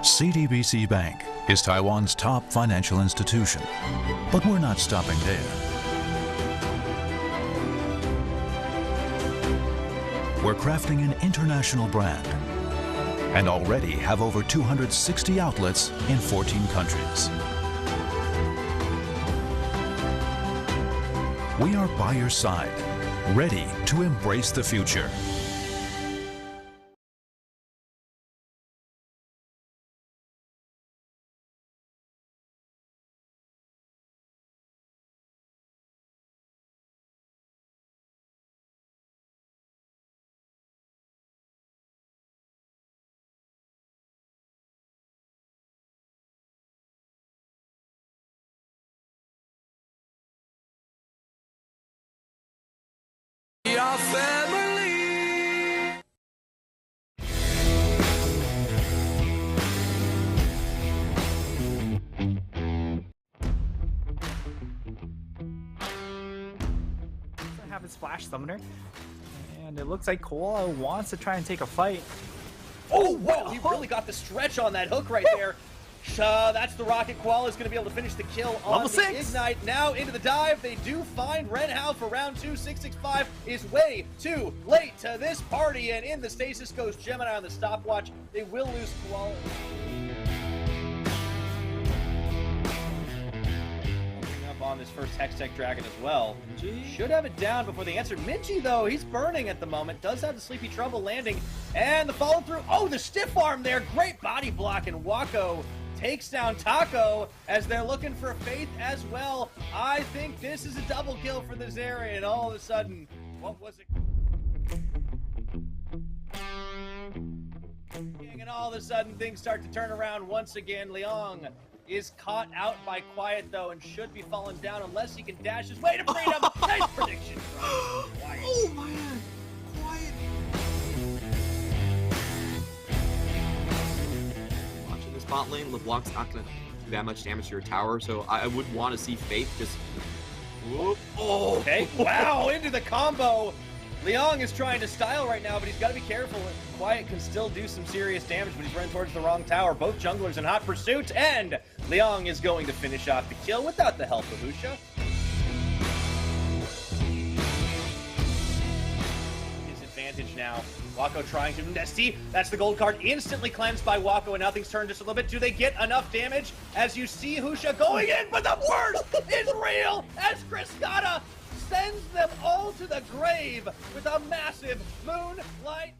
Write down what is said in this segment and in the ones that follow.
CDBC Bank is Taiwan's top financial institution, but we're not stopping there. We're crafting an international brand and already have over 260 outlets in 14 countries. We are by your side, ready to embrace the future. Our family. Have his flash summoner, and it looks like Koala wants to try and take a fight. Oh, whoa! He really got the stretch on that hook right there. That's the rocket. Koala is going to be able to finish the kill on Level the 6. Ignite. Now into the dive. They do find Red Howe for round 2. 665 is way too late to this party. And in the stasis goes Gemini on the stopwatch. They will lose Koala. Coming up on this first Hextech Dragon as well. Should have it down before the answer. Minji, though, he's burning at the moment. Does have the Sleepy Trouble landing. And the follow through. Oh, the stiff arm there. Great body block. And Wako takes down Taco as they're looking for Faith as well. I think this is a double kill for this area, and all of a sudden, what was it? And all of a sudden, things start to turn around once again. Leong is caught out by Quiet, though, and should be falling down unless he can dash his way to freedom. Nice prediction from Quiet. Oh man, Quiet. Watching this bot lane, LeBlanc's not going to do that much damage to your tower, so I would want to see Faith just... Whoop. Oh! Okay, wow, into the combo. Leong is trying to style right now, but he's got to be careful. Quiet can still do some serious damage, but he's running towards the wrong tower. Both junglers in hot pursuit, and Leong is going to finish off the kill without the help of Husha. Disadvantage now. Wako trying to Nesty. That's the gold card instantly cleansed by Wako, and now things turn just a little bit. Do they get enough damage? As you see Husha going in, but the worst is real as Criscata sends them all to the grave with a massive moonlight.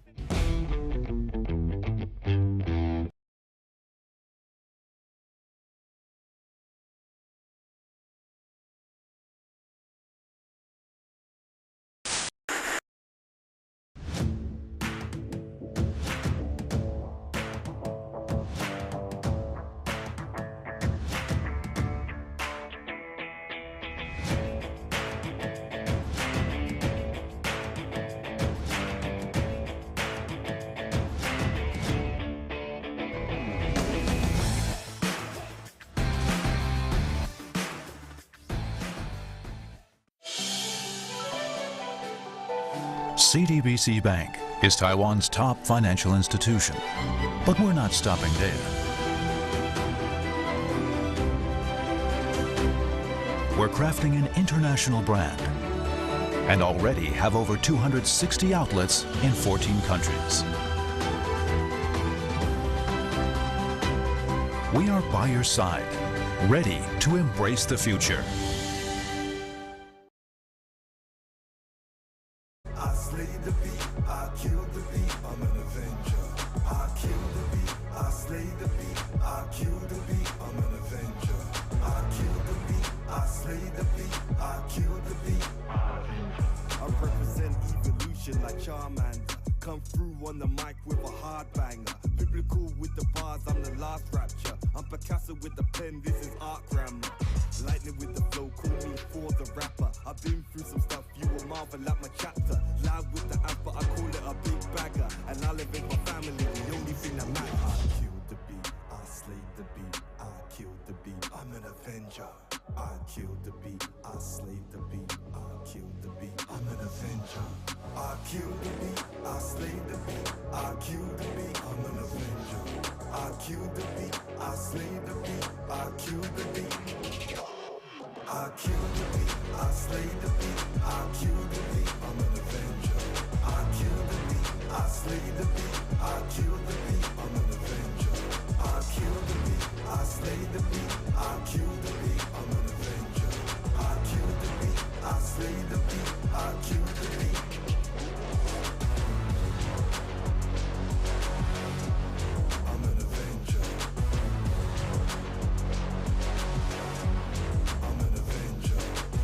CDBC Bank is Taiwan's top financial institution, but we're not stopping there. We're crafting an international brand and already have over 260 outlets in 14 countries. We are by your side, ready to embrace the future. I slay the beat, I kill the beat, I'm an avenger. I kill the beat, I slay the beat, I kill the beat, I'm an avenger. I kill the beat, I slay the beat, I kill the beat. I represent evolution like Charmander. Come through on the mic with a hard banger. Biblical with the bars, I'm the last rapture. I'm Picasso with the pen, this is art grammar. Lightning with the flow, call me for the rapper. I've been through some stuff, you will marvel at my chapter. Loud with the amp, but I call it a big bagger. And I live in my family, the only thing that matters. I killed the beat, I slayed the beat, I killed the beat, I'm an avenger. I killed the beat, I slayed the beat, I killed the beat, I'm an avenger. I kill the beat, I slay the beat, I kill the beat, I'm an avenger. I kill the beat, I slay the beat, I kill the beat. I kill the beat, I slay the beat, I kill the beat, I'm an avenger. I kill the beat, I slay the beat, I kill the beat, I'm an avenger. I kill the beat, I slay the beat, I kill the beat, I'm an avenger. I kill the beat, I slay the beat, I kill the beat. I'm an avenger. I'm an avenger. I'm an avenger.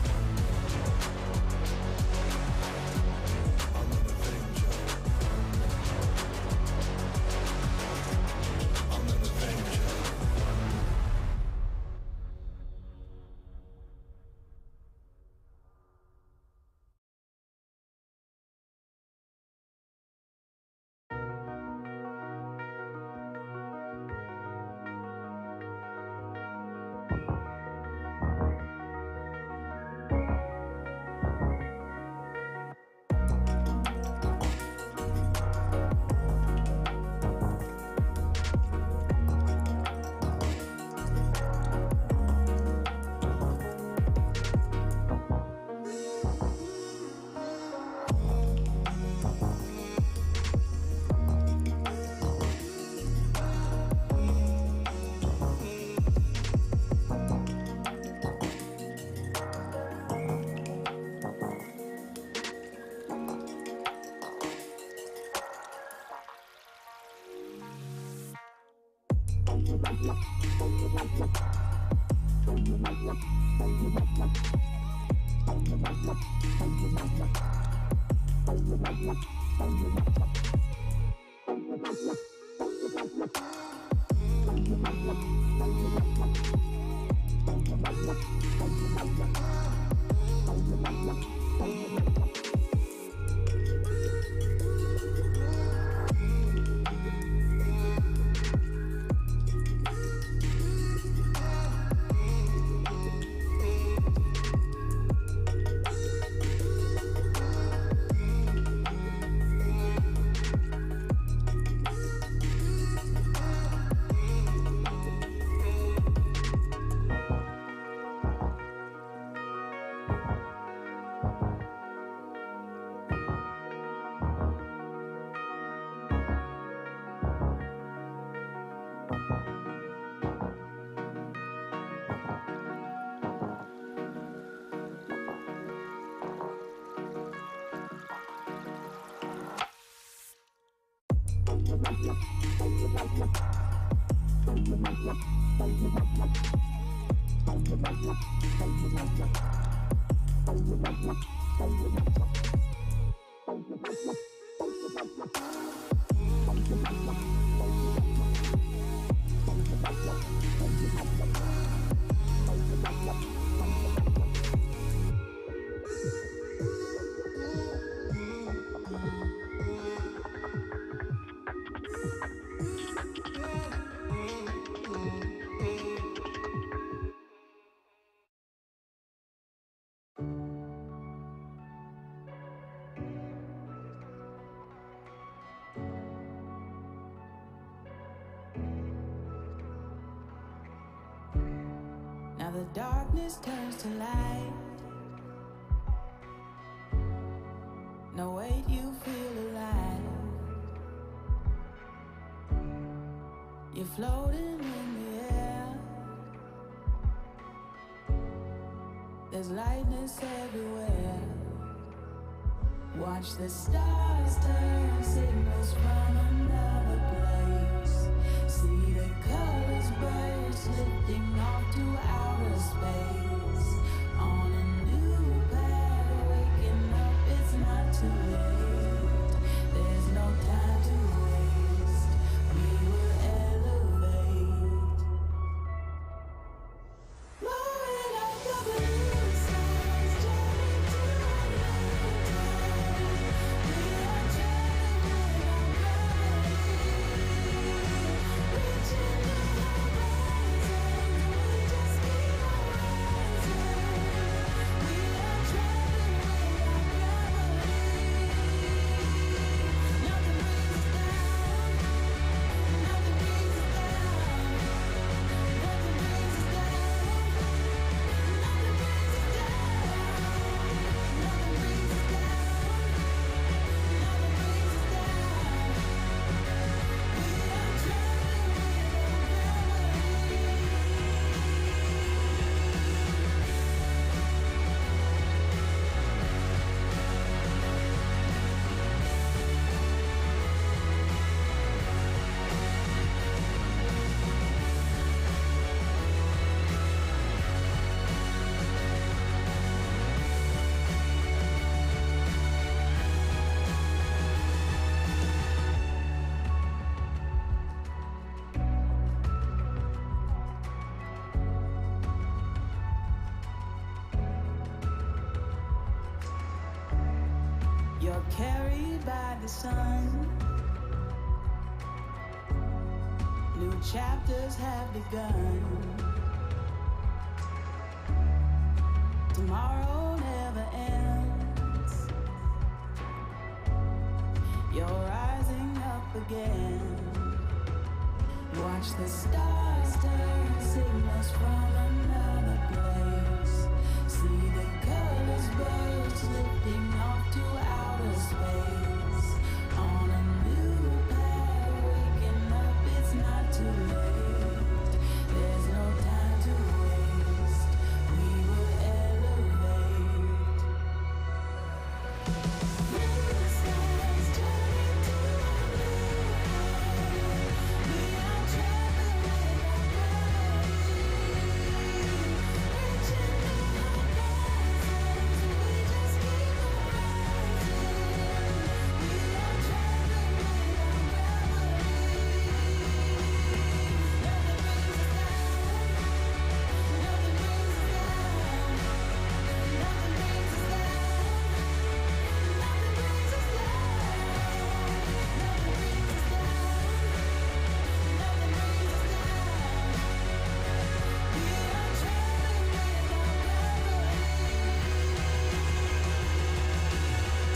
I'm an avenger. Now the darkness turns to light. No wait, you feel alive. You're floating in the air. There's lightness everywhere. Watch the stars turn, signals from another place. See the colors burst, lifting off to outer space. On a new path, waking up, it's not too late. There's no time to waste, we will elevate. Blowing up the blue skies, journey to unknown time. We are traveling with our gravity, reaching the horizon. We just keep on rising. You're carried by the sun. New chapters have begun. Tomorrow never ends. You're rising up again. Watch the stars turn signals from another place. See the colors birds lifting off to outer space. On a new path, waking up, it's not too late. There's no time to waste. We will elevate. Blue skies turning to blue. We are traveling with our gravity. Reaching new horizons, we just keep on rising. We are traveling with our gravity. Nothing brings us down. Nothing brings us down. Nothing brings us down. Nothing brings us down. Nothing brings us down. Nothing brings us down. We are traveling with our gravity.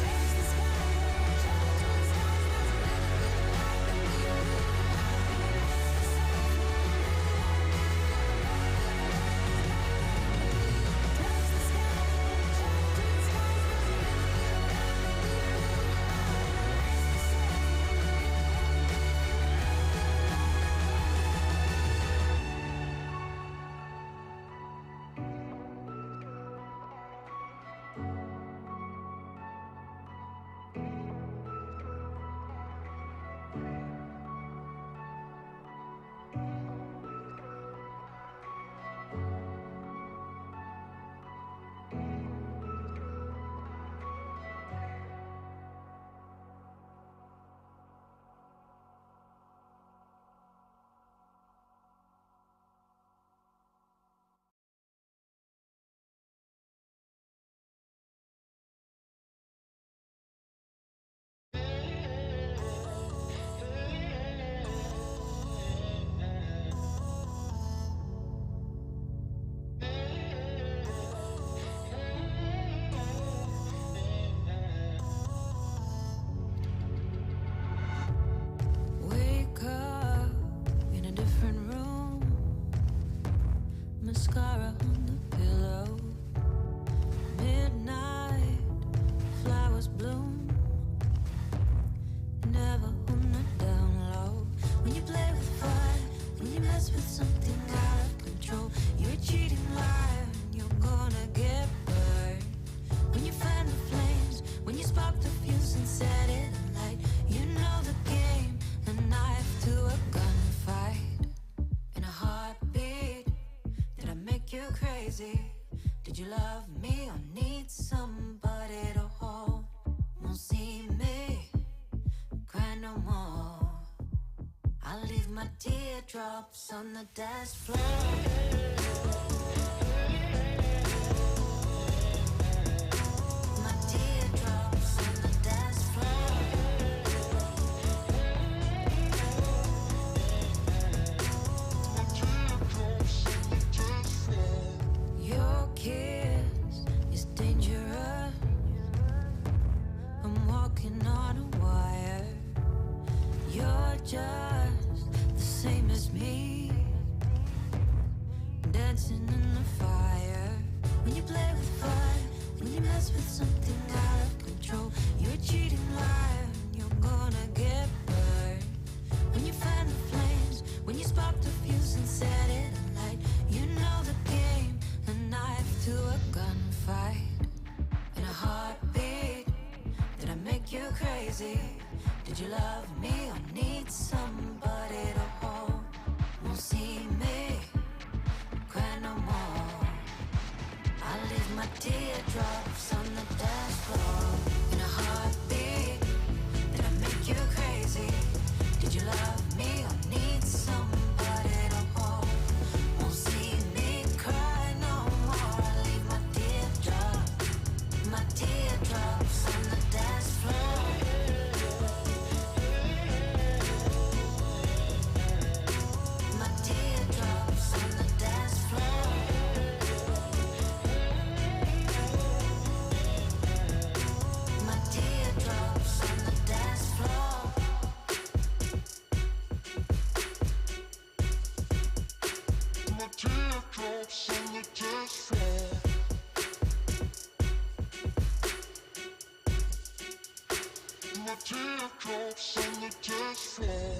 Touch the sky, travel to the stars. There's a little bit of light that we touch the sky, travel to the stars. There's a little bit of wake up in a different room. Mascara on the pillow. Midnight, flowers bloom. Never on the down low. When you play with fire, when you mess with something out of control, you're a cheating liar and you're gonna get burned. When you fan the flames, when you spark the fuse and set it alight, you know the game, a knife to a gunfight. In a heartbeat, did I make you crazy? Did you love me or need somebody to hold? Won't see me cry no more. I'll leave my teardrops on the dance floor. My teardrops on the dance floor. Your kiss is dangerous. I'm walking on a wire. You're just the same as me, dancing in the fire. When you play with fire, when you mess with something out of control, you're a cheating liar and you're gonna get burned. When you fan the flames, when you spark the fuse and set it alight, you know the game, a knife to a gunfight. In a heartbeat, did I make you crazy? Did you love me or need somebody to hold? Won't see me cry no more. I'll leave my teardrops on the dance floor. In a heartbeat, did I make you crazy? Did you love me or need somebody to hold? Won't see me cry no more. I'll leave my teardrops on the dance floor. teardrops on the dance floor.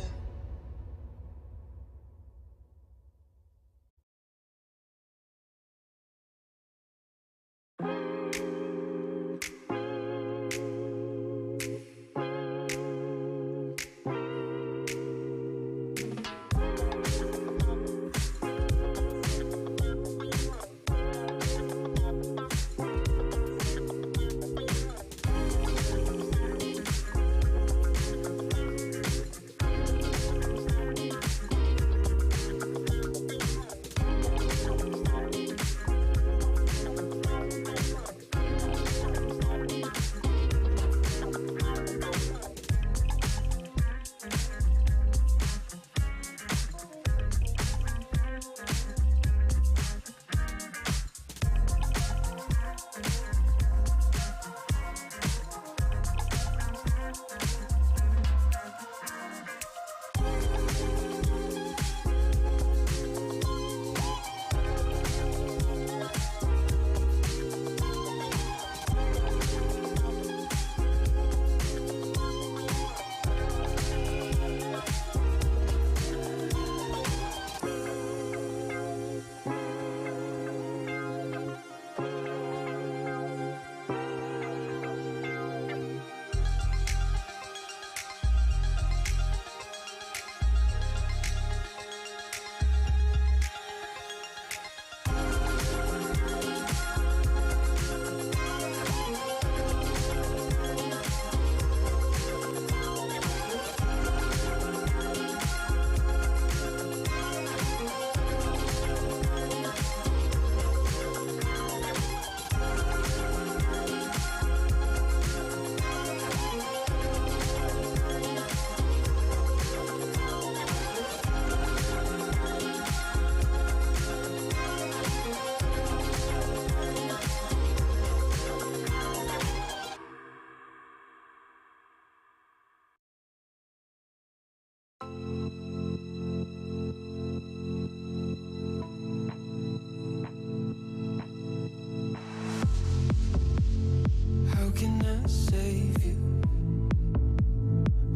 How can I save you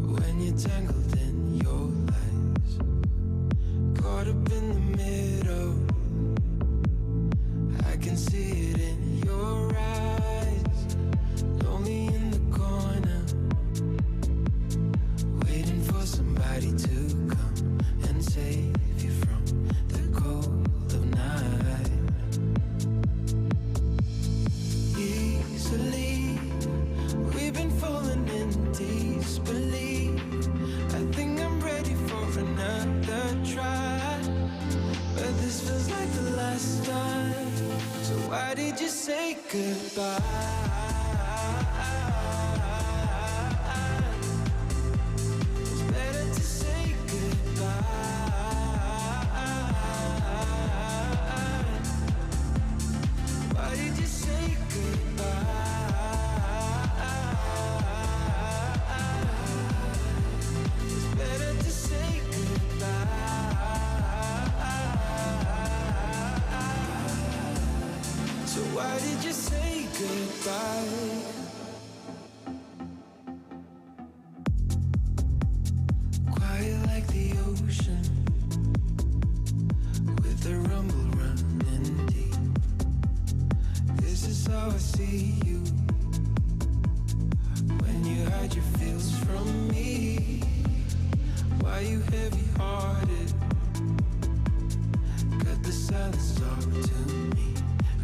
when you're tangled in your lies? Caught up in the middle, I can see it in your eyes. Lonely in the corner, waiting for somebody to come and save you from the cold of night. Easily, we've been falling in disbelief. I think I'm ready for another try, but this feels like the last time. So why did you say goodbye? It's better to say goodbye. Why did you say goodbye? It's better to say goodbye. So why did you say goodbye? Quiet like the ocean, with the rumble running deep. This is how I see you, when you hide your feels from me. Why you heavy-hearted? Cut the silence talk to me.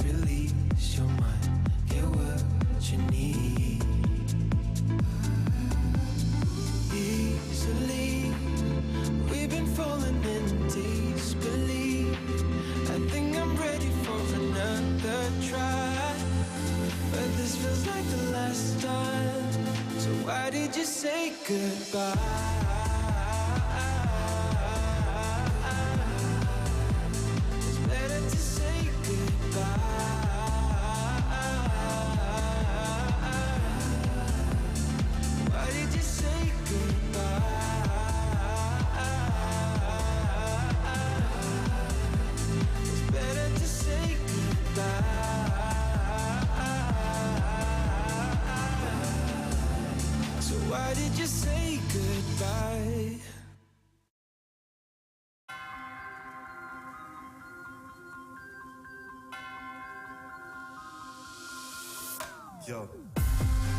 Release your mind, get what you need. Easily, we've been falling in disbelief. I think I'm ready for another try, but this feels like the last time. So why did you say goodbye? It's better to say goodbye. Why did you say goodbye? It's better to say goodbye. So why Why did you say goodbye? Yo.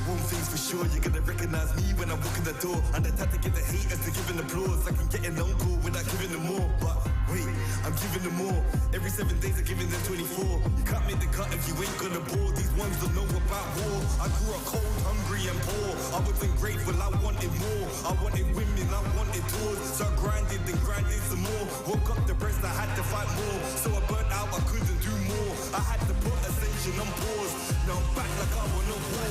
One thing's for sure, you're gonna recognize me when I walk in the door. And the type to get the haters to giving applause. I can get an uncle without giving them more. But wait, I'm giving them more. Every 7 days I'm giving them 24. You can't make the cut if you ain't gonna bore. These ones don't know about war. I grew up cold, hungry and poor. I wasn't grateful, I wanted more. I wanted women, I wanted tours. So I grinded and grinded some more. Woke up depressed, I had to fight more. So I burnt out, I couldn't do more. I had to put ascension on pause. Now I'm back like I want no war.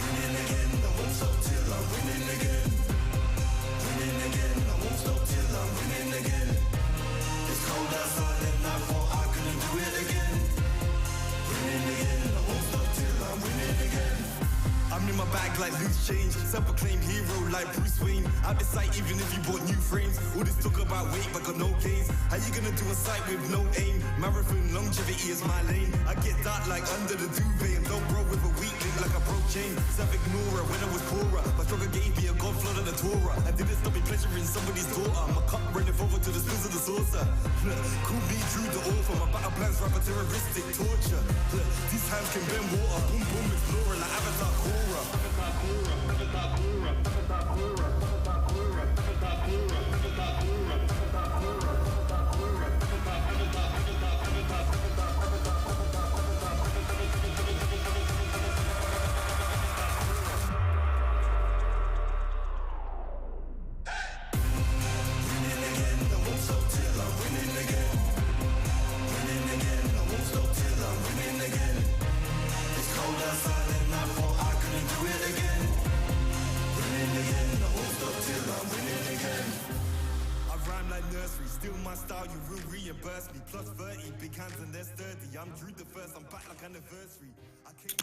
Winning again, I won't stop till I'm winning again. Winning again, I won't stop till I'm winning again. It's cold outside and I thought I couldn't do it again. Winning again, I won't stop till I'm winning again. I'm in my bag like loose change. Self-proclaimed hero like Bruce Wayne. Out the sight even if you bought new frames. All this talk about weight but got no gains. How you gonna do a sight with no aim? Marathon longevity is my lane. I get that like under the duvet. And don't bro with a weak link like a broke chain. Self-ignorer when I was poorer. My struggle gave me a god flood of the Torah. I didn't stop me pleasuring somebody's daughter. My cup running over to the spills of the saucer. Call me true to author. My battle plans rapper terroristic torture. These hands can bend water. Boom boom explorer like Avatar Korra. Still my style, you will reimburse me. Plus 30, big hands and they're sturdy. I'm Drew the first, I'm back like anniversary. I came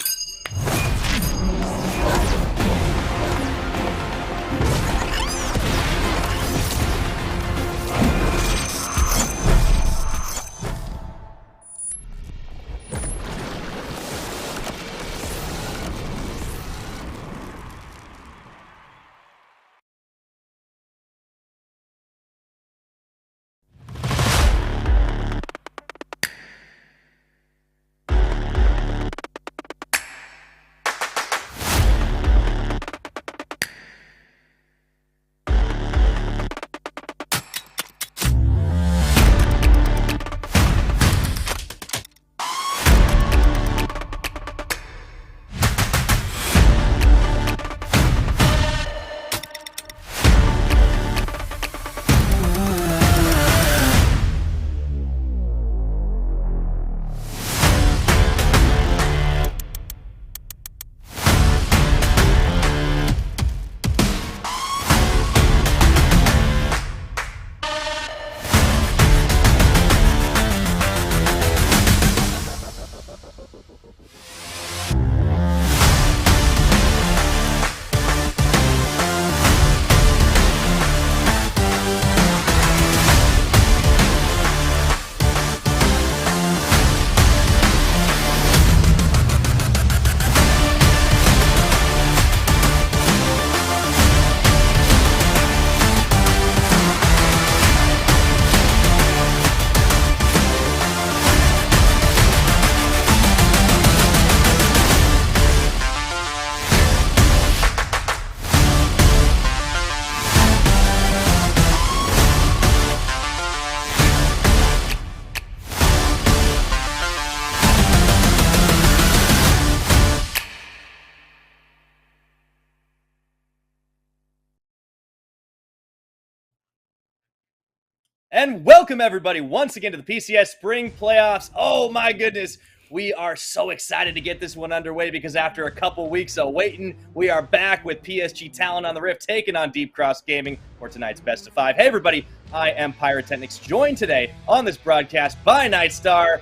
And welcome everybody once again to the PCS Spring Playoffs. Oh my goodness, we are so excited to get this one underway because after a couple weeks of waiting, we are back with PSG Talent on the Rift taking on Deep Cross Gaming for tonight's best of 5. Hey everybody, I am Pyrotechnics, joined today on this broadcast by Nightstar.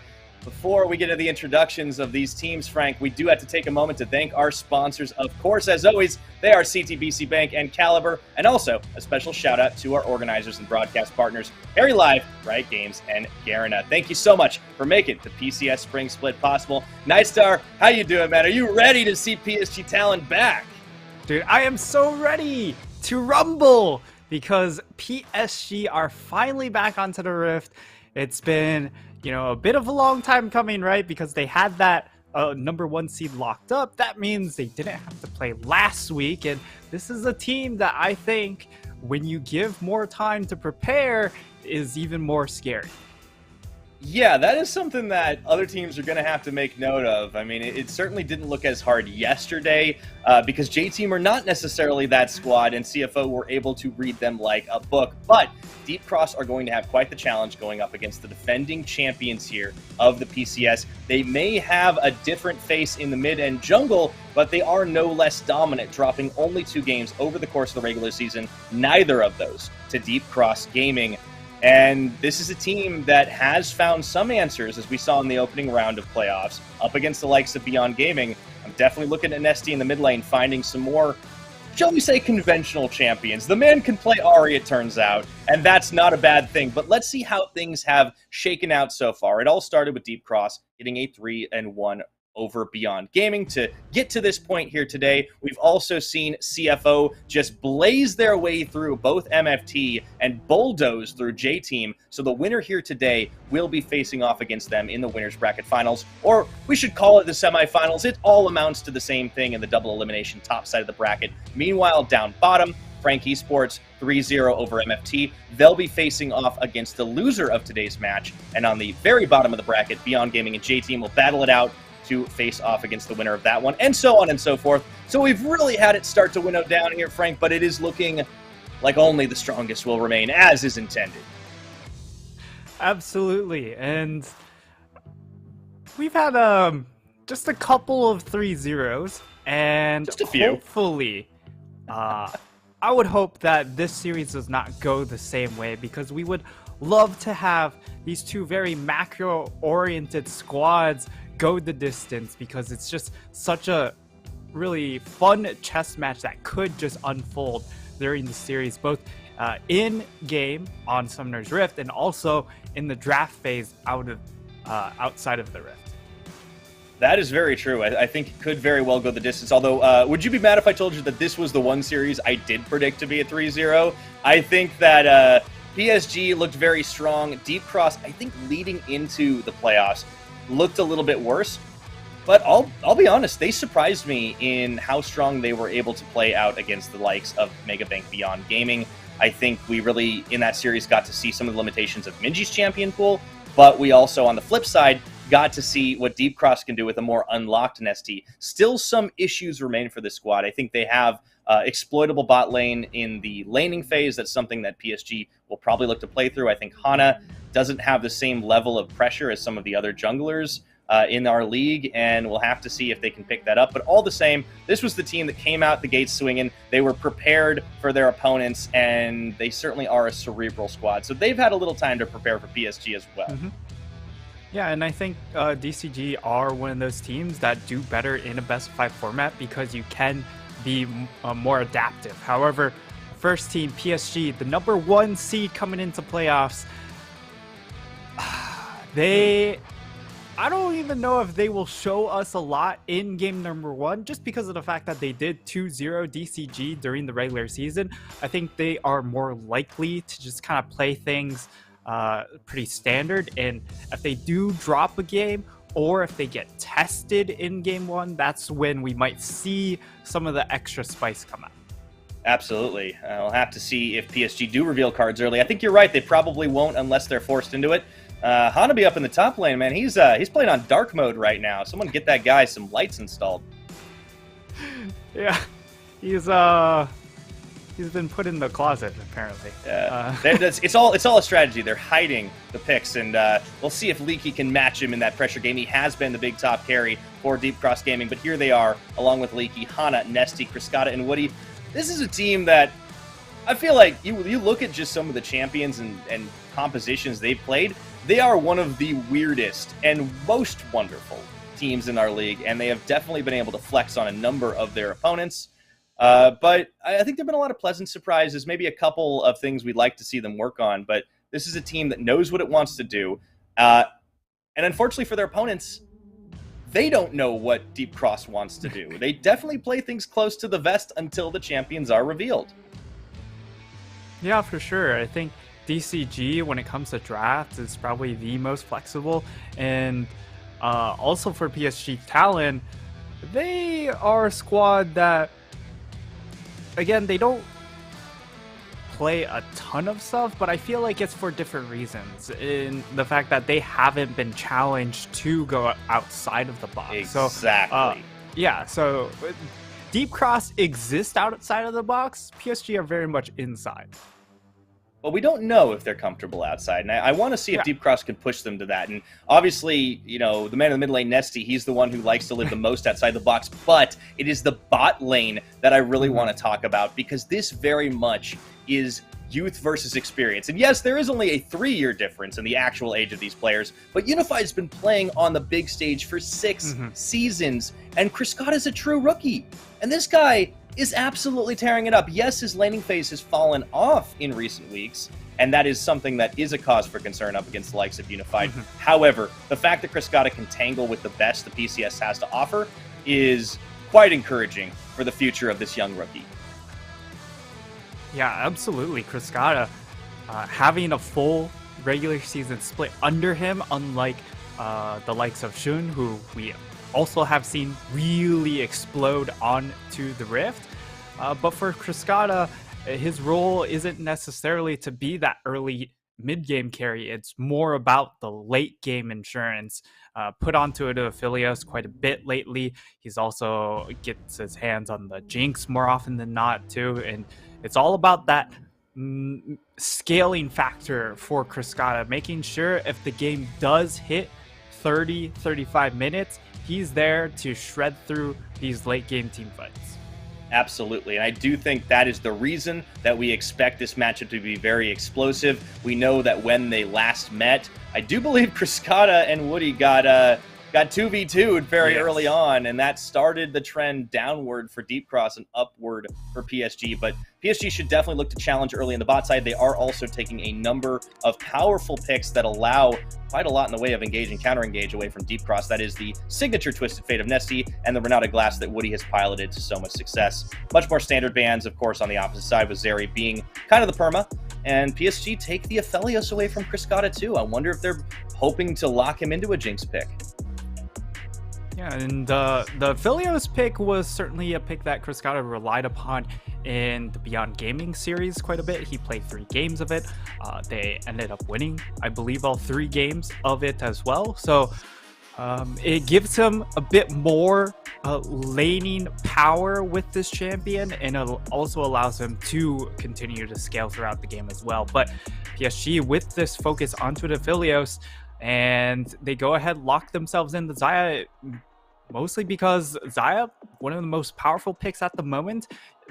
Before we get to the introductions of these teams, Frank, we do have to take a moment to thank our sponsors. Of course, as always, they are CTBC Bank and Caliber, and also a special shout out to our organizers and broadcast partners, Harry Live, Riot Games, and Garena. Thank you so much for making the PCS Spring Split possible. Nightstar, how you doing, man? Are you ready to see PSG talent back? Dude, I am so ready to rumble because PSG are finally back onto the Rift. It's been, a bit of a long time coming, right? Because they had that number 1 seed locked up. That means they didn't have to play last week. And this is a team that I think when you give more time to prepare is even more scary. Yeah, that is something that other teams are going to have to make note of. I mean, it certainly didn't look as hard yesterday because J-Team are not necessarily that squad, and CFO were able to read them like a book. But Deep Cross are going to have quite the challenge going up against the defending champions here of the PCS. They may have a different face in the mid and jungle, but they are no less dominant, dropping only 2 games over the course of the regular season, neither of those to Deep Cross Gaming. And this is a team that has found some answers, as we saw in the opening round of playoffs, up against the likes of Beyond Gaming. I'm definitely looking at Nesty in the mid lane, finding some more, shall we say, conventional champions. The man can play Ahri, it turns out, and that's not a bad thing. But let's see how things have shaken out so far. It all started with Deep Cross getting a 3-1 over Beyond Gaming to get to this point here today. We've also seen CFO just blaze their way through both MFT and bulldoze through J-Team. So the winner here today will be facing off against them in the winners bracket finals, or we should call it the semifinals. It all amounts to the same thing in the double elimination top side of the bracket. Meanwhile, down bottom, Frank Esports 3-0 over MFT. They'll be facing off against the loser of today's match. And on the very bottom of the bracket, Beyond Gaming and J-Team will battle it out to face off against the winner of that one, and so on and so forth. So we've really had it start to winnow down here, Frank, but it is looking like only the strongest will remain, as is intended. Absolutely, and we've had just a couple of 3-0s, and just a few. Hopefully, I would hope that this series does not go the same way, because we would love to have these two very macro-oriented squads go the distance, because it's just such a really fun chess match that could just unfold during the series, both in game on Summoner's Rift and also in the draft phase outside of the Rift. That is very true. I think it could very well go the distance. Although, would you be mad if I told you that this was the one series I did predict to be a 3-0? I think that PSG looked very strong. Deep Cross, I think leading into the playoffs, looked a little bit worse, but I'll be honest, they surprised me in how strong they were able to play out against the likes of Megabank Beyond Gaming. I think we really, in that series, got to see some of the limitations of Minji's champion pool, but we also, on the flip side, got to see what Deep Cross can do with a more unlocked NST. Still some issues remain for this squad. I think they have exploitable bot lane in the laning phase. That's something that PSG will probably look to play through. I think Hana doesn't have the same level of pressure as some of the other junglers in our league, and we'll have to see if they can pick that up. But all the same, this was the team that came out the gates swinging. They were prepared for their opponents, and they certainly are a cerebral squad. So they've had a little time to prepare for PSG as well. Mm-hmm. Yeah, and I think DCG are one of those teams that do better in a best-of-5 format because you can be more adaptive. However, first team, PSG, the number 1 seed coming into playoffs, I don't even know if they will show us a lot in game number 1, just because of the fact that they did 2-0 DCG during the regular season. I think they are more likely to just kind of play things pretty standard, and if they do drop a game, or if they get tested in game 1, that's when we might see some of the extra spice come out. Absolutely. We'll have to see if PSG do reveal cards early. I think you're right. They probably won't unless they're forced into it. Hanabi up in the top lane, man. He's playing on dark mode right now. Someone get that guy some lights installed. Yeah, he's been put in the closet apparently. Yeah, it's all a strategy. They're hiding the picks, and we'll see if Leaky can match him in that pressure game. He has been the big top carry for Deep Cross Gaming, but here they are, along with Leaky, Hana, Nesty, Kriskata, and Woody. This is a team that I feel like you look at just some of the champions and compositions they've played. They are one of the weirdest and most wonderful teams in our league, and they have definitely been able to flex on a number of their opponents. But I think there have been a lot of pleasant surprises, maybe a couple of things we'd like to see them work on, but this is a team that knows what it wants to do. And unfortunately for their opponents, they don't know what Deep Cross wants to do. They definitely play things close to the vest until the champions are revealed. Yeah, for sure. I think DCG, when it comes to drafts, is probably the most flexible. And also for PSG Talon, they are a squad that, again, they don't play a ton of stuff, but I feel like it's for different reasons. In the fact that they haven't been challenged to go outside of the box. Exactly. So Deep Cross exists outside of the box. PSG are very much inside. But we don't know if they're comfortable outside, and I want to see if Deep Cross can push them to that. And obviously, you know, the man in the mid lane, Nesty, he's the one who likes to live the most outside the box, but it is the bot lane that I really want to talk about, because this very much is youth versus experience. And yes, there is only a 3-year difference in the actual age of these players, but Unified's been playing on the big stage for 6 seasons, and Criscata's a true rookie. And this guy is absolutely tearing it up. Yes, his laning phase has fallen off in recent weeks, and that is something that is a cause for concern up against the likes of Unified. However, the fact that Criscata can tangle with the best the PCS has to offer is quite encouraging for the future of this young rookie. Yeah, absolutely. Criscata having a full regular season split under him, unlike the likes of Shun, who we also have seen really explode onto the Rift. But for Criscata, his role isn't necessarily to be that early mid-game carry. It's more about the late-game insurance. Put onto it Aphelios quite a bit lately. He's also gets his hands on the Jinx more often than not, too. And it's all about that scaling factor for Criscata, making sure if the game does hit 30-35 minutes, he's there to shred through these late-game team fights. Absolutely, and I do think that is the reason that we expect this matchup to be very explosive. We know that when they last met, I do believe Criscata and Woody got 2v2'd very early on, and that started the trend downward for Deep Cross and upward for PSG. But PSG should definitely look to challenge early in the bot side. They are also taking a number of powerful picks that allow quite a lot in the way of engage and counter-engage away from Deep Cross. That is the signature Twisted Fate of Nesty and the Renata Glass that Woody has piloted to so much success. Much more standard bans, of course, on the opposite side, with Zeri being kind of the perma. And PSG take the Aphelios away from Criscata too. I wonder if they're hoping to lock him into a Jinx pick. Yeah, and the Aphelios pick was certainly a pick that Criscata relied upon in the Beyond Gaming series quite a bit. He played 3 games of it. They ended up winning, I believe, all 3 games of it as well. So it gives him a bit more laning power with this champion, and it also allows him to continue to scale throughout the game as well. But PSG, with this focus onto the Aphelios, and they go ahead, lock themselves in the Xayah, mostly because Xayah, one of the most powerful picks at the moment.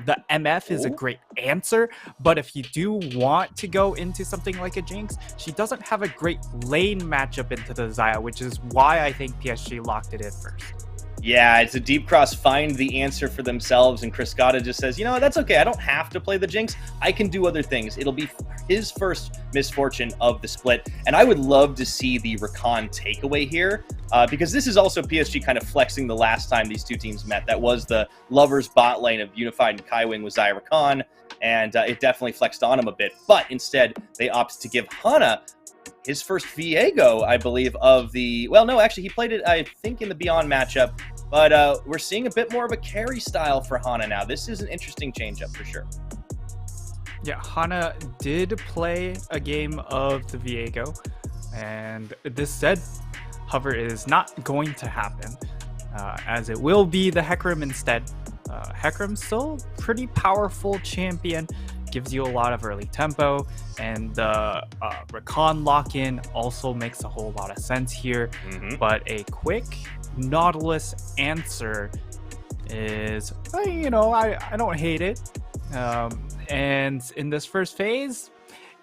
The MF is a great answer, but if you do want to go into something like a Jinx, she doesn't have a great lane matchup into the Xayah, which is why I think PSG locked it in first. Yeah, it's a Deep Cross find the answer for themselves, and Criscata just says, you know, that's okay. I don't have to play the Jinx. I can do other things. It'll be his first misfortune of the split, and I would love to see the Rakan takeaway here, because this is also PSG kind of flexing the last time these two teams met. That was the Lovers bot lane of Unified and Kaiwing with Xayah Rakan, and it definitely flexed on him a bit, but instead they opted to give Hana his first Viego, I believe, of the... Well, no, actually, he played it, I think, in the Beyond matchup. But we're seeing a bit more of a carry style for Hana now. This is an interesting change-up for sure. Yeah, Hana did play a game of the Viego. And this said, Hover is not going to happen, as it will be the Hecarim instead. Hecarim's still pretty powerful champion. Gives you a lot of early tempo, and the Rakan lock-in also makes a whole lot of sense here. But a quick Nautilus answer is, you know, I don't hate it. And in this first phase,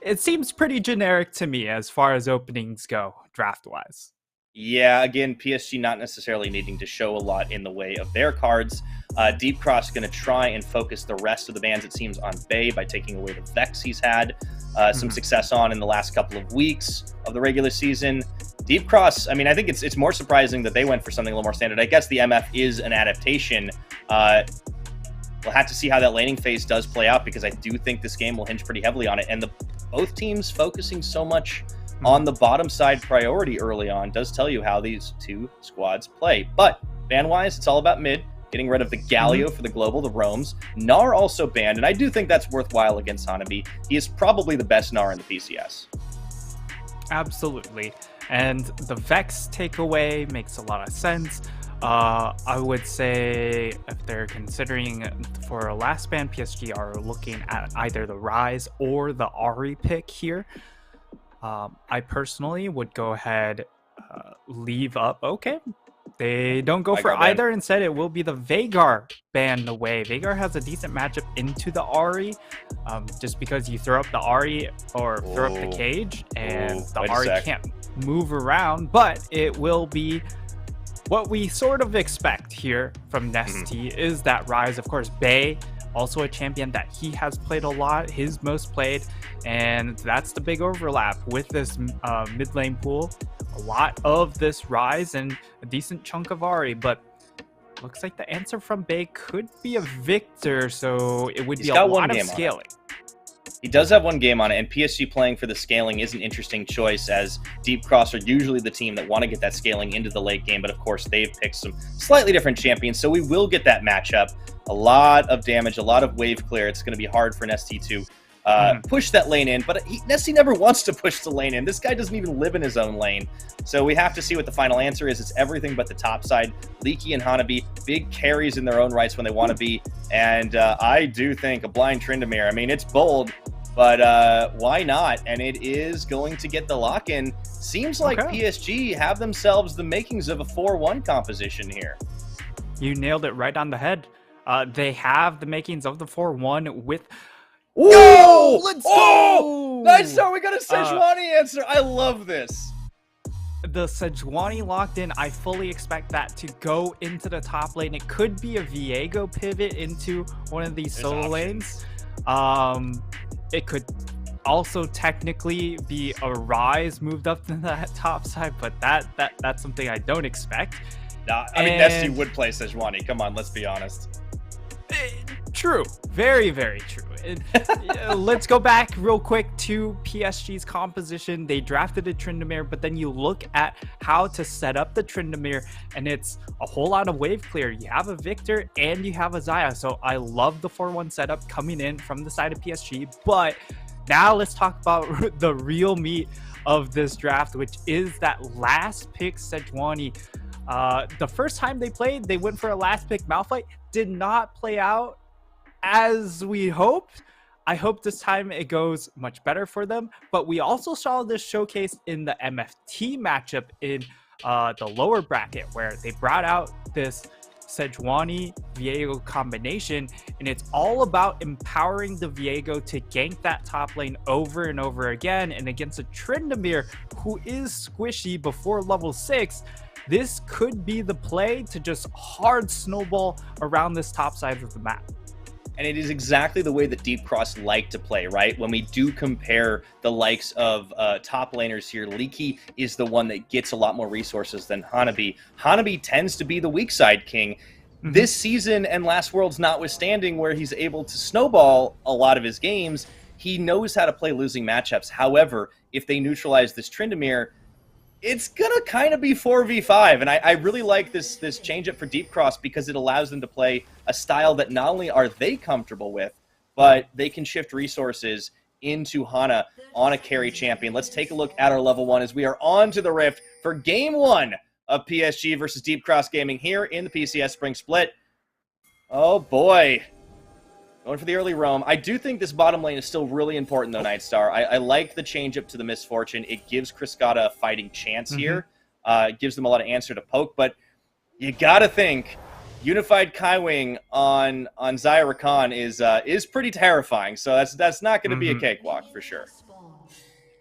it seems pretty generic to me as far as openings go, draft-wise. Yeah, again, PSG not necessarily needing to show a lot in the way of their cards. Deep Cross going to try and focus the rest of the bans, it seems, on Bay by taking away the Vex he's had some success on in the last couple of weeks of the regular season. Deep Cross, I mean, I think it's more surprising that they went for something a little more standard. I guess the MF is an adaptation. We'll have to see how that laning phase does play out, because I do think this game will hinge pretty heavily on it. And both teams focusing so much on the bottom side priority early on does tell you how these two squads play. But ban-wise, it's all about mid, getting rid of the Galio for the global, the roams. Gnar also banned, and I do think that's worthwhile against Hanabi. He is probably the best Gnar in the PCS. Absolutely. And the Vex takeaway makes a lot of sense. I would say if they're considering for a last ban, PSG are looking at either the Rise or the Ahri pick here. I personally would go ahead, leave up. Okay, they don't go for either. Instead, it will be the Veigar banned away. Veigar has a decent matchup into the Ahri, just because you throw up the Ahri or throw up the cage, and the Ahri can't move around. But it will be what we sort of expect here from Nesty is that Rise. Of course, Bay, also a champion that he has played a lot, his most played, and that's the big overlap with this mid lane pool. A lot of this Rise and a decent chunk of Ahri, but looks like the answer from Bay could be a Victor, so it would be a lot of scaling. He does have one game on it, and PSG playing for the scaling is an interesting choice, as Deep Cross are usually the team that want to get that scaling into the late game, but of course they've picked some slightly different champions, so we will get that matchup. A lot of damage, a lot of wave clear. It's going to be hard for Nesty to push that lane in, but Nesty never wants to push the lane in. This guy doesn't even live in his own lane, so we have to see what the final answer is. It's everything but the top side. Leaky and Hanabi, big carries in their own rights when they want to be, and I do think a blind Tryndamere, I mean, it's bold, but why not? And it is going to get the lock-in. Seems like PSG have themselves the makings of a 4-1 composition here. You nailed it right on the head. They have the makings of the 4-1 with... Whoa! Let's go! Nice start. We got a Sejuani answer. I love this. The Sejuani locked in. I fully expect that to go into the top lane. It could be a Viego pivot into one of these solo lanes. It could also technically be a Rise moved up to that top side, but that's something I don't expect. Nah, I mean, Nesty would play Sejuani. Come on, let's be honest. True. Very, very true. Let's go back real quick to PSG's composition. They drafted a Tryndamere, but then you look at how to set up the Tryndamere, and it's a whole lot of wave clear. You have a Victor and you have a Xayah. So I love the 4-1 setup coming in from the side of PSG. But now let's talk about the real meat of this draft, which is that last pick Sejuani. The first time they played, they went for a last pick Malphite. Did not play out as we hoped. I hope this time it goes much better for them. But we also saw this showcase in the MFT matchup in the lower bracket, where they brought out this Sejuani Viego combination, and it's all about empowering the Viego to gank that top lane over and over again. And against a Tryndamere who is squishy before level 6, this could be the play to just hard snowball around this top side of the map. And it is exactly the way that Deep Cross like to play, right? When we do compare the likes of top laners here, Leaky is the one that gets a lot more resources than Hanabi. Hanabi tends to be the weak side king. This season and last Worlds notwithstanding, where he's able to snowball a lot of his games, he knows how to play losing matchups. However, if they neutralize this Tryndamere, it's gonna kind of be 4v5, and I really like this change-up for Deep Cross, because it allows them to play a style that not only are they comfortable with, but they can shift resources into Hana on a carry champion. Let's take a look at our level 1 as we are on to the Rift for Game 1 of PSG versus Deep Cross Gaming here in the PCS Spring Split. Oh boy. Going for the early roam. I do think this bottom lane is still really important, though, Nightstar. I like the change-up to the Misfortune. It gives Kriskata a fighting chance here. It gives them a lot of answer to poke, but you gotta think Unified Kaiwing on Xayah Rakan is pretty terrifying, so that's not going to be a cakewalk for sure.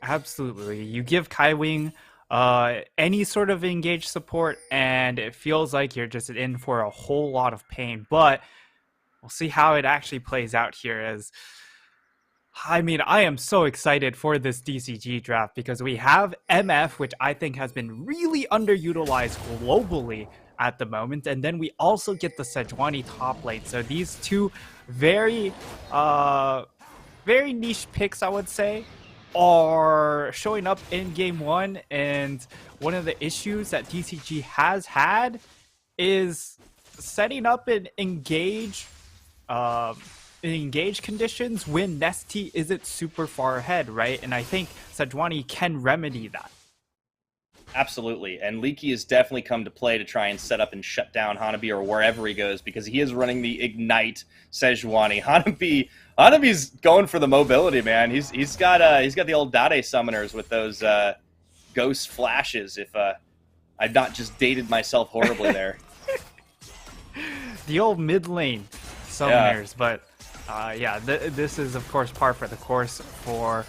Absolutely. You give Kai Wing any sort of engaged support, and it feels like you're just in for a whole lot of pain. But we'll see how it actually plays out here. I mean, I am so excited for this DCG draft because we have MF, which I think has been really underutilized globally at the moment, and then we also get the Sejuani top lane. So these two very niche picks, I would say, are showing up in game one. And one of the issues that DCG has had is setting up an engage conditions when Nesty isn't super far ahead, right? And I think Sejuani can remedy that. Absolutely, and Leaky has definitely come to play to try and set up and shut down Hanabi or wherever he goes, because he is running the Ignite Sejuani. Hanabi's going for the mobility, man. He's got the old Dade summoners with those ghost flashes. If I've not just dated myself horribly there. The old mid lane summoners, yeah. But yeah, this is of course par for the course for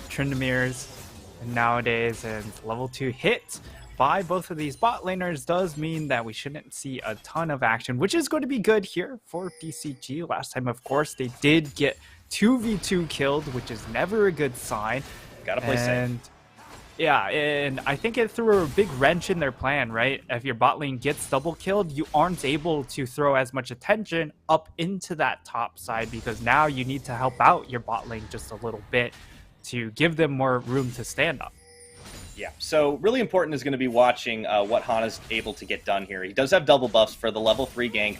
Trindamirs nowadays, and level 2 hit by both of these bot laners does mean that we shouldn't see a ton of action, which is going to be good here for DCG. Last time, of course, they did get 2v2 killed, which is never a good sign. Gotta play safe. Yeah, and I think it threw a big wrench in their plan, right? If your bot lane gets double killed, you aren't able to throw as much attention up into that top side, because now you need to help out your bot lane just a little bit to give them more room to stand up. Yeah, so really important is going to be watching what Hana's able to get done here. He does have double buffs for the level 3 gank.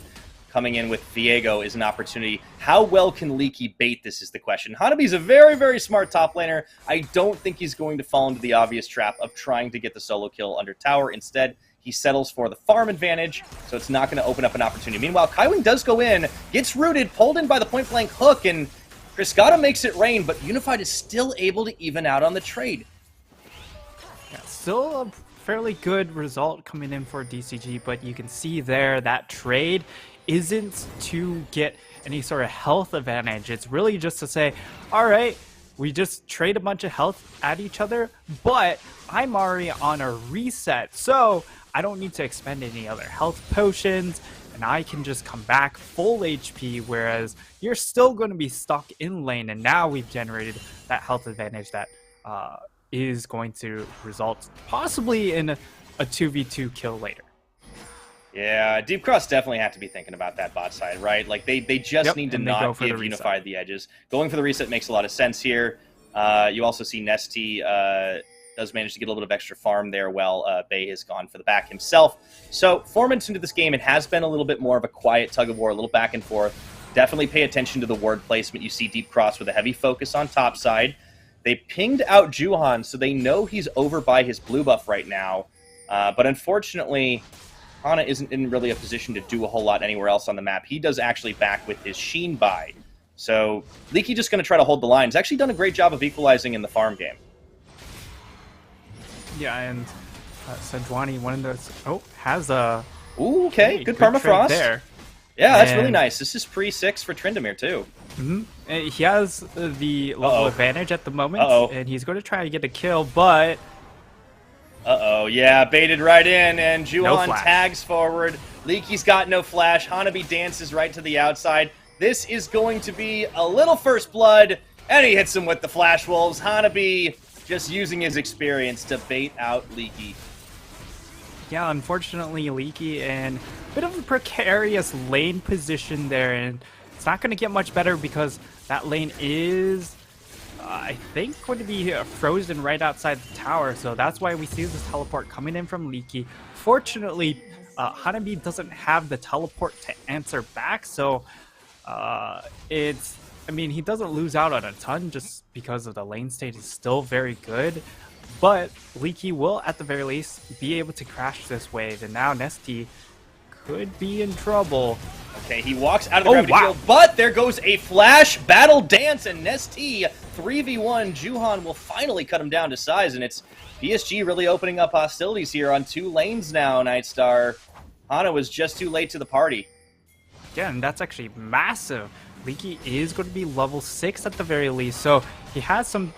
Coming in with Viego is an opportunity. How well can Leaky bait this is the question. Hanabi's a very, very smart top laner. I don't think he's going to fall into the obvious trap of trying to get the solo kill under tower. Instead, he settles for the farm advantage, so it's not going to open up an opportunity. Meanwhile, Kaiwing does go in, gets rooted, pulled in by the point-blank hook, and Kriskata makes it rain, but Unified is still able to even out on the trade. Yeah, still a fairly good result coming in for DCG, but you can see there that trade isn't to get any sort of health advantage. It's really just to say, all right, we just trade a bunch of health at each other, but I'm already on a reset, so I don't need to expend any other health potions, and I can just come back full HP, whereas you're still going to be stuck in lane, and now we've generated that health advantage that is going to result possibly in a 2v2 kill later. Yeah, Deep Cross definitely have to be thinking about that bot side, right? Like, they just need to not give Unified the edges. Going for the reset makes a lot of sense here. You also see Nesty does manage to get a little bit of extra farm there while Bay has gone for the back himself. So 4 minutes into this game, it has been a little bit more of a quiet tug-of-war, a little back and forth. Definitely pay attention to the ward placement. You see Deep Cross with a heavy focus on top side. They pinged out Juhan, so they know he's over by his blue buff right now. But unfortunately, Hana isn't in really a position to do a whole lot anywhere else on the map. He does actually back with his Sheen buy. So Leaky just going to try to hold the line. He's actually done a great job of equalizing in the farm game. Yeah, and Sejuani, one of those, has a... Ooh, okay, hey, good permafrost. There. Yeah, that's really nice. This is pre-6 for Trindamir, too. Mm-hmm. He has the level advantage at the moment, and he's going to try to get a kill, but... Yeah, baited right in, and Juhan tags forward. Leaky's got no flash. Hanabi dances right to the outside. This is going to be a little first blood, and he hits him with the Flash Wolves. Hanabi just using his experience to bait out Leaky. Yeah, unfortunately, Leaky in a bit of a precarious lane position there, and it's not going to get much better because that lane is... I think going to be frozen right outside the tower, so that's why we see this teleport coming in from Leaky. Fortunately, Hanabi doesn't have the teleport to answer back, so it's... I mean, he doesn't lose out on a ton just because of the lane state is still very good, but Leaky will, at the very least, be able to crash this wave, and now Nesty could be in trouble. Okay, he walks out of the gravity shield, but there goes a flash battle dance, and Nesty 3v1. Juhan will finally cut him down to size, and it's PSG really opening up hostilities here on 2 lanes now, Nightstar. Hana was just too late to the party. Yeah, and that's actually massive. Leaky is going to be level 6 at the very least, so he has some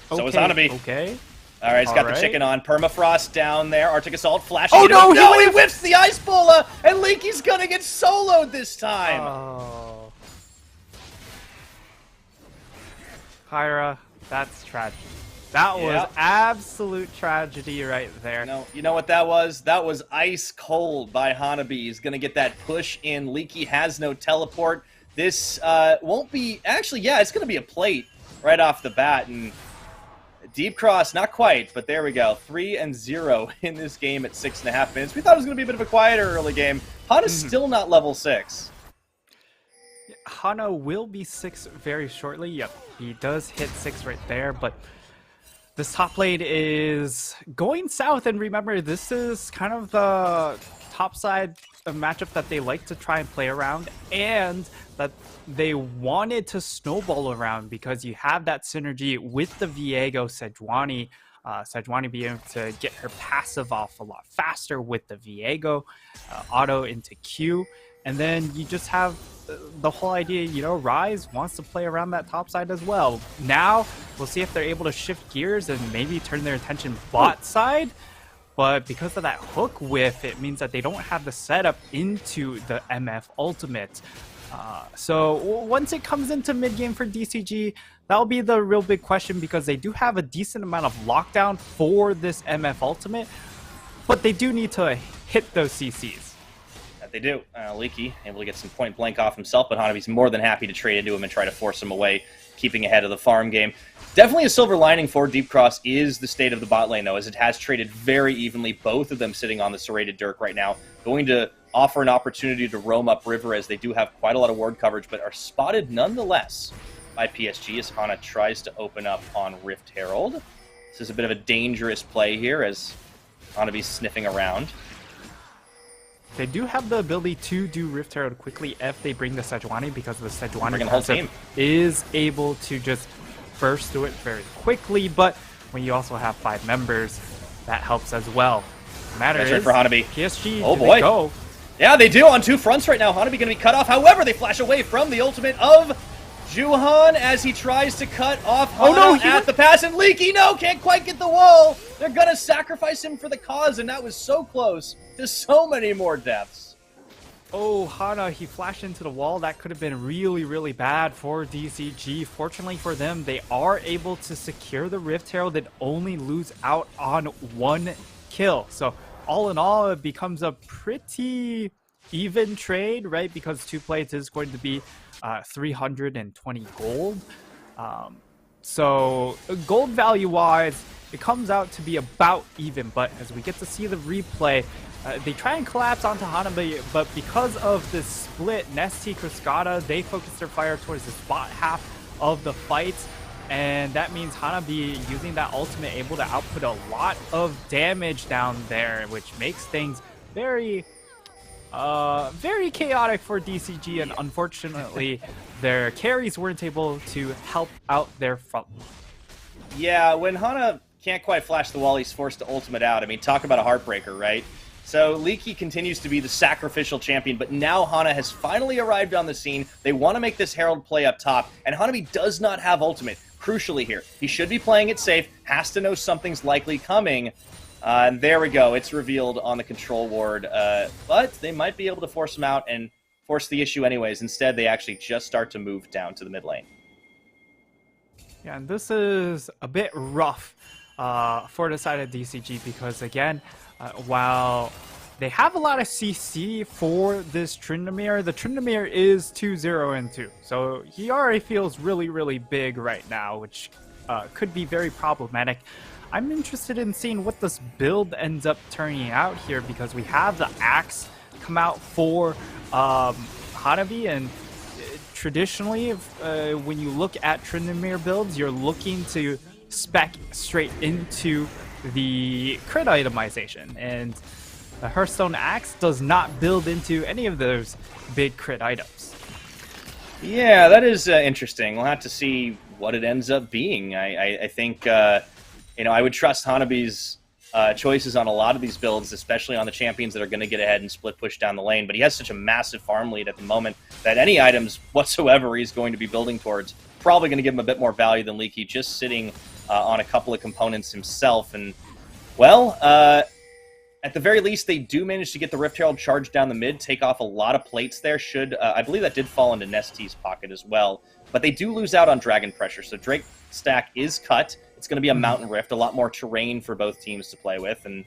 So is Hanabi. Okay. All right, he's got All the right. chicken on. Permafrost down there. Arctic Assault flashing. Oh, into no, him. he No, he whiffed! whiffs the Ice Bola, and Leaky's going to get soloed this time. Oh. Kyra, that's tragedy. That was Yep. absolute tragedy right there. You know what that was? That was ice cold by Hanabi. He's going to get that push in. Leaky has no teleport. This won't be... Actually, yeah, it's going to be a plate right off the bat. And Deep Cross, not quite, but there we go. 3-0 in this game at 6.5 minutes. We thought it was going to be a bit of a quieter early game. Hana's still not level 6. Hana will be 6 very shortly. Yep, he does hit 6 right there, but this top lane is going south, and remember, this is kind of the top side matchup that they like to try and play around, and that they wanted to snowball around because you have that synergy with the Viego Sejuani. Sejuani being able to get her passive off a lot faster with the Viego, auto into Q, and then you just have the whole idea, you know, Rise wants to play around that top side as well. Now, we'll see if they're able to shift gears and maybe turn their attention bot side. But because of that hook whiff, it means that they don't have the setup into the MF ultimate. So once it comes into mid game for DCG, that'll be the real big question, because they do have a decent amount of lockdown for this MF ultimate, but they do need to hit those CCs. That they do. Leaky able to get some point blank off himself, but Hanabi's more than happy to trade into him and try to force him away, keeping ahead of the farm game. Definitely a silver lining for Deep Cross is the state of the bot lane, though, as it has traded very evenly, both of them sitting on the serrated Dirk right now, going to offer an opportunity to roam upriver, as they do have quite a lot of ward coverage, but are spotted nonetheless by PSG as Hana tries to open up on Rift Herald. This is a bit of a dangerous play here, as Hanabi's sniffing around. They do have the ability to do Rift Herald quickly if they bring the Sejuani, because the Sejuani Bring the whole team. is able to just burst through it very quickly, but when you also have 5 members, that helps as well. The matter That's is, right for Hanabi. PSG, Oh do boy. they go? Yeah, they do on 2 fronts right now. Hanabi going to be cut off. However, they flash away from the ultimate of Juhan as he tries to cut off Hana no, he at went- the pass, and Leaky, no, can't quite get the wall. They're going to sacrifice him for the cause, and that was so close to so many more deaths. Oh, Hana, he flashed into the wall. That could have been really, really bad for DCG. Fortunately for them, they are able to secure the Rift Herald and only lose out on 1 kill. So all in all, it becomes a pretty even trade, right? Because 2 plates is going to be 320 gold. So gold value-wise, it comes out to be about even. But as we get to see the replay, they try and collapse onto Hanabi, but because of this split, Nesty, Cruscata, they focus their fire towards the spot half of the fight, and that means Hanabi, using that ultimate, able to output a lot of damage down there, which makes things very chaotic for DCG, and unfortunately, their carries weren't able to help out their front. Yeah, when Hana can't quite flash the wall, he's forced to ultimate out. I mean, talk about a heartbreaker, right? So Leaky continues to be the sacrificial champion, but now Hana has finally arrived on the scene. They want to make this Herald play up top, and Hanabi does not have ultimate, crucially here. He should be playing it safe, has to know something's likely coming, and there we go. It's revealed on the control ward, but they might be able to force him out and force the issue anyways. Instead, they actually just start to move down to the mid lane. Yeah, and this is a bit rough for the side of DCG, because again, while they have a lot of CC for this Tryndamere, the Tryndamere is 2-0-2. So he already feels really, really big right now, which could be very problematic. I'm interested in seeing what this build ends up turning out here, because we have the Axe come out for Hanabi, and traditionally, when you look at Tryndamere builds, you're looking to spec straight into the crit itemization, and the Hearthstone Axe does not build into any of those big crit items. Yeah, that is interesting. We'll have to see what it ends up being. I think, you know, I would trust Hanabi's choices on a lot of these builds, especially on the champions that are going to get ahead and split push down the lane, but he has such a massive farm lead at the moment that any items whatsoever he's going to be building towards probably going to give him a bit more value than Leaky, just sitting on a couple of components himself. And, well, at the very least, they do manage to get the Rift Herald charged down the mid, take off a lot of plates there. I believe that did fall into Nesty's pocket as well. But they do lose out on Dragon Pressure, so Drake stack is cut. It's going to be a Mountain Rift, a lot more terrain for both teams to play with. And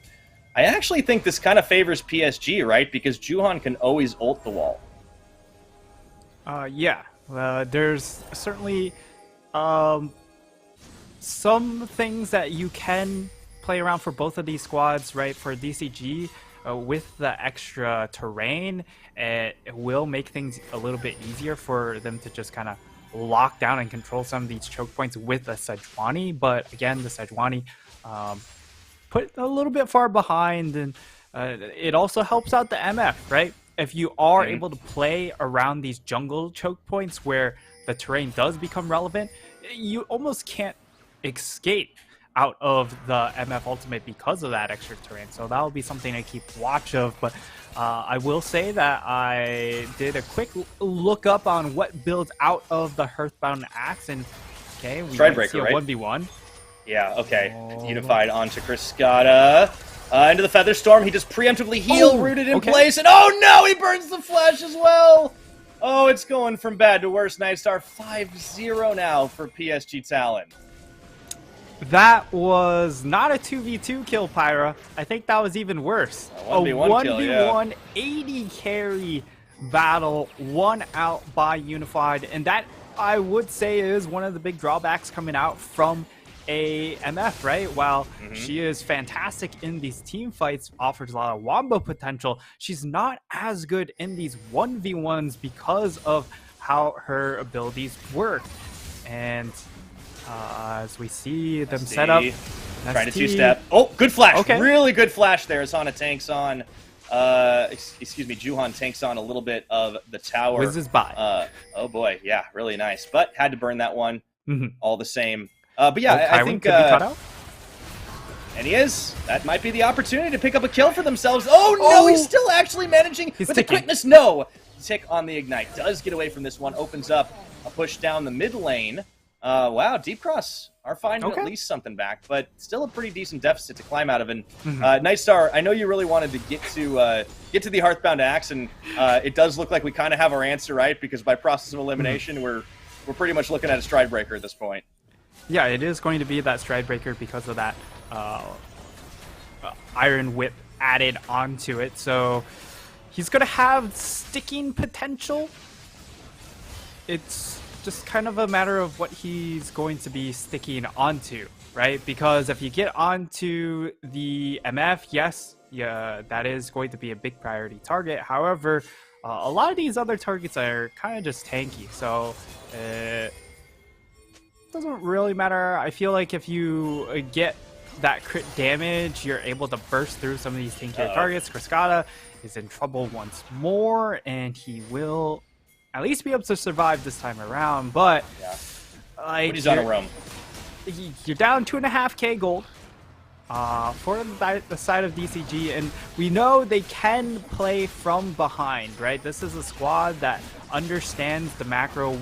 I actually think this kind of favors PSG, right? Because Juhan can always ult the wall. Yeah. There's certainly some things that you can play around for both of these squads, right? For DCG, with the extra terrain, it will make things a little bit easier for them to just kind of lock down and control some of these choke points with the Sejuani. But again, the Sejuani put a little bit far behind, and it also helps out the MF, right? If you are able to play around these jungle choke points where the terrain does become relevant, you almost can't escape out of the MF ultimate because of that extra terrain. So that will be something to keep watch of. But I will say that I did a quick look up on what builds out of the Hearthbound Axe, and okay, we might see a 1v1. Yeah, okay. Unified onto Criscata. Into the Featherstorm. He just preemptively heal rooted in place, and oh no, he burns the flash as well! Oh, it's going from bad to worse. Nightstar 5-0 now for PSG Talon. That was not a 2v2 kill, Pyra. I think that was even worse. A 1v1 kill, yeah. 1v1 80 carry battle, won out by Unified. And that, I would say, is one of the big drawbacks coming out from a MF, right? While she is fantastic in these team fights, offers a lot of wombo potential, she's not as good in these 1v1s because of how her abilities work. And as we see them set up, trying to two-step. Oh, good flash. Okay. Really good flash there as Hana tanks on. Excuse me, Juhan tanks on a little bit of the tower. Whizzes by. Oh boy, yeah, really nice. But had to burn that one all the same. But yeah, I think... could be cut out? And he is. That might be the opportunity to pick up a kill for themselves. Oh no, he's still actually managing with the quickness. No! Tick on the Ignite. Does get away from this one. Opens up a push down the mid lane. Wow, Deep Cross are finding at least something back, but still a pretty decent deficit to climb out of. And Nightstar, I know you really wanted to get to the Hearthbound Axe, and it does look like we kind of have our answer, right? Because by process of elimination, we're pretty much looking at a Stride Breaker at this point. Yeah, it is going to be that Stride Breaker because of that Iron Whip added onto it. So he's going to have sticking potential. It's just kind of a matter of what he's going to be sticking onto, right? Because if you get onto the MF, yes, yeah, that is going to be a big priority target. However, a lot of these other targets are kind of just tanky, so it doesn't really matter. I feel like if you get that crit damage, you're able to burst through some of these tankier targets. Criscata is in trouble once more, and he will at least be able to survive this time around. But like, he's on a roam. You're down 2.5k gold for the side of DCG, and we know they can play from behind, right? This is a squad that understands the macro,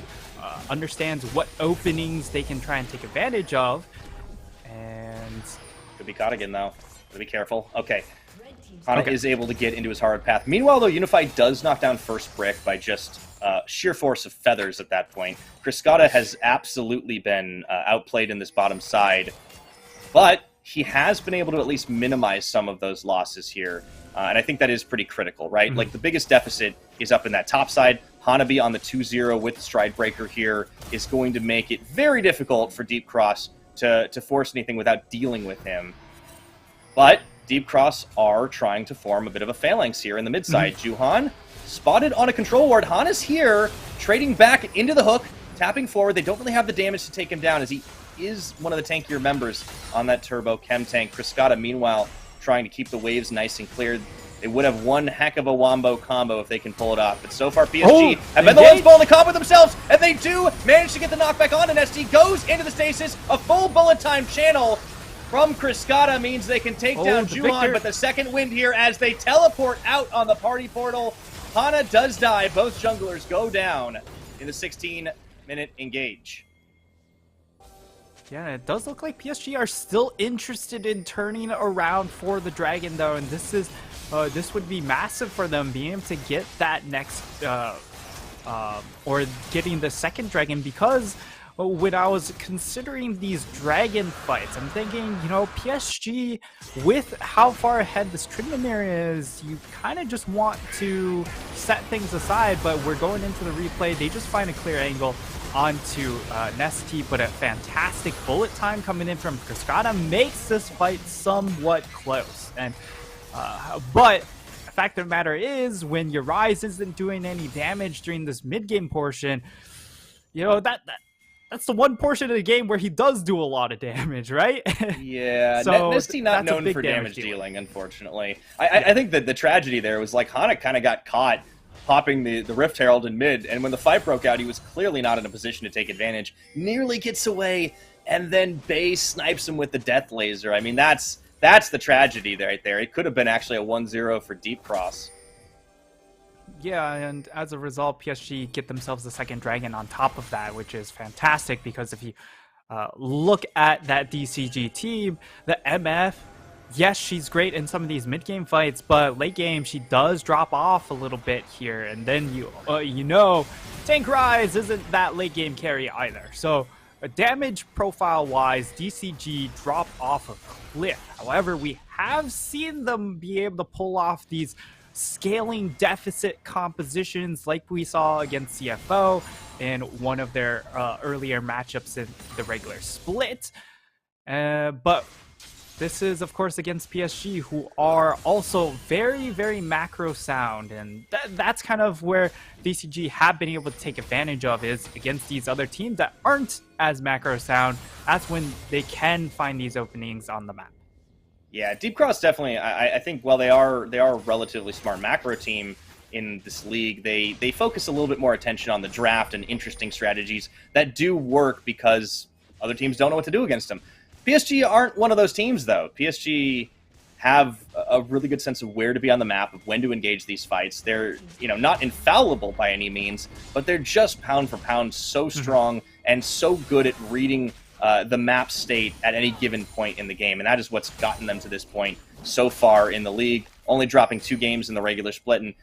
understands what openings they can try and take advantage of, and could be caught again though. Gotta be careful. Okay. Hana is able to get into his hard path. Meanwhile, though, Unified does knock down first brick by just sheer force of feathers at that point. Criscata has absolutely been outplayed in this bottom side, but he has been able to at least minimize some of those losses here, and I think that is pretty critical, right? Like, the biggest deficit is up in that top side. Hanabi on the 2-0 with the Stride Breaker here is going to make it very difficult for Deep Cross to force anything without dealing with him. But Deep Cross are trying to form a bit of a phalanx here in the mid side. Juhan spotted on a control ward. Hana's here, trading back into the hook, tapping forward. They don't really have the damage to take him down, as he is one of the tankier members on that Turbo Chem tank. Criscata, meanwhile, trying to keep the waves nice and clear. They would have one heck of a wombo combo if they can pull it off. But so far, PSG have been the ones pulling the combo themselves, and they do manage to get the knockback on, and SD goes into the stasis. A full bullet time channel from Criscata means they can take down Juhan, but the second wind here as they teleport out on the party portal. Hana does die. Both junglers go down in the 16-minute engage. Yeah, it does look like PSG are still interested in turning around for the Dragon, though, and this would be massive for them, being able to get that next, or getting the second Dragon, because when I was considering these Dragon fights, I'm thinking, you know, PSG, with how far ahead this Tryndamere is, you kind of just want to set things aside, but we're going into the replay. They just find a clear angle onto Nesty, but a fantastic bullet time coming in from Cascada makes this fight somewhat close. And but the fact of the matter is, when your Rise isn't doing any damage during this mid-game portion, you know, that's the one portion of the game where he does do a lot of damage, right? Yeah, so Nesty not that's a known big for damage damage dealing, unfortunately. I think that the tragedy there was, like, Hana kind of got caught popping the Rift Herald in mid, and when the fight broke out, he was clearly not in a position to take advantage. Nearly gets away, and then Bay snipes him with the Death Laser. I mean, that's the tragedy right there. It could have been actually a 1-0 for Deep Cross. Yeah, and as a result, PSG get themselves the second Dragon on top of that, which is fantastic, because if you look at that DCG team, the MF, yes, she's great in some of these mid-game fights, but late game, she does drop off a little bit here, and then you know, Tank Rise isn't that late-game carry either. So, damage profile-wise, DCG drop off a cliff. However, we have seen them be able to pull off these scaling deficit compositions like we saw against CFO in one of their earlier matchups in the regular split. But this is, of course, against PSG, who are also very, very macro sound, and that's kind of where DCG have been able to take advantage of, is against these other teams that aren't as macro sound. That's when they can find these openings on the map. Yeah, Deep Cross definitely, I think, while they are a relatively smart macro team in this league, they focus a little bit more attention on the draft and interesting strategies that do work because other teams don't know what to do against them. PSG aren't one of those teams, though. PSG have a really good sense of where to be on the map, of when to engage these fights. They're, you know, not infallible by any means, but they're just pound for pound so strong and so good at reading the map state at any given point in the game, and that is what's gotten them to this point so far in the league, only dropping 2 games in the regular split, and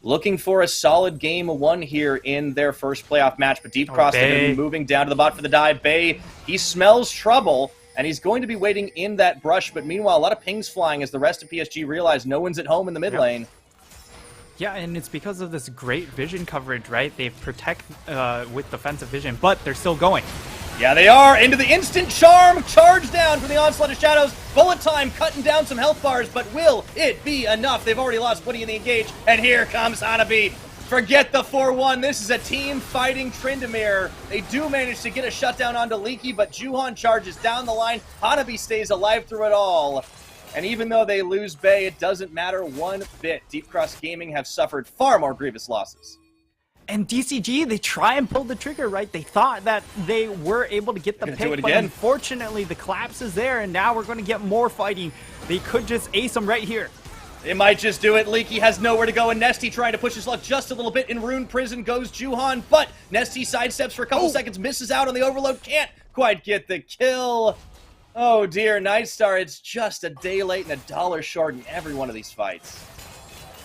looking for a solid game 1 here in their first playoff match. But Deep Cross, they're going to be moving down to the bot for the dive. Bay, he smells trouble, and he's going to be waiting in that brush, but meanwhile, a lot of pings flying as the rest of PSG realize no one's at home in the mid lane. Yeah, and it's because of this great vision coverage, right? They protect with defensive vision, but they're still going. Yeah, they are. Into the instant charm. Charge down for the Onslaught of Shadows. Bullet time cutting down some health bars, but will it be enough? They've already lost Woody in the engage, and here comes Hanabi. Forget the 4-1. This is a team fighting Tryndamere. They do manage to get a shutdown onto Leaky, but Juhan charges down the line. Hanabi stays alive through it all. And even though they lose Bay, it doesn't matter one bit. Deep Cross Gaming have suffered far more grievous losses. And DCG, they try and pull the trigger, right? They thought that they were able to get the pick, but unfortunately the collapse is there, and now we're going to get more fighting. They could just ace them right here. They might just do it. Leaky has nowhere to go, and Nesty trying to push his luck just a little bit. In Rune Prison goes Juhan, but Nesty sidesteps for a couple seconds, misses out on the overload, can't quite get the kill. Oh dear, Nightstar, it's just a day late and $1 short in every one of these fights.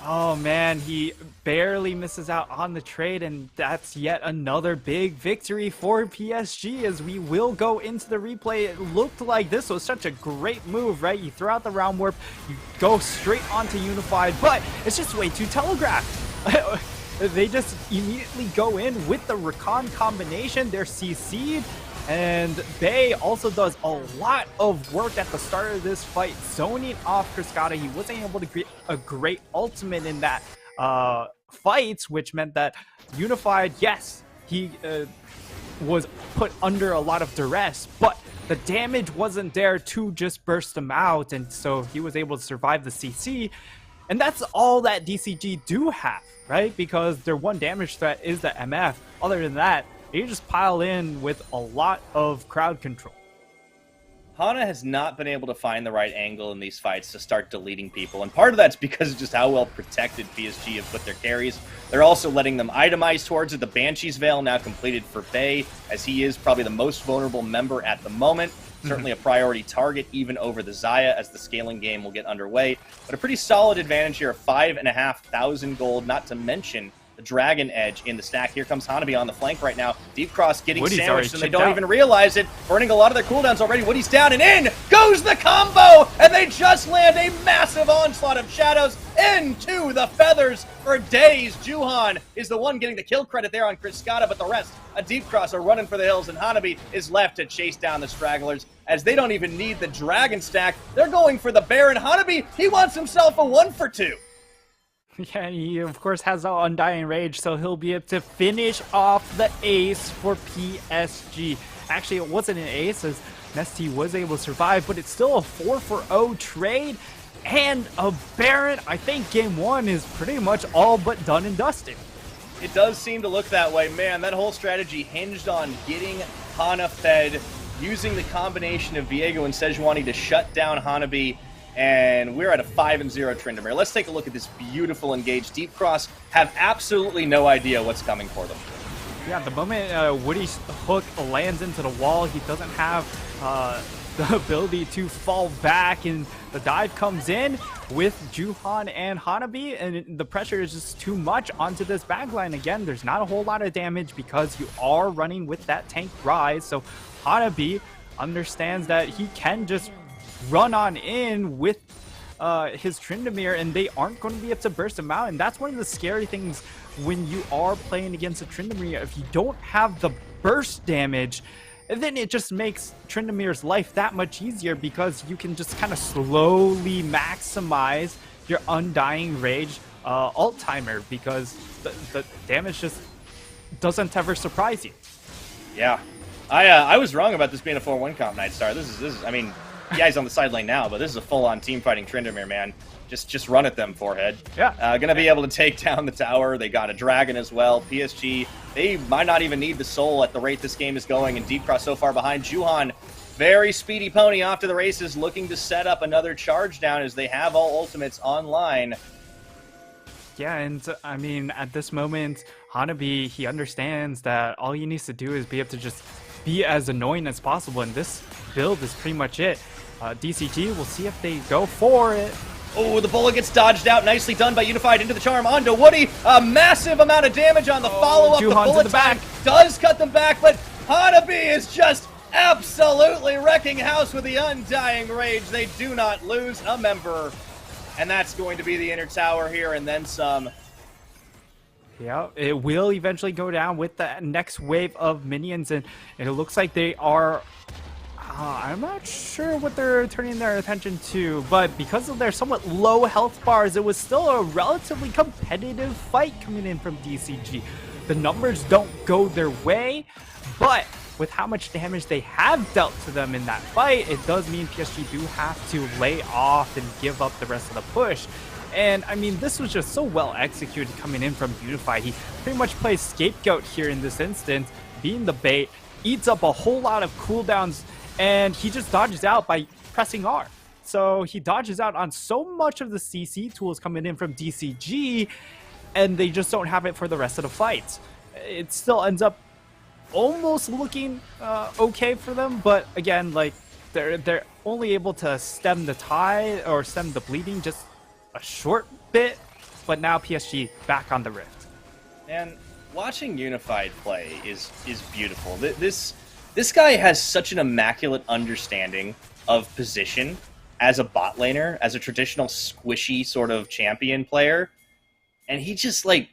Oh man, he barely misses out on the trade, and that's yet another big victory for PSG as we will go into the replay. It looked like this was such a great move, right? You throw out the round warp, you go straight onto Unified, but it's just way too telegraphed. They just immediately go in with the Recon combination. They're CC'd, and Bay also does a lot of work at the start of this fight, zoning off Cascada. He wasn't able to get a great ultimate in that fight, which meant that Unified, yes, he was put under a lot of duress, but the damage wasn't there to just burst him out, and so he was able to survive the CC. And that's all that DCG do have, right? Because their one damage threat is the MF. Other than that, they just pile in with a lot of crowd control. Hana has not been able to find the right angle in these fights to start deleting people, and part of that's because of just how well protected PSG have put their carries. They're also letting them itemize towards it. The Banshee's Veil now completed for Bay, as he is probably the most vulnerable member at the moment. Certainly a priority target, even over the Xayah, as the scaling game will get underway. But a pretty solid advantage here of 5,500 gold, not to mention the Dragon Edge in the stack. Here comes Hanabi on the flank right now. Deep Cross getting Woody's sandwiched, and they already don't chipped even realize it. Burning a lot of their cooldowns already. Woody's down, and in goes the combo! And they just land a massive onslaught of shadows into the feathers for days. Juhan is the one getting the kill credit there on Chris Scotta, but the rest, a Deep Cross, are running for the hills, and Hanabi is left to chase down the stragglers, as they don't even need the Dragon stack. They're going for the Baron. Hanabi, he wants himself a 1-for-2. Yeah, he of course has an Undying Rage, so he'll be able to finish off the ace for PSG. Actually, it wasn't an ace, as Nesty was able to survive, but it's still a 4-for-0 trade. And a Baron. I think game one is pretty much all but done and dusted. It does seem to look that way. Man, that whole strategy hinged on getting Hana fed, using the combination of Viego and Sejuani to shut down Hanabi, and we're at a 5-0 Tryndamere. Let's take a look at this beautiful engage. Deep Cross have absolutely no idea what's coming for them. Yeah, the moment Woody's hook lands into the wall, he doesn't have the ability to fall back, and the dive comes in with Juhan and Hanabi, and the pressure is just too much onto this backline. Again, there's not a whole lot of damage because you are running with that tank rise, so understands that he can just run on in with his Tryndamere, and they aren't going to be able to burst him out. And that's one of the scary things when you are playing against a Tryndamere. If you don't have the burst damage, then it just makes Tryndamere's life that much easier, because you can just kind of slowly maximize your Undying Rage ult timer, because the damage just doesn't ever surprise you. Yeah. I was wrong about this being a 4-1 comp, Nightstar. This is I mean, yeah, he's on the side lane now, but this is a full-on team fighting Tryndamere, man. Just run at them, Forehead. Yeah. Gonna be able to take down the tower. They got a dragon as well. PSG, they might not even need the soul at the rate this game is going, and Deep Cross so far behind. Juhan, very speedy pony off to the races, looking to set up another charge down as they have all ultimates online. Yeah, and I mean, at this moment, Hanabi, he understands that all he needs to do is be able to just be as annoying as possible, and this build is pretty much it. DCG, we'll see if they go for it. Oh, the bullet gets dodged out. Nicely done by Unified into the charm onto Woody. A massive amount of damage on the follow-up. The Juhan's bullet in the back. time does cut them back, but Hanabi is just absolutely wrecking house with the Undying Rage. They do not lose a member. And that's going to be the inner tower here, and then some. Yeah, it will eventually go down with the next wave of minions, and it looks like they are... I'm not sure what they're turning their attention to, but because of their somewhat low health bars, it was still a relatively competitive fight coming in from DCG. The numbers don't go their way, but with how much damage they have dealt to them in that fight, it does mean PSG do have to lay off and give up the rest of the push. And I mean, this was just so well executed coming in from Unified. He pretty much plays scapegoat here in this instance, being the bait, eats up a whole lot of cooldowns, and he just dodges out by pressing R. So he dodges out on so much of the CC tools coming in from DCG, and they just don't have it for the rest of the fights. It still ends up almost looking okay for them, but again, like, they're only able to stem the tide or stem the bleeding just a short bit, but now PSG back on the rift. And watching Unified play is beautiful. This guy has such an immaculate understanding of position as a bot laner, as a traditional squishy sort of champion player, and he just, like,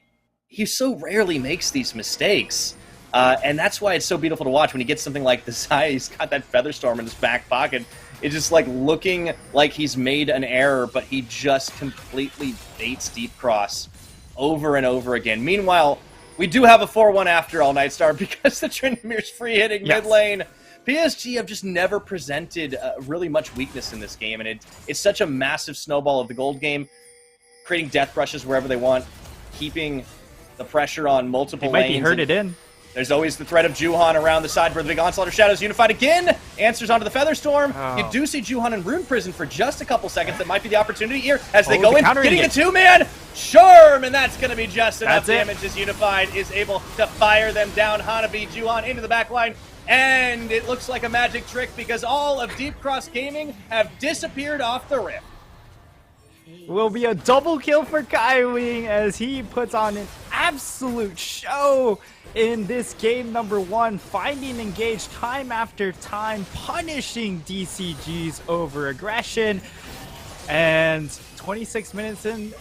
he so rarely makes these mistakes. And that's why it's so beautiful to watch when he gets something like the Xayah. He's got that Featherstorm in his back pocket. It's just like looking like he's made an error, but he just completely baits Deep Cross over and over again. Meanwhile, we do have a 4-1 after all, Nightstar, because the Tryndamere's free hitting mid lane. PSG have just never presented really much weakness in this game, and it's such a massive snowball of the gold game, creating death brushes wherever they want, keeping the pressure on multiple lanes. They might be herded in. There's always the threat of Juhan around the side for the big onslaught of shadows. Unified again, answers onto the Featherstorm. You do see Juhan in Rune Prison for just a couple seconds. That might be the opportunity here as they go in, getting the two-man. Sherm, and that's going to be just enough damage as Unified is able to fire them down. Hanabi, Juhan into the back line. And it looks like a magic trick because all of Deep Cross Gaming have disappeared off the rift. Will be a double kill for Kai Wing as he puts on an absolute show in this game number 1, finding engage time after time, punishing DCG's over aggression. And 26 minutes in,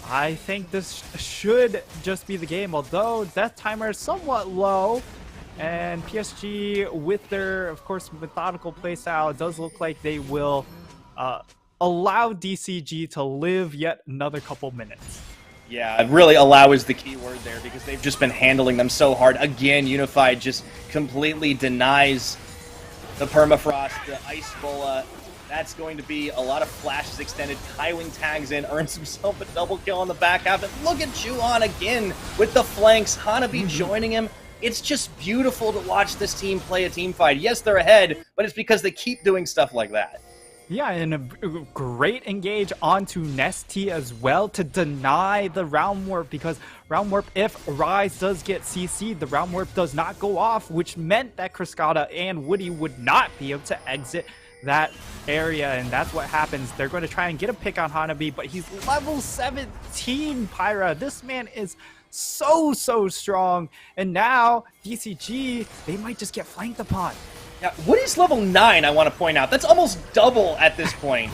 I think this should just be the game, although death timer is somewhat low. And PSG, with their, of course, methodical playstyle, it does look like they will allow DCG to live yet another couple minutes. Yeah, really allow is the key word there because they've just been handling them so hard. Again, Unified just completely denies the permafrost, the ice bola. That's going to be a lot of flashes extended. Kaiwing tags in, earns himself a double kill on the back half. And look at Juhan again with the flanks. Hanabi joining him. It's just beautiful to watch this team play a team fight. Yes, they're ahead, but it's because they keep doing stuff like that. Yeah, and a great engage onto Nesty as well to deny the round warp, because round warp, if Rise does get CC'd, the round warp does not go off, which meant that Cascada and Woody would not be able to exit that area, and that's what happens. They're going to try and get a pick on Hanabi, but he's level 17, Pyra. This man is so strong, and now DCG, they might just get flanked upon. Yeah, Woody's level 9, I want to point out. That's almost double at this point.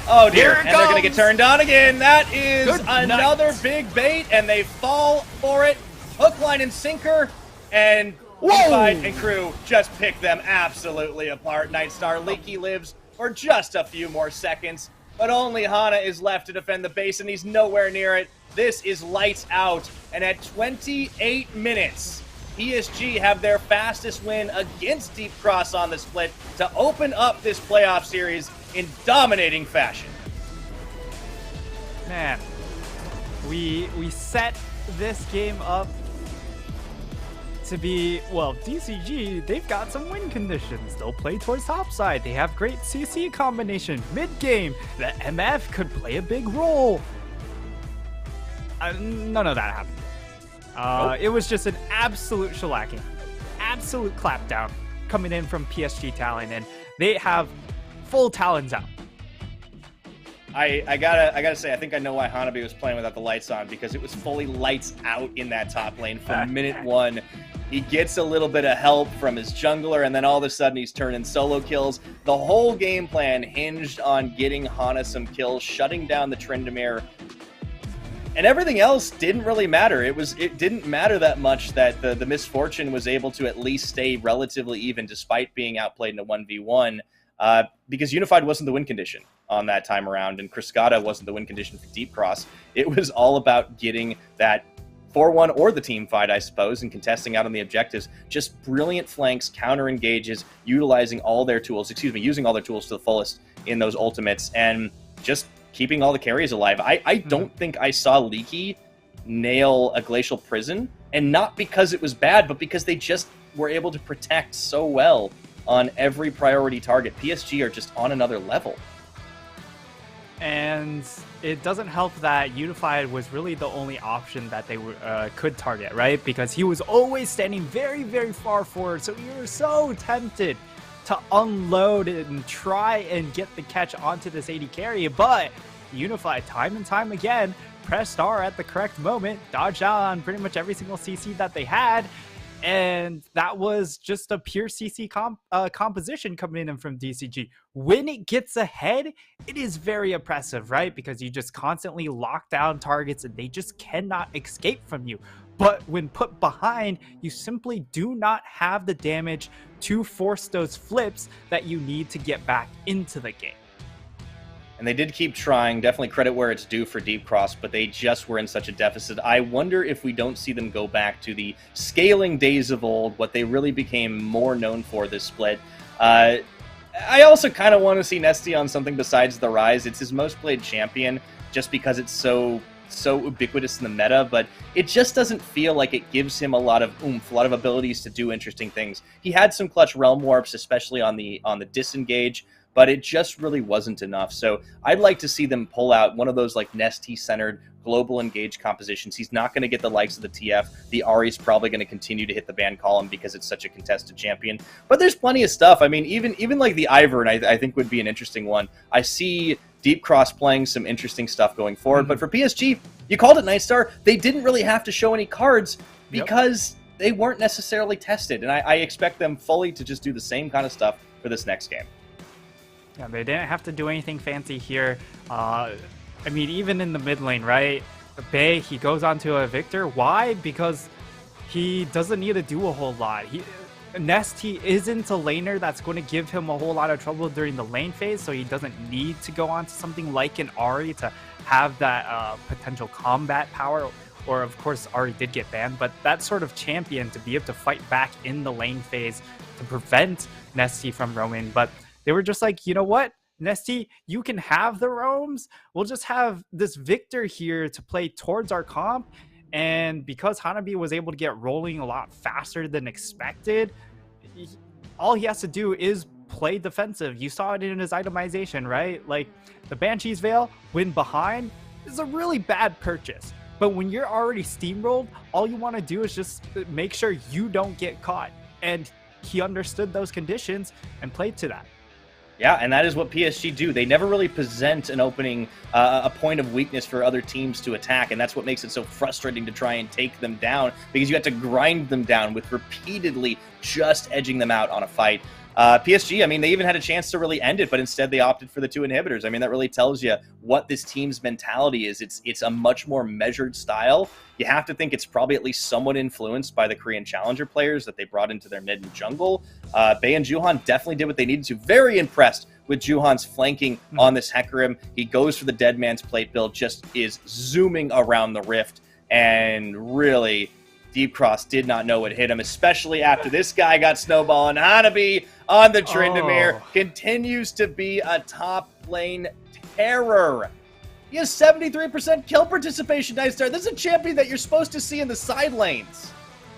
Oh dear, and they're going to get turned on again. That is another big bait, and they fall for it. Hook, line, and sinker, and Unified and crew just pick them absolutely apart. Nightstar Leaky lives for just a few more seconds, but only Hana is left to defend the base, and he's nowhere near it. This is lights out, and at 28 minutes, PSG have their fastest win against Deep Cross on the split to open up this playoff series in dominating fashion. Man, we set this game up to be, well, DCG, they've got some win conditions. They'll play towards topside. They have great CC combination. Mid-game, the MF could play a big role. None of that happened. It was just an absolute shellacking, absolute clapdown coming in from PSG Talon, and they have full Talons out. I gotta say, I think I know why Hanabi was playing without the lights on, because it was fully lights out in that top lane from minute 1. He gets a little bit of help from his jungler, and then all of a sudden he's turning solo kills. The whole game plan hinged on getting Hana some kills, shutting down the Tryndamere. And everything else didn't really matter. It didn't matter that much that the Misfortune was able to at least stay relatively even despite being outplayed in a 1v1, because Unified wasn't the win condition on that time around, and Cascada wasn't the win condition for Deep Cross. It was all about getting that 4-1 or the team fight, I suppose, and contesting out on the objectives. Just brilliant flanks, counter engages, using all their tools to the fullest in those ultimates, and just keeping all the carries alive. I don't think I saw Leaky nail a Glacial Prison, and not because it was bad, but because they just were able to protect so well on every priority target. PSG are just on another level. And it doesn't help that Unified was really the only option that they could target, right? Because he was always standing very far forward, so you were so tempted to unload it and try and get the catch onto this AD carry, but Unified time and time again pressed R at the correct moment, dodged out on pretty much every single CC that they had, and that was just a pure CC composition coming in from DCG. When it gets ahead, it is very oppressive, right? Because you just constantly lock down targets and they just cannot escape from you. But when put behind, you simply do not have the damage to force those flips that you need to get back into the game. And they did keep trying, definitely credit where it's due for Deep Cross, but they just were in such a deficit. I wonder if we don't see them go back to the scaling days of old, what they really became more known for this split. I also kind of want to see Nesty on something besides the Rise. It's his most played champion, just because it's so so ubiquitous in the meta, but it just doesn't feel like it gives him a lot of oomph, a lot of abilities to do interesting things. He had some clutch realm warps, especially on the disengage, but it just really wasn't enough. So I'd like to see them pull out one of those like Nesty-centered global engage compositions. He's not going to get the likes of the TF. The Ari's probably going to continue to hit the ban column because it's such a contested champion. But there's plenty of stuff. I mean, even like the Ivern, I think would be an interesting one. I see Deep Cross playing some interesting stuff going forward. But for PSG, you called it Nightstar. They didn't really have to show any cards because they weren't necessarily tested. And I expect them fully to just do the same kind of stuff for this next game. Yeah, they didn't have to do anything fancy here. I mean, even in the mid lane, right? Bay, he goes on to a Victor. Why? Because he doesn't need to do a whole lot. Nesty isn't a laner that's going to give him a whole lot of trouble during the lane phase, so he doesn't need to go on to something like an Ari to have that potential combat power. Or, of course, Ari did get banned, but that sort of champion to be able to fight back in the lane phase to prevent Nesty from roaming. But they were just like, you know what? Nesty, you can have the roams. We'll just have this Victor here to play towards our comp. And because Hanabi was able to get rolling a lot faster than expected, all he has to do is play defensive. You saw it in his itemization, right? Like the Banshee's Veil, when behind, is a really bad purchase. But when you're already steamrolled, all you want to do is just make sure you don't get caught. And he understood those conditions and played to that. Yeah, and that is what PSG do. They never really present an opening, a point of weakness for other teams to attack, and that's what makes it so frustrating to try and take them down, because you have to grind them down with repeatedly just edging them out on a fight. PSG, I mean, they even had a chance to really end it, but instead they opted for the 2 inhibitors. I mean, that really tells you what this team's mentality is. It's a much more measured style. You have to think it's probably at least somewhat influenced by the Korean Challenger players that they brought into their mid and jungle. Bay and Juhan definitely did what they needed to. Very impressed with Juhan's flanking on this Hecarim. He goes for the Dead Man's Plate build, just is zooming around the rift, and really Deep Cross did not know what hit him, especially after this guy got snowballing. Hanabi on the Tryndamere continues to be a top lane terror. He has 73% kill participation, Nightstar. This is a champion that you're supposed to see in the side lanes.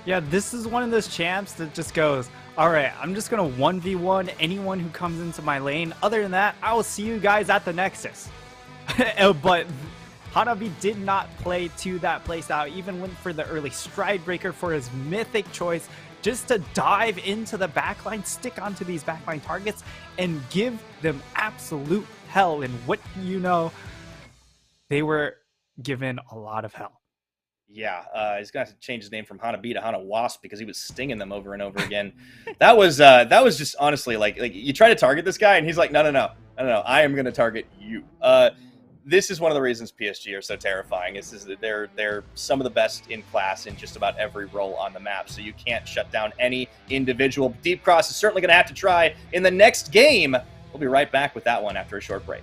Yeah, this is one of those champs that just goes, all right, I'm just going to 1v1 anyone who comes into my lane. Other than that, I will see you guys at the Nexus. But Hanabi did not play to that playstyle, even went for the early Stride Breaker for his mythic choice, just to dive into the backline, stick onto these backline targets, and give them absolute hell. And what you know, they were given a lot of hell. Yeah, he's going to have to change his name from Hanabi to Hana Wasp because he was stinging them over and over again. That was just honestly like you try to target this guy and he's like, no, I am going to target you. This is one of the reasons PSG are so terrifying. Is that they're some of the best in class in just about every role on the map. So you can't shut down any individual. Deep Cross is certainly going to have to try in the next game. We'll be right back with that one after a short break.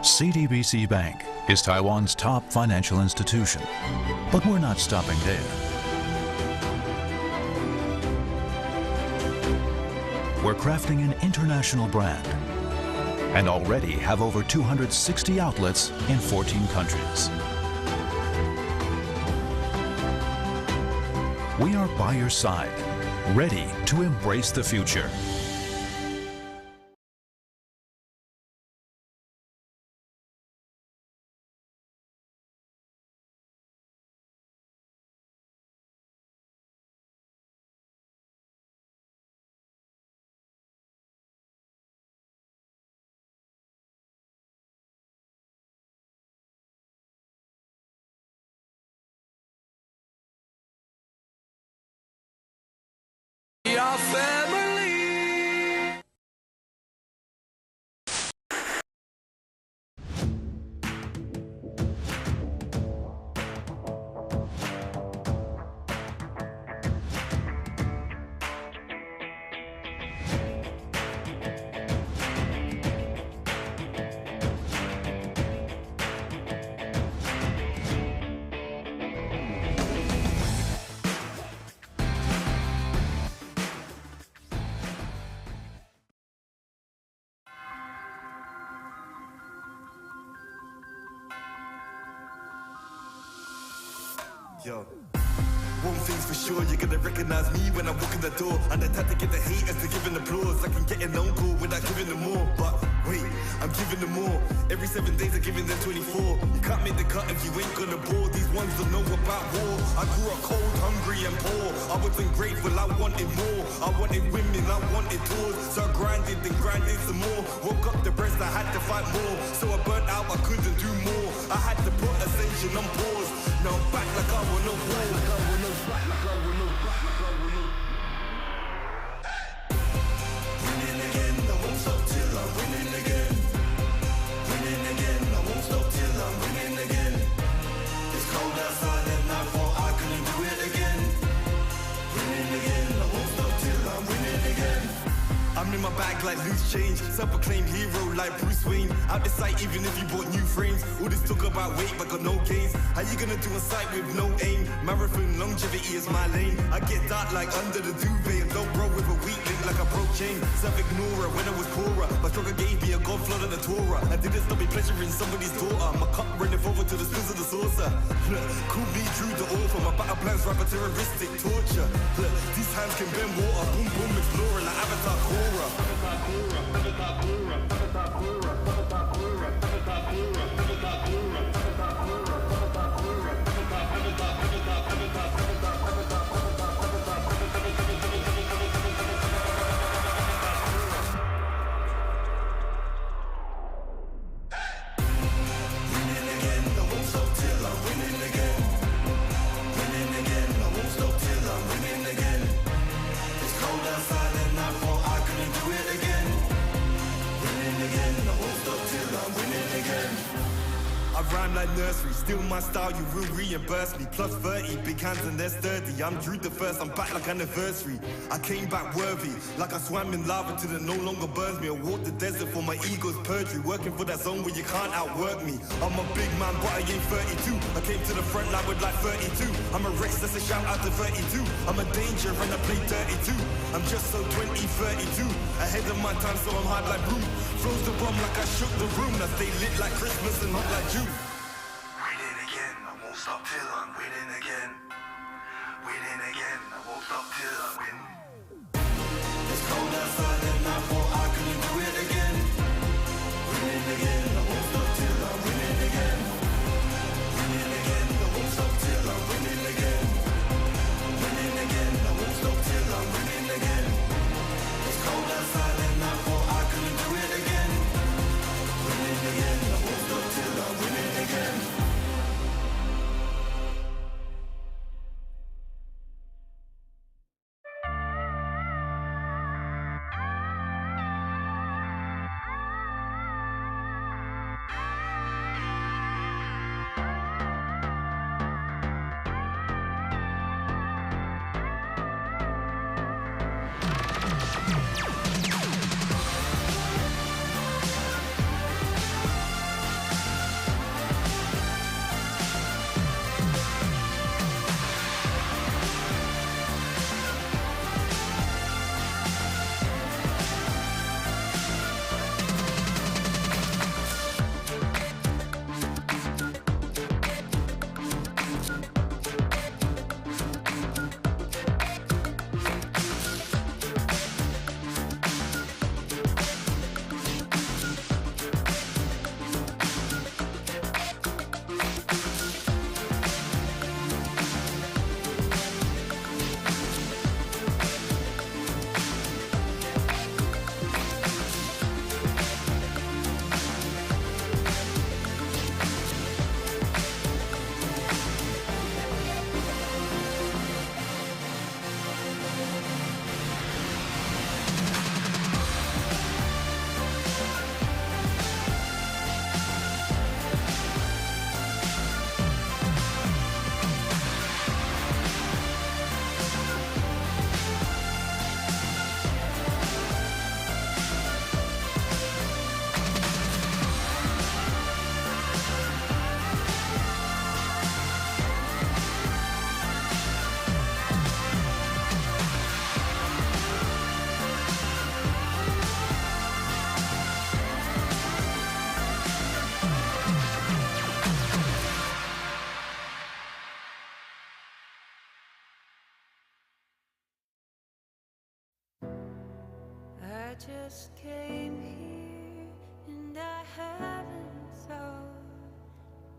CDBC Bank is Taiwan's top financial institution, but we're not stopping there. We're crafting an international brand and already have over 260 outlets in 14 countries. We are by your side, ready to embrace the future. Your family. Yo. One thing's for sure, you're gonna recognize me when I walk in the door. And the tactic get the haters to giving applause. I can get an encore without giving them more. But wait, I'm giving them more. Every 7 days I'm giving them 24. You can't make the cut if you ain't gonna bore. These ones don't know about war. I grew up cold, hungry and poor. I wasn't grateful, I wanted more. I wanted women, I wanted tours. So I grinded and grinded some more. Woke up depressed, I had to fight more. So I burnt out, I couldn't do more. I had to put ascension on pause. Now I'm back like I want no war. Winning again, I won't stop till I'm winning again. Winning again, I won't stop till I'm winning again. It's cold outside and I thought I couldn't do it again. Winning again, I won't stop till I'm winning again. I'm in my bag like loose change. Self-proclaimed hero like Bruce Wayne. Out the sight even if you bought new frames. All this talk about weight but got no gains. How you gonna do a sight with no aim? Marathon longevity is my lane. I get dark like under the duvet. And don't roll with a weak link like a broke chain. Self-ignorer when I was poorer. My struggle gave me a god flood of the Torah. I didn't stop me pleasuring somebody's daughter. My cup running over to the spills of the saucer. Call me true to author. My battle plans rapper terroristic torture. These hands can bend water. Boom boom exploring like Avatar Korra. I rhyme like nursery, still my style, you will reimburse me. Plus 30, big hands and they're sturdy. I'm Drew the first, I'm back like anniversary. I came back worthy, like I swam in lava till it no longer burns me. I walked the desert for my ego's perjury. Working for that zone where you can't outwork me. I'm a big man, but I ain't 32. I came to the front line with like 32. I'm a race, that's a shout out to 32. I'm a danger and I play dirty too. I'm just so 2032. Ahead of my time, so I'm hard like broom. Flows the bomb like I shook the room. I stay lit like Christmas and hot like June. Winning again, I won't stop till I'm winning again. Winning again, I won't stop till I win. It's cold outside and I thought I couldn't do it again. Winning again, I won't stop till I'm winning again. Winning again, I won't stop till I'm winning again. Winning again, I won't stop till I'm winning again. It's cold outside and I thought I couldn't do it again. Winning again, I won't stop till I'm winning again. just came here and I haven't thought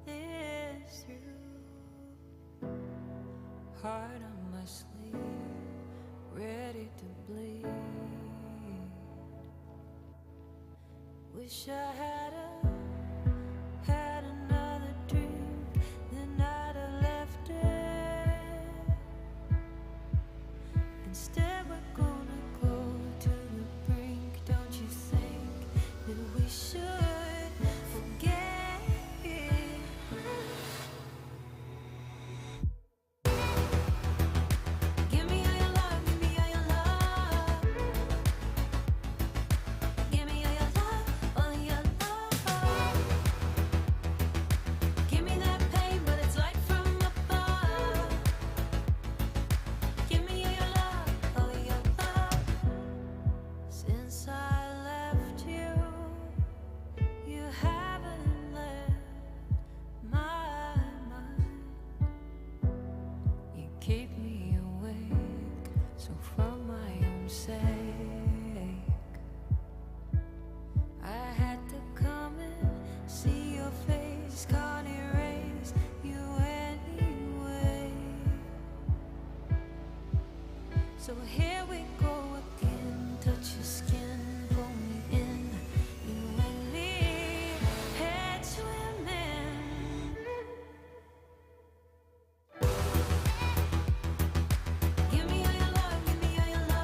this through. Heart on my sleeve, ready to bleed. Wish I had another dream, then I'd have left it. Instead we're gonna go to the brink. Don't you think that we should forget? Give me all your love, give me all your love. Give me all your love, all your love. Give me that pain, but it's light from above. Give me all your love, all your love. Since I left you, you haven't left my mind. You keep me awake, so for my own sake, I had to come and see your face. Can't erase you anyway. So here we go again. Touch your skin, pull me in. You and me, head swimming. Give me all your love, give me all your love.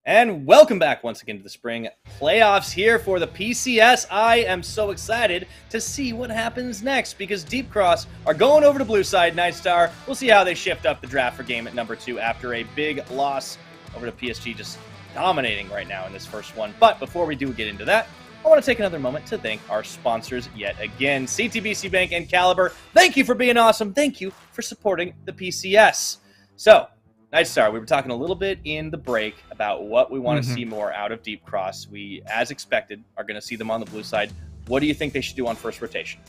And welcome back once again to the spring playoffs here for the PCS. I am so excited to see what happens next because Deep Cross are going over to blue side Nightstar. We'll see how they shift up the draft for game at number 2 after a big loss over to PSG, just dominating right now in this first one. But before we do get into that, I want to take another moment to thank our sponsors yet again. CTBC Bank and Caliber, thank you for being awesome. Thank you for supporting the PCS. So, Nightstar, we were talking a little bit in the break about what we want to see more out of Deep Cross. We, as expected, are going to see them on the blue side. What do you think they should do on first rotation?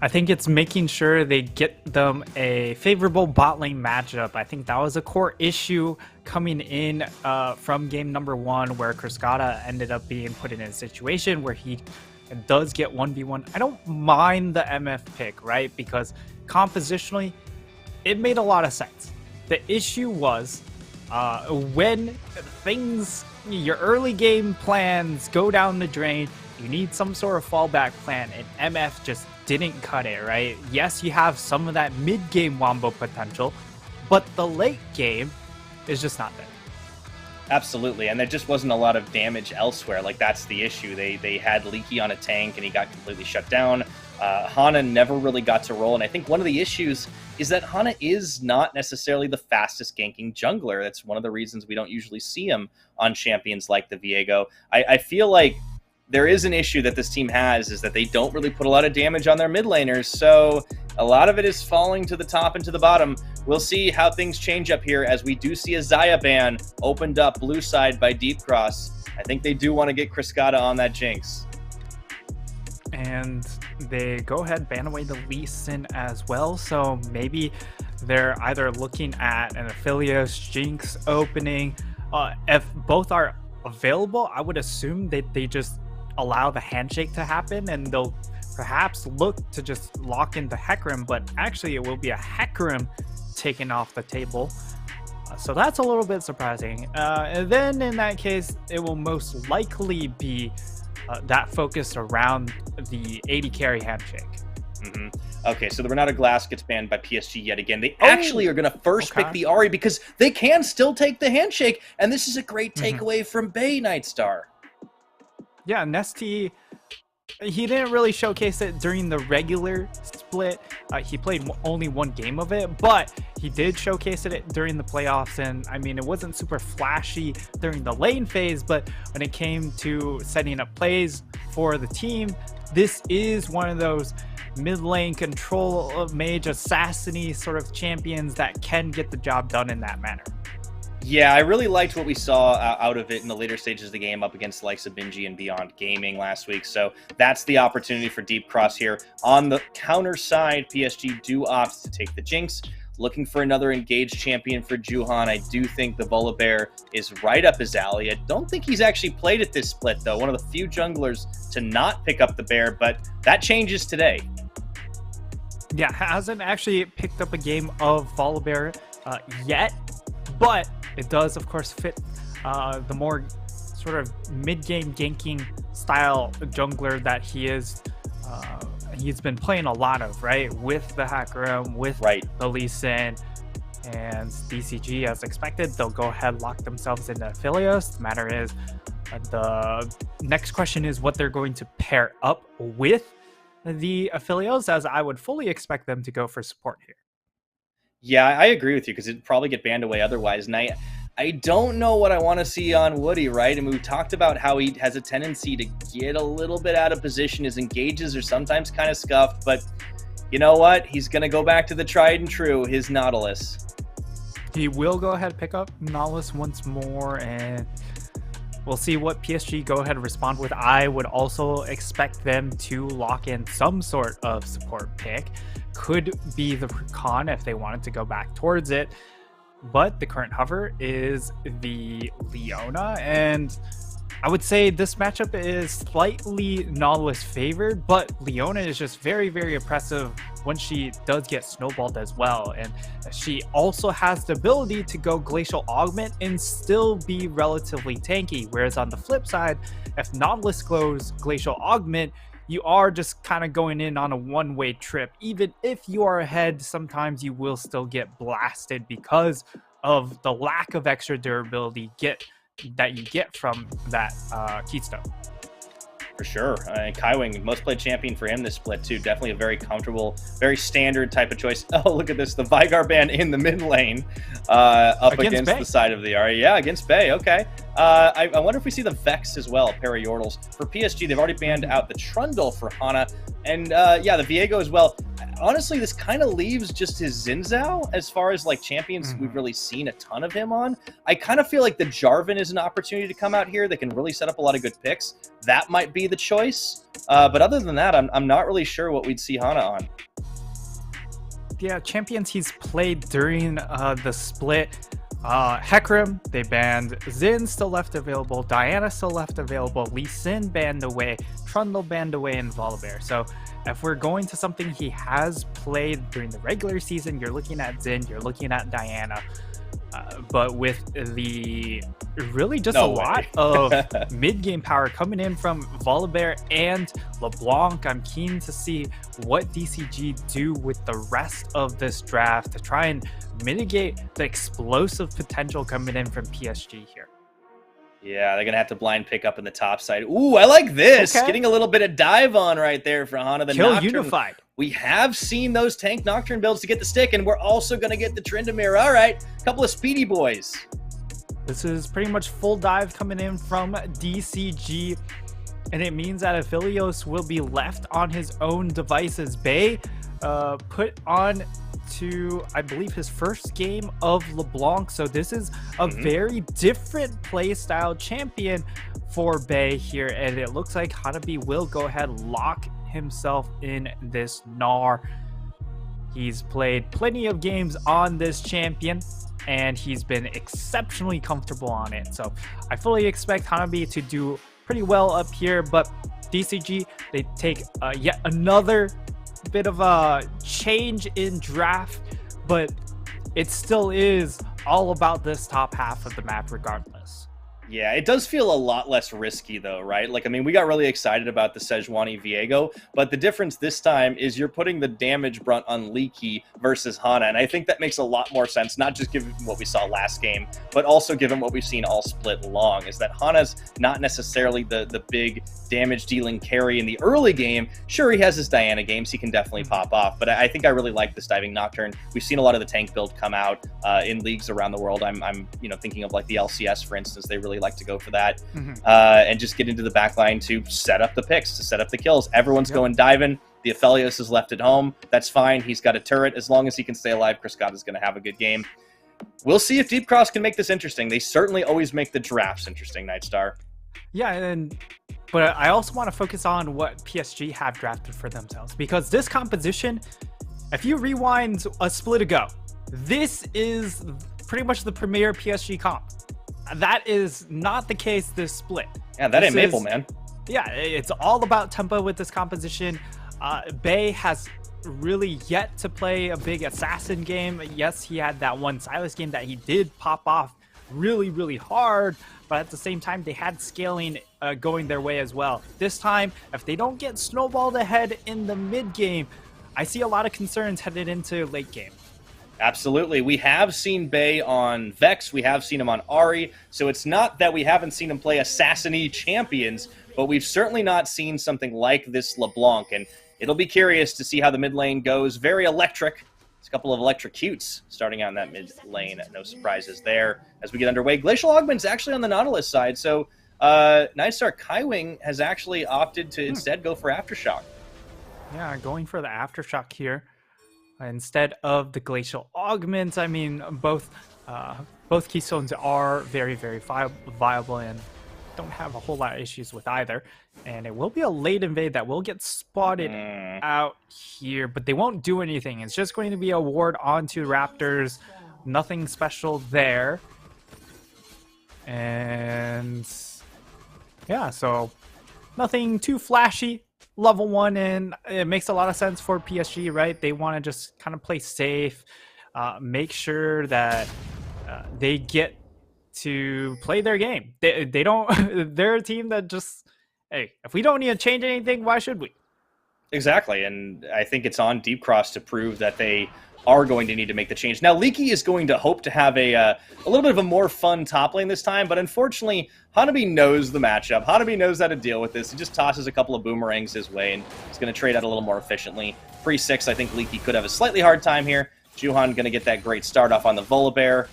I think it's making sure they get them a favorable bot lane matchup. I think that was a core issue coming in from game number 1 where Cascada ended up being put in a situation where he does get 1v1. I don't mind the MF pick, right? Because compositionally, it made a lot of sense. The issue was when things, your early game plans go down the drain, you need some sort of fallback plan, and MF just didn't cut it, right? Yes, you have some of that mid-game wombo potential, but the late game is just not there. Absolutely, and there just wasn't a lot of damage elsewhere. Like, that's the issue. They had Leaky on a tank, and he got completely shut down. Hana never really got to roll, and I think one of the issues is that Hana is not necessarily the fastest ganking jungler. That's one of the reasons we don't usually see him on champions like the Viego. I feel like there is an issue that this team has, is that they don't really put a lot of damage on their mid laners, so a lot of it is falling to the top and to the bottom. We'll see how things change up here as we do see a Xayah ban opened up blue side by Deep Cross. I think they do want to get Cascada on that Jinx. And they go ahead ban away the Lee Sin as well, so maybe they're either looking at an Aphelios Jinx opening. If both are available, I would assume that they just allow the handshake to happen and they'll perhaps look to just lock into Hecarim, but actually it will be a Hecarim taken off the table. So that's a little bit surprising. And then in that case, it will most likely be that focus around the AD carry handshake. Okay, so the Renata Glass gets banned by PSG yet again. They actually are going to first pick the Ahri because they can still take the handshake, and this is a great takeaway from Bay Nightstar. Yeah, Nesty, he didn't really showcase it during the regular split. He played only one game of it, but he did showcase it during the playoffs. And I mean, it wasn't super flashy during the lane phase, but when it came to setting up plays for the team, this is one of those mid lane control of mage assassin-y sort of champions that can get the job done in that manner. Yeah, I really liked what we saw out of it in the later stages of the game up against the likes of Benji and Beyond Gaming last week. So that's the opportunity for Deep Cross here. On the counter side, PSG do opt to take the Jinx. Looking for another engaged champion for Juhan. I do think the Volibear is right up his alley. I don't think he's actually played at this split, though. One of the few junglers to not pick up the bear, but that changes today. Yeah, hasn't actually picked up a game of Volibear yet, but it does, of course, fit the more sort of mid-game ganking style jungler that he is. He's been playing a lot of, right? With the Hackram, with the Lee Sin, and DCG, as expected, they'll go ahead, lock themselves into Aphelios. The matter is, the next question is what they're going to pair up with the Aphelios, as I would fully expect them to go for support here. Yeah, I agree with you, because it'd probably get banned away otherwise. And I don't know what I want to see on Woody, right? I mean, we talked about how he has a tendency to get a little bit out of position. His engages are sometimes kind of scuffed, but you know what? He's going to go back to the tried and true, his Nautilus. He will go ahead and pick up Nautilus once more, and we'll see what PSG go ahead and respond with. I would also expect them to lock in some sort of support pick. Could be the Recon if they wanted to go back towards it. But the current hover is the Leona, and I would say this matchup is slightly Nautilus favored, but Leona is just very, very oppressive when she does get snowballed as well. And she also has the ability to go Glacial Augment and still be relatively tanky. Whereas on the flip side, if Nautilus goes Glacial Augment, you are just kind of going in on a one-way trip. Even if you are ahead, sometimes you will still get blasted because of the lack of extra durability that you get from that Keystone. For sure. Kaiwing, most played champion for him this split too. Definitely a very comfortable, very standard type of choice. Oh, look at this. The Vygar ban in the mid lane up against the side of the Ahri. Yeah, against Bay. Okay. I wonder if we see the Vex as well, Periyordles. For PSG, they've already banned out the Trundle for Hana. And yeah, the Viego as well. Honestly, this kind of leaves just his Xin Zhao as far as like champions we've really seen a ton of him on. I kind of feel like the Jarvan is an opportunity to come out here that can really set up a lot of good picks. That might be the choice. But other than that, I'm not really sure what we'd see Hana on. Yeah, champions he's played during the split. Hecarim, they banned. Xin still left available. Diana still left available. Lee Sin banned away. Trundle banned away, and Volibear. So if we're going to something he has played during the regular season, you're looking at Xin, you're looking at Diana. But with the really just a lot of mid-game power coming in from Volibear and LeBlanc, I'm keen to see what DCG do with the rest of this draft to try and mitigate the explosive potential coming in from PSG here. Yeah, they're going to have to blind pick up in the top side. Ooh, I like this. Okay. Getting a little bit of dive on right there for Hana. The Kill Nocturne. Unified. We have seen those tank Nocturne builds to get the stick, and we're also going to get the Tryndamere. All right, a couple of speedy boys. This is pretty much full dive coming in from DCG, and it means that Aphelios will be left on his own devices. Bay put on to, I believe, his first game of LeBlanc, so this is a very different playstyle champion for Bay here, and it looks like Hanabi will go ahead and lock himself in this Gnar. He's played plenty of games on this champion, and he's been exceptionally comfortable on it, so I fully expect Hanabi to do pretty well up here. But DCG, they take yet another bit of a change in draft, but it still is all about this top half of the map regardless. Yeah, it does feel a lot less risky though, right? Like, I mean, we got really excited about the Sejuani Viego, but the difference this time is you're putting the damage brunt on Leaky versus Hana, and I think that makes a lot more sense, not just given what we saw last game, but also given what we've seen all split long, is that Hana's not necessarily the big damage-dealing carry in the early game. Sure, he has his Diana games, he can definitely pop off, but I think I really like this Diving Nocturne. We've seen a lot of the tank build come out in leagues around the world. I'm thinking of like the LCS, for instance. They really like to go for that and just get into the backline to set up the picks, to set up the kills. Everyone's going diving. The Aphelios is left at home. That's fine. He's got a turret. As long as he can stay alive, Criscata is going to have a good game. We'll see if Deep Cross can make this interesting. They certainly always make the drafts interesting, Nightstar. Yeah, but I also want to focus on what PSG have drafted for themselves, because this composition, if you rewind a split ago, this is pretty much the premier PSG comp. That is not the case this split. Yeah, that ain't Maple, man. Yeah, it's all about tempo with this composition. Bay has really yet to play a big assassin game. Yes, he had that one Silas game that he did pop off really, really hard, but at the same time, they had scaling going their way as well. This time, if they don't get snowballed ahead in the mid game, I see a lot of concerns headed into late game. Absolutely. We have seen Bay on Vex. We have seen him on Ahri. So it's not that we haven't seen him play Assassin-y champions, but we've certainly not seen something like this LeBlanc. And it'll be curious to see how the mid lane goes. Very electric. It's a couple of electrocutes starting out in that mid lane. No surprises there as we get underway. Glacial Augment's actually on the Nautilus side. So Nightstar Kaiwing has actually opted to instead go for Aftershock. Yeah, going for the Aftershock here instead of the Glacial Augment. I mean, both Keystones are very, very viable and don't have a whole lot of issues with either. And it will be a late invade that will get spotted out here, but they won't do anything. It's just going to be a ward onto Raptors. Nothing special there. And yeah, so nothing too flashy. Level 1, and it makes a lot of sense for PSG, right? They want to just kind of play safe, make sure that they get to play their game. They don't. They're a team that just, hey, if we don't need to change anything, why should we? Exactly, and I think it's on Deep Cross to prove that they are going to need to make the change. Now, Leaky is going to hope to have a little bit of a more fun top lane this time, but unfortunately, Hanabi knows the matchup. Hanabi knows how to deal with this. He just tosses a couple of boomerangs his way, and he's going to trade out a little more efficiently. Free 6, I think Leaky could have a slightly hard time here. Juhan going to get that great start off on the Volibear.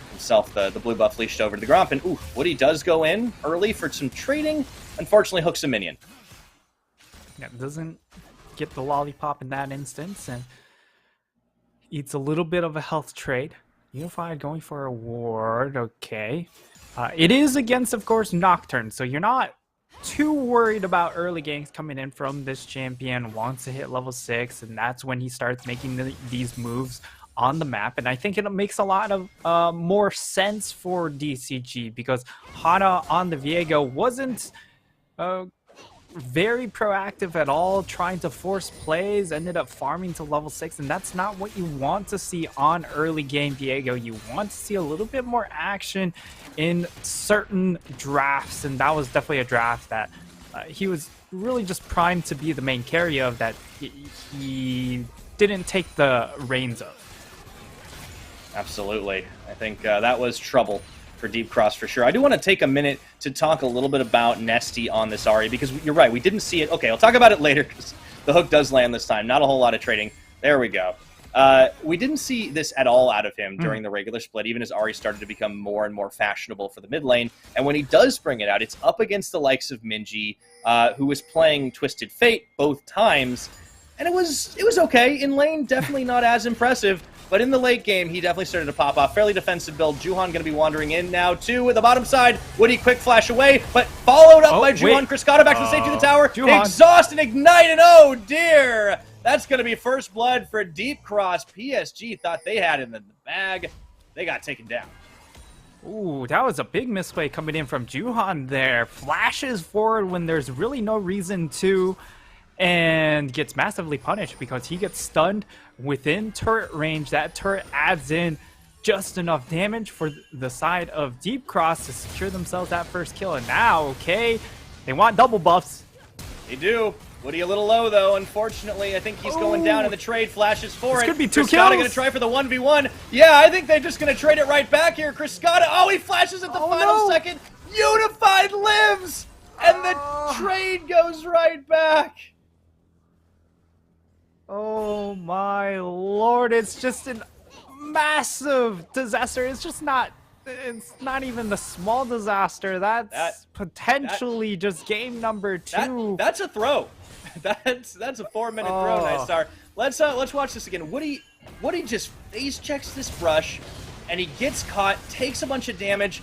Himself, the blue buff leashed over to the Gromp, and ooh, Woody does go in early for some trading. Unfortunately, hooks a minion. Yeah, doesn't get the lollipop in that instance, and eats a little bit of a health trade. Unified going for a ward, okay. It is against, of course, Nocturne, so you're not too worried about early games coming in from this champion. Wants to hit level 6, and that's when he starts making these moves on the map. And I think it makes a lot of more sense for DCG, because Hana on the Viego wasn't very proactive at all, trying to force plays, ended up farming to level 6, and that's not what you want to see on early game Viego. You want to see a little bit more action in certain drafts, and that was definitely a draft that he was really just primed to be the main carry of, that he didn't take the reins of. Absolutely. I think that was trouble for Deep Cross for sure. I do want to take a minute to talk a little bit about Nesty on this Ahri, because you're right, we didn't see it. Okay, I'll talk about it later, because the hook does land this time. Not a whole lot of trading. There we go. We didn't see this at all out of him during the regular split, even as Ahri started to become more and more fashionable for the mid lane. And when he does bring it out, it's up against the likes of Minji, who was playing Twisted Fate both times. And it was okay. In lane, definitely not as impressive. But in the late game, he definitely started to pop off. Fairly defensive build. Juhan going to be wandering in now, too, at the bottom side. Woody quick flash away, but followed up by Juhan. Criscata back to the safety of the tower. Juhan. Exhaust and ignite, and oh, dear. That's going to be first blood for Deep Cross. PSG thought they had it in the bag. They got taken down. Ooh, that was a big misplay coming in from Juhan there. Flashes forward when there's really no reason to, and gets massively punished because he gets stunned within turret range. That turret adds in just enough damage for the side of Deep Cross to secure themselves that first kill. And now, okay, they want double buffs. They do. Woody a little low, though, unfortunately. I think he's going down in the trade. Flashes for This it. could be 2 Chris kills. going to try for the 1v1. Yeah, I think they're just going to trade it right back here. Chris Scotta, oh, he flashes at the final second. Unified lives! And the trade goes right back. Oh my lord, it's just a massive disaster. It's just not, it's not even a small disaster. That's potentially just game number 2. That's a throw. That's a 4-minute throw, Night Star. Let's watch this again. Woody just face checks this brush, and he gets caught, takes a bunch of damage,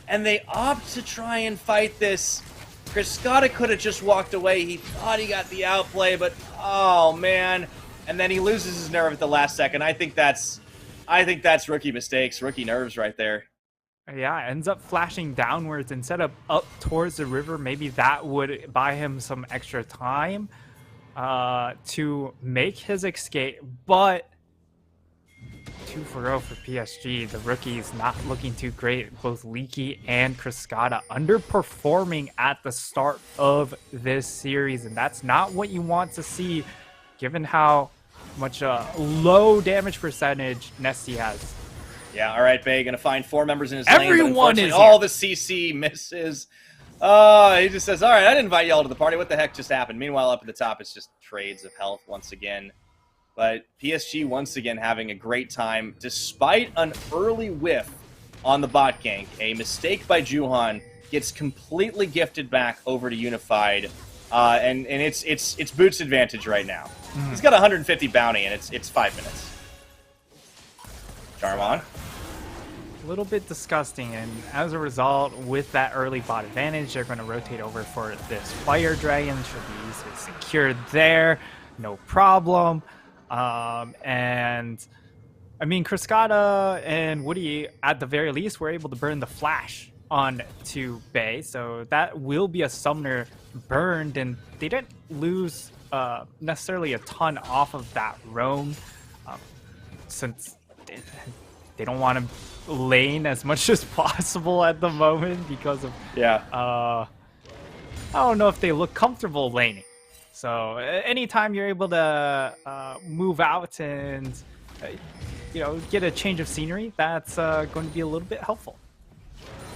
and they opt to try and fight this. Chris Scotta could have just walked away. He thought he got the outplay, but oh man! And then he loses his nerve at the last second. I think that's rookie mistakes, rookie nerves right there. Yeah, ends up flashing downwards instead of up towards the river. Maybe that would buy him some extra time to make his escape. But 2 for 0 for PSG. The rookies not looking too great. Both Leaky and Chris Scotta underperforming at the start of this series. And that's not what you want to see, given how much low damage percentage Nesty has. Yeah, all right, Bay, gonna find 4 members in his Everyone lane. is all the CC misses. He just says, all right, I didn't invite y'all to the party. What the heck just happened? Meanwhile, up at the top, it's just trades of health once again. But PSG once again having a great time, despite an early whiff on the bot gank. A mistake by Juhan gets completely gifted back over to Unified, and it's Boots' advantage right now. He's got 150 bounty, and it's 5 minutes. Charm on. A little bit disgusting, and as a result, with that early bot advantage, they're going to rotate over for this Fire Dragon. Should be easily secured there, no problem. And I mean, Chris Scotta and Woody, at the very least, were able to burn the flash on to Bay, so that will be a summoner burned, and they didn't lose necessarily a ton off of that roam, since they don't want to lane as much as possible at the moment because of I don't know if they look comfortable laning. So anytime you're able to move out and get a change of scenery, that's going to be a little bit helpful.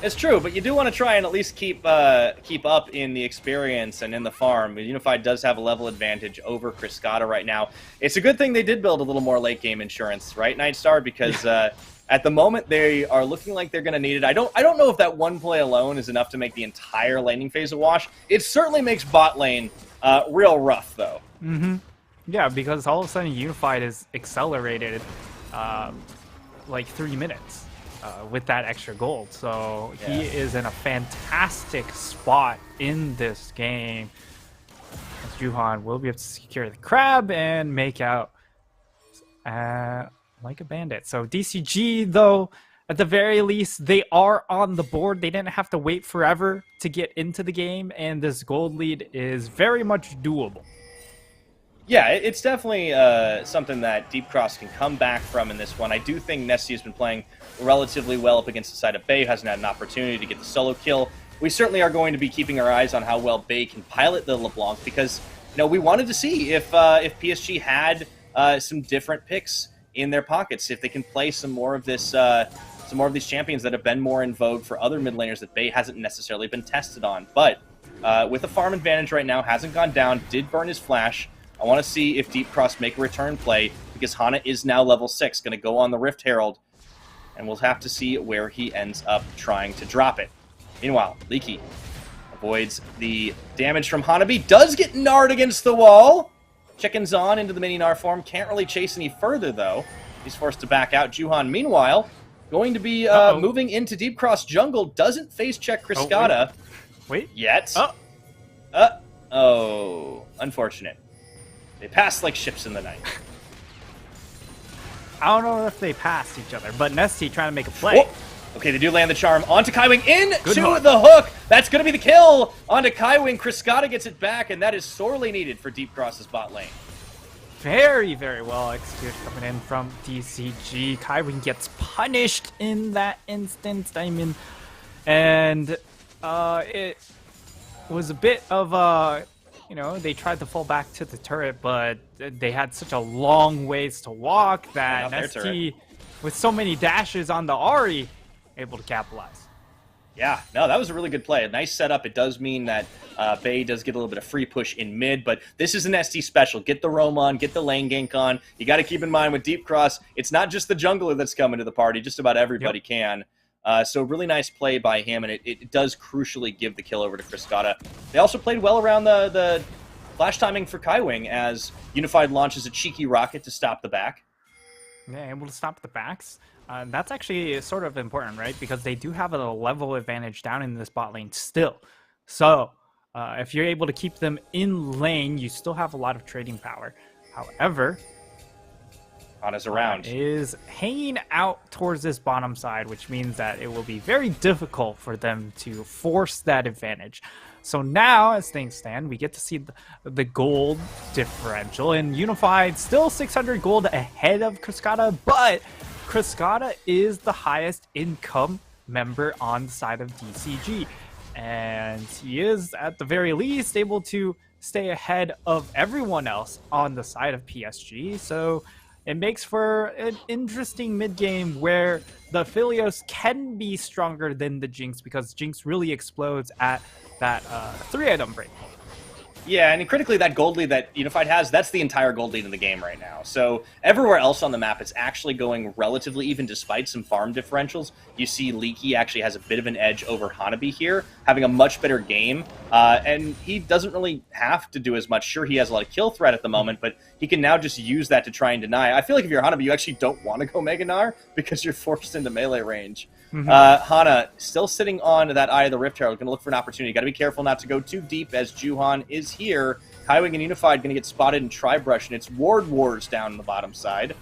It's true, but you do want to try and at least keep up in the experience and in the farm. Unified does have a level advantage over Chris Scotta right now. It's a good thing they did build a little more late game insurance, right, Nightstar? Because at the moment they are looking like they're going to need it. I don't know if that one play alone is enough to make the entire laning phase a wash. It certainly makes bot lane real rough, though. Yeah, because all of a sudden Unified is accelerated like 3 minutes. With that extra gold, so he is in a fantastic spot in this game. As Juhan will be able to secure the crab and make out like a bandit. So DCG, though, at the very least, they are on the board. They didn't have to wait forever to get into the game, and this gold lead is very much doable. Yeah, it's definitely something that Deep Cross can come back from in this one. I do think Nesty has been playing relatively well up against the side of Bay, hasn't had an opportunity to get the solo kill. We certainly are going to be keeping our eyes on how well Bay can pilot the LeBlanc, because we wanted to see if PSG had some different picks in their pockets, if they can play some more of this, some more of these champions that have been more in vogue for other mid laners that Bay hasn't necessarily been tested on. But with a farm advantage right now, hasn't gone down, did burn his flash. I want to see if Deep Cross make a return play, because Hana is now level 6, going to go on the Rift Herald, and we'll have to see where he ends up trying to drop it. Meanwhile, Leaky avoids the damage from Hanabi, does get Nard against the wall. Chickens on into the mini Nard form, can't really chase any further, though. He's forced to back out. Juhan, meanwhile, going to be moving into Deep Cross jungle, doesn't face check Chris Scotta Wait. yet. Oh, unfortunate. They pass like ships in the night. I don't know if they passed each other, but Nesty trying to make a play. Whoa. Okay, they do land the charm onto Kaiwing into the hook. That's going to be the kill onto Kaiwing. Chris Scotta gets it back, and that is sorely needed for Deep Cross's bot lane. very, very well executed coming in from DCG. Kaiwing gets punished in that instance, and it was a bit of a, they tried to fall back to the turret, but they had such a long ways to walk that ST, with so many dashes on the Ahri, able to capitalize. Yeah, no, that was a really good play. A nice setup. It does mean that Bay does get a little bit of free push in mid, but this is an ST special. Get the roam on, get the lane gank on. You got to keep in mind with Deep Cross, it's not just the jungler that's coming to the party. Just about everybody can. So really nice play by him, and it does crucially give the kill over to Friscata. They also played well around the flash timing for Kaiwing as Unified launches a cheeky rocket to stop the back. Yeah, able to stop the backs. That's actually sort of important, right? Because they do have a level advantage down in this bot lane still. So if you're able to keep them in lane, you still have a lot of trading power. However, Hana's around. Is hanging out towards this bottom side, which means that it will be very difficult for them to force that advantage. So now, as things stand, we get to see the gold differential, and Unified still 600 gold ahead of Friscata, but Friscata is the highest income member on the side of DCG, and he is at the very least able to stay ahead of everyone else on the side of PSG. So it makes for an interesting mid game where the Philios can be stronger than the Jinx, because Jinx really explodes at that 3-item break. Yeah, and critically, that gold lead that Unified has, that's the entire gold lead in the game right now. So everywhere else on the map, it's actually going relatively even despite some farm differentials. You see Leaky actually has a bit of an edge over Hanabi here, having a much better game. And he doesn't really have to do as much. Sure, he has a lot of kill threat at the moment, but he can now just use that to try and deny. I feel like if you're Hanabi, you actually don't want to go Mega Gnar because you're forced into melee range. Hana still sitting on that Eye of the Rift Herald, going to look for an opportunity. Got to be careful not to go too deep as Juhan is here. Kaiwing and Unified going to get spotted in Tri-Brush, and it's Ward Wars down on the bottom side.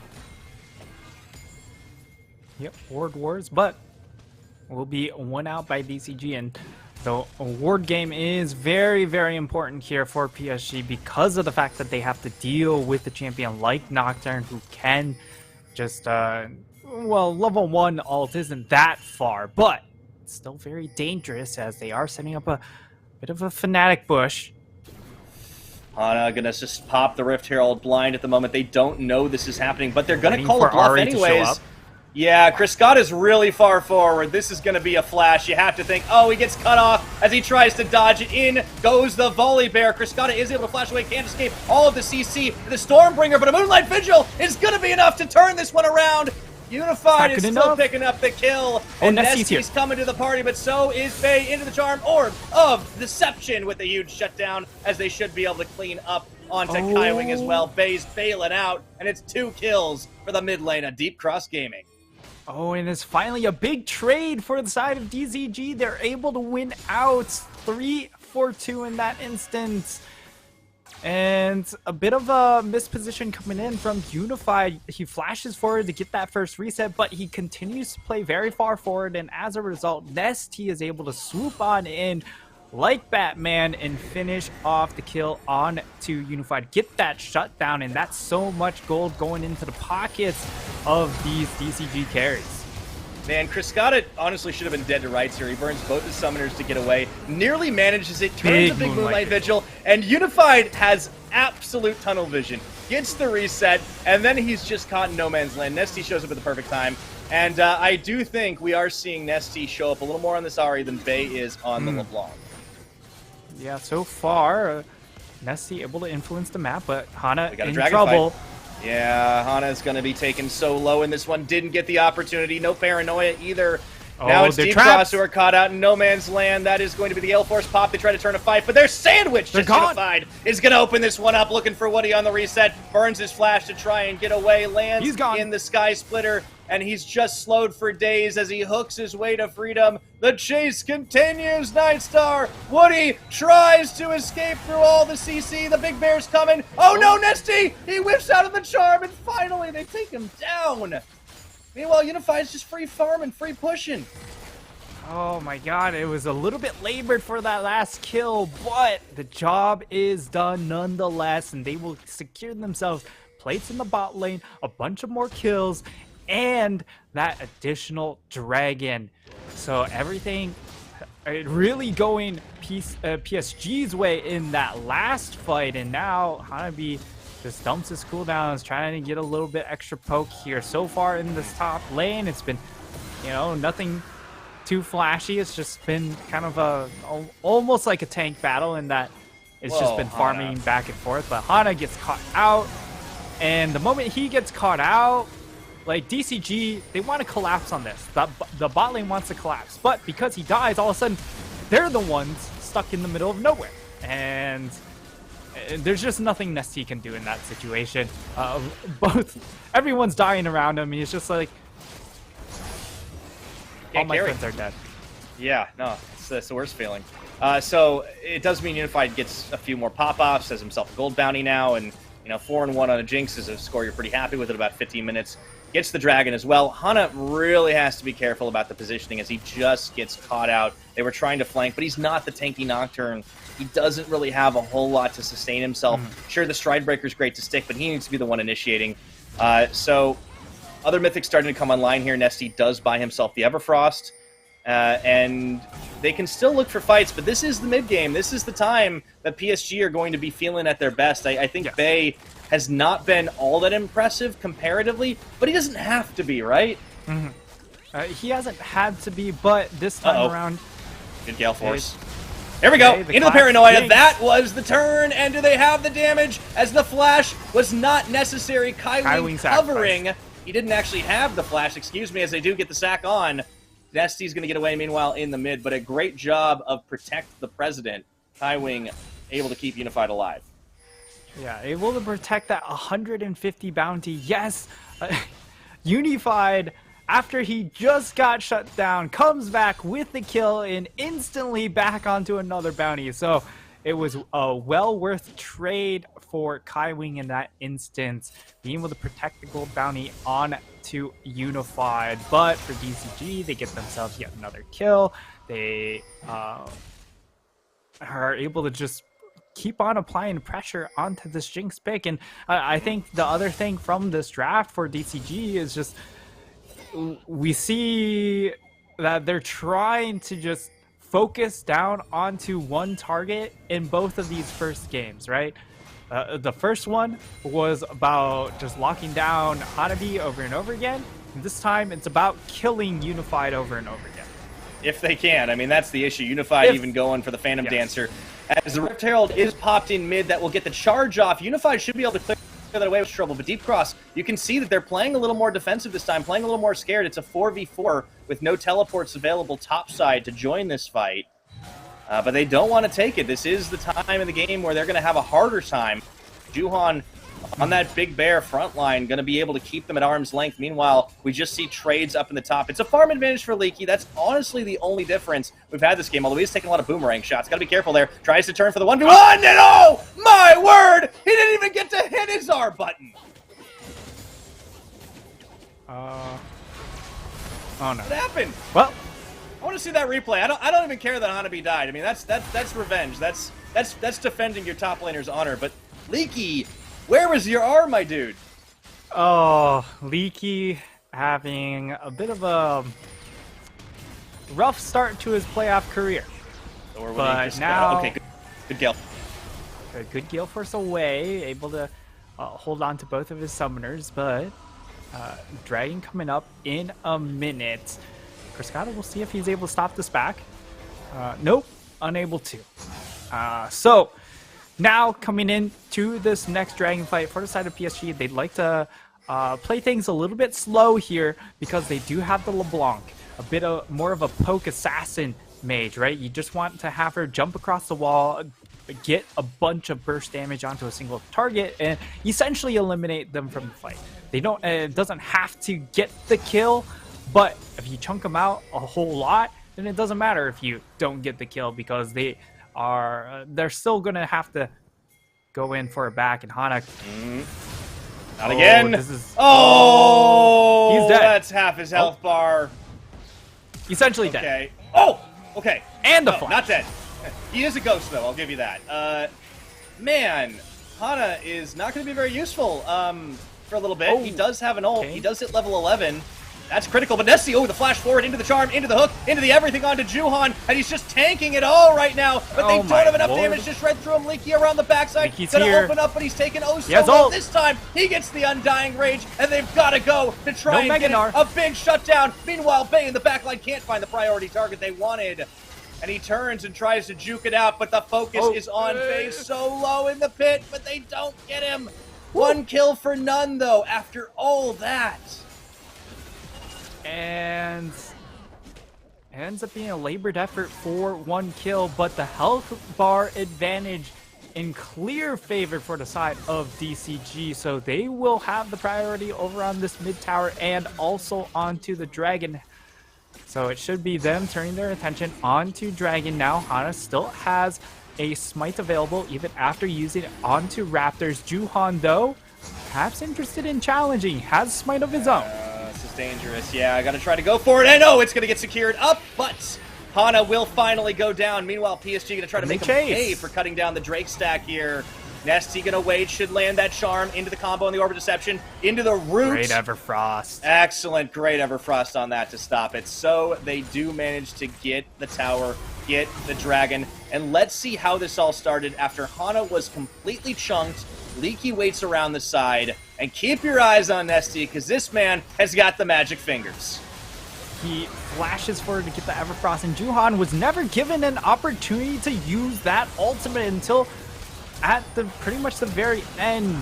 Yep, Ward Wars, but will be one out by DCG, and the ward game is very, very important here for PSG because of the fact that they have to deal with a champion like Nocturne, who can just well, level 1 ult isn't that far, but it's still very dangerous as they are setting up a bit of a Fnatic bush. Hana gonna just pop the Rift Herald blind at the moment. They don't know this is happening, but they're gonna call a bluff Ahri anyways. Yeah, Friscata is really far forward. This is gonna be a flash. You have to think, oh, he gets cut off as he tries to dodge it. In goes the Volley Bear. Friscata is able to flash away, can't escape all of the CC. The Stormbringer, but a Moonlight Vigil is gonna be enough to turn this one around. Unified is still picking up the kill, and Nestie's coming to the party, but so is Bay into the Charm Orb of Deception with a huge shutdown, as they should be able to clean up onto Kaiwing as well. Bay's bailing out, and it's 2 kills for the mid lane of Deep Cross Gaming. Oh, and it's finally a big trade for the side of DCG. They're able to win out 3-4-2 in that instance. And a bit of a misposition coming in from Unified. He flashes forward to get that first reset, but he continues to play very far forward, and as a result, Nestie is able to swoop on in like Batman and finish off the kill on to Unified. Get that shutdown, and that's so much gold going into the pockets of these DCG carries. Man, Friscata honestly should have been dead to rights here. He burns both his summoners to get away, nearly manages it, turns a big Moonlight Vigil, and Unified has absolute tunnel vision. Gets the reset, and then he's just caught in no man's land. Nestie shows up at the perfect time, and I do think we are seeing Nestie show up a little more on this Ahri than Bay is on the LeBlanc. Yeah, so far, Nestie able to influence the map, but Hana in Dragon trouble. Fight. Yeah, Hana's going to be taken so low in this one. Didn't get the opportunity. No paranoia either. Now it's Deep Cross who are caught out in no man's land. That is going to be the L-Force pop. They try to turn a fight, but they're sandwiched. Unified is going to open this one up, looking for Woody on the reset. Burns his flash to try and get away. Lands in the Sky Splitter, and he's just slowed for days as he hooks his way to freedom. The chase continues, Nightstar. Woody tries to escape through all the CC. The big bear's coming. Oh no, Nestie! He whiffs out of the charm, and finally they take him down. Meanwhile, Unified's just free farming, free pushing. Oh my god, it was a little bit labored for that last kill, but the job is done nonetheless, and they will secure themselves plates in the bot lane, a bunch of more kills, and that additional dragon. So everything really going PSG's way in that last fight, and now Hanabi just dumps his cooldowns, trying to get a little bit extra poke here. So far in this top lane, it's been, you know, nothing too flashy. It's just been kind of almost like a tank battle in that it's just been farming back and forth. But Hana gets caught out, and the moment he gets caught out, like DCG, they want to collapse on this. The bot lane wants to collapse, but because he dies, all of a sudden, they're the ones stuck in the middle of nowhere. And there's just nothing Nesty can do in that situation. Everyone's dying around him, and he's just like, all my friends are dead. Yeah, no, it's the worst feeling. So it does mean Unified gets a few more pop-offs, has himself a gold bounty now, and 4-1 on a Jinx is a score you're pretty happy with at about 15 minutes. Gets the dragon as well. Hana really has to be careful about the positioning as he just gets caught out. They were trying to flank, but he's not the tanky Nocturne. He doesn't really have a whole lot to sustain himself. Sure, the Stride Breaker is great to stick, but he needs to be the one initiating. So other Mythics starting to come online here. Nesty does buy himself the Everfrost. And they can still look for fights, but this is the mid-game. This is the time that PSG are going to be feeling at their best. I think Bay has not been all that impressive comparatively, but he doesn't have to be, right? He hasn't had to be, but this time around... Good Gale Force. Here we go, into the Paranoia. Jinx. That was the turn, and do they have the damage? As the flash was not necessary. Kaiwing covering. He didn't actually have the flash, excuse me, as they do get the sack on. Nesty's going to get away, meanwhile, in the mid, but a great job of protect the president. Kaiwing able to keep Unified alive. Yeah, able to protect that 150 bounty. Yes! Unified, after he just got shut down, comes back with the kill and instantly back onto another bounty. So it was a well worth trade for Kaiwing in that instance, being able to protect the gold bounty on to Unified. But for DCG, they get themselves yet another kill. They are able to just keep on applying pressure onto this Jinx pick. And I think the other thing from this draft for DCG is just we see that they're trying to just focus down onto one target in both of these first games, right? The first one was about just locking down Hanabi over and over again. And this time, it's about killing Unified over and over again. If they can. I mean, that's the issue. Unified even going for the Phantom Dancer. As the Rift Herald is popped in mid, that will get the charge off. Unified should be able to clear that away with trouble. But Deep Cross, you can see that they're playing a little more defensive this time, playing a little more scared. It's a 4v4 with no teleports available topside to join this fight. But they don't want to take it. This is the time in the game where they're going to have a harder time. Juhan on that big bear front line, going to be able to keep them at arm's length. Meanwhile, we just see trades up in the top. It's a farm advantage for Leaky. That's honestly the only difference we've had this game, although he's taking a lot of boomerang shots. Got to be careful there. Tries to turn for the 1v1, and oh my word! He didn't even get to hit his R button! Oh no. What happened? Well, I want to see that replay. I don't even care that Hanabi died. I mean, that's revenge. That's defending your top laner's honor. But Leaky, where was your R, my dude? Oh, Leaky having a bit of a rough start to his playoff career. But now, okay, good Gale. A good Gale Force away, able to hold on to both of his summoners, but Dragon coming up in a minute. Cascada, we'll see if he's able to stop this back. Nope, unable to. So now coming in to this next Dragon fight for the side of PSG, they'd like to play things a little bit slow here because they do have the LeBlanc, a bit of more of a poke assassin mage, right? You just want to have her jump across the wall, get a bunch of burst damage onto a single target, and essentially eliminate them from the fight. They don't. It doesn't have to get the kill, but if you chunk them out a whole lot, then it doesn't matter if you don't get the kill because they're still gonna have to go in for a back. And Hana, not again. He's dead. That's half his health bar. Essentially dead. Okay. Oh, okay. And the flash. Not dead. He is a ghost, though. I'll give you that. Man, Hana is not going to be very useful for a little bit. Oh, He does have an ult. okay. He does hit level 11. That's critical, but Nessie, the flash forward into the charm, into the hook, into the everything onto Juhan, and he's just tanking it all right now, but they Oh don't my have enough lord. damage to shred through him. Leaky around the backside, Leaky's gonna here. open up, but he's taken oh so has well ult. this time. He gets the Undying Rage, and they've got to go to try No and get Meganar. a big shutdown. Meanwhile, Bay in the backline can't find the priority target they wanted. And he turns and tries to juke it out, but the focus is on Bay so low in the pit, but they don't get him. One kill for none, though, after all that. And it ends up being a labored effort for 1 kill, but the health bar advantage in clear favor for the side of DCG, so they will have the priority over on this mid tower and also onto the dragon. So it should be them turning their attention onto dragon now. Hana still has a smite available even after using it onto Raptors. Juhan, though, perhaps interested in challenging, has smite of his own. This is dangerous. Yeah, I gotta try to go for it. And oh, it's gonna get secured up, but Hana will finally go down. Meanwhile, PSG gonna try to make him pay for cutting down the Drake stack here. Nesty gonna wait, should land that charm into the combo on the Orb Deception, into the root. Great Everfrost. Excellent, great Everfrost on that to stop it. So they do manage to get the tower, get the dragon, and let's see how this all started after Hana was completely chunked. Leaky waits around the side, and keep your eyes on Nesty, because this man has got the magic fingers. He flashes forward to get the Everfrost, and Juhan was never given an opportunity to use that ultimate until at the pretty much the very end.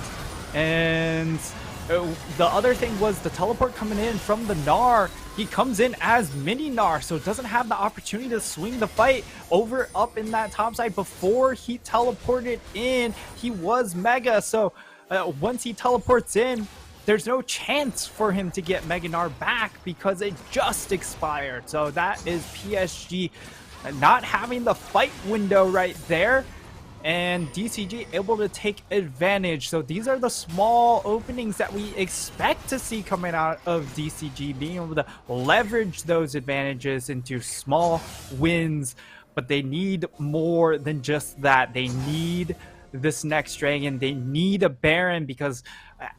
And the other thing was the teleport coming in from the Gnar. He comes in as mini Gnar, so doesn't have the opportunity to swing the fight over up in that top side. Before he teleported in, he was Mega, so once he teleports in, there's no chance for him to get Mega Gnar back because it just expired. So that is PSG not having the fight window right there, and DCG able to take advantage. So these are the small openings that we expect to see coming out of DCG, being able to leverage those advantages into small wins, but they need more than just that. They need this next dragon, they need a Baron, because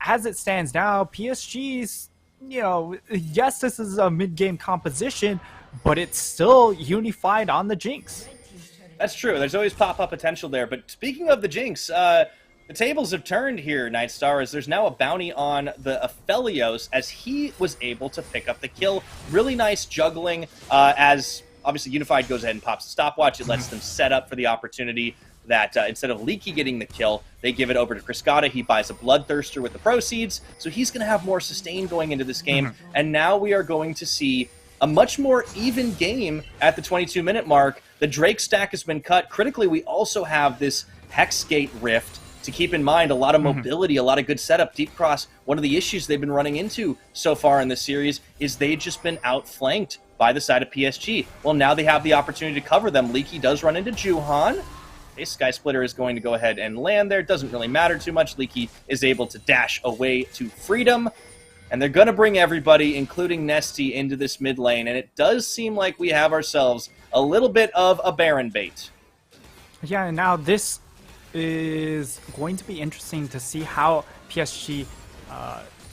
as it stands now, PSG's, you know, yes, this is a mid-game composition, but it's still unified on the Jinx. That's true. There's always pop-up potential there. But speaking of the Jinx, the tables have turned here, Nightstar, as there's now a bounty on the Aphelios as he was able to pick up the kill. Really nice juggling as, obviously, Unified goes ahead and pops the stopwatch. It lets them set up for the opportunity that instead of Leaky getting the kill, they give it over to Kriskata. He buys a Bloodthirster with the proceeds, so he's going to have more sustain going into this game. And now we are going to see a much more even game at the 22-minute mark. The Drake stack has been cut. Critically, we also have this Hexgate Rift to keep in mind. A lot of mobility, a lot of good setup. Deep Cross, one of the issues they've been running into so far in this series is they've just been outflanked by the side of PSG. Well, now they have the opportunity to cover them. Leaky does run into Juhan. A Sky Splitter is going to go ahead and land there. Doesn't really matter too much. Leaky is able to dash away to freedom. And they're going to bring everybody, including Nesty, into this mid lane. And it does seem like we have ourselves a little bit of a Baron bait. Yeah, and now this is going to be interesting to see how PSG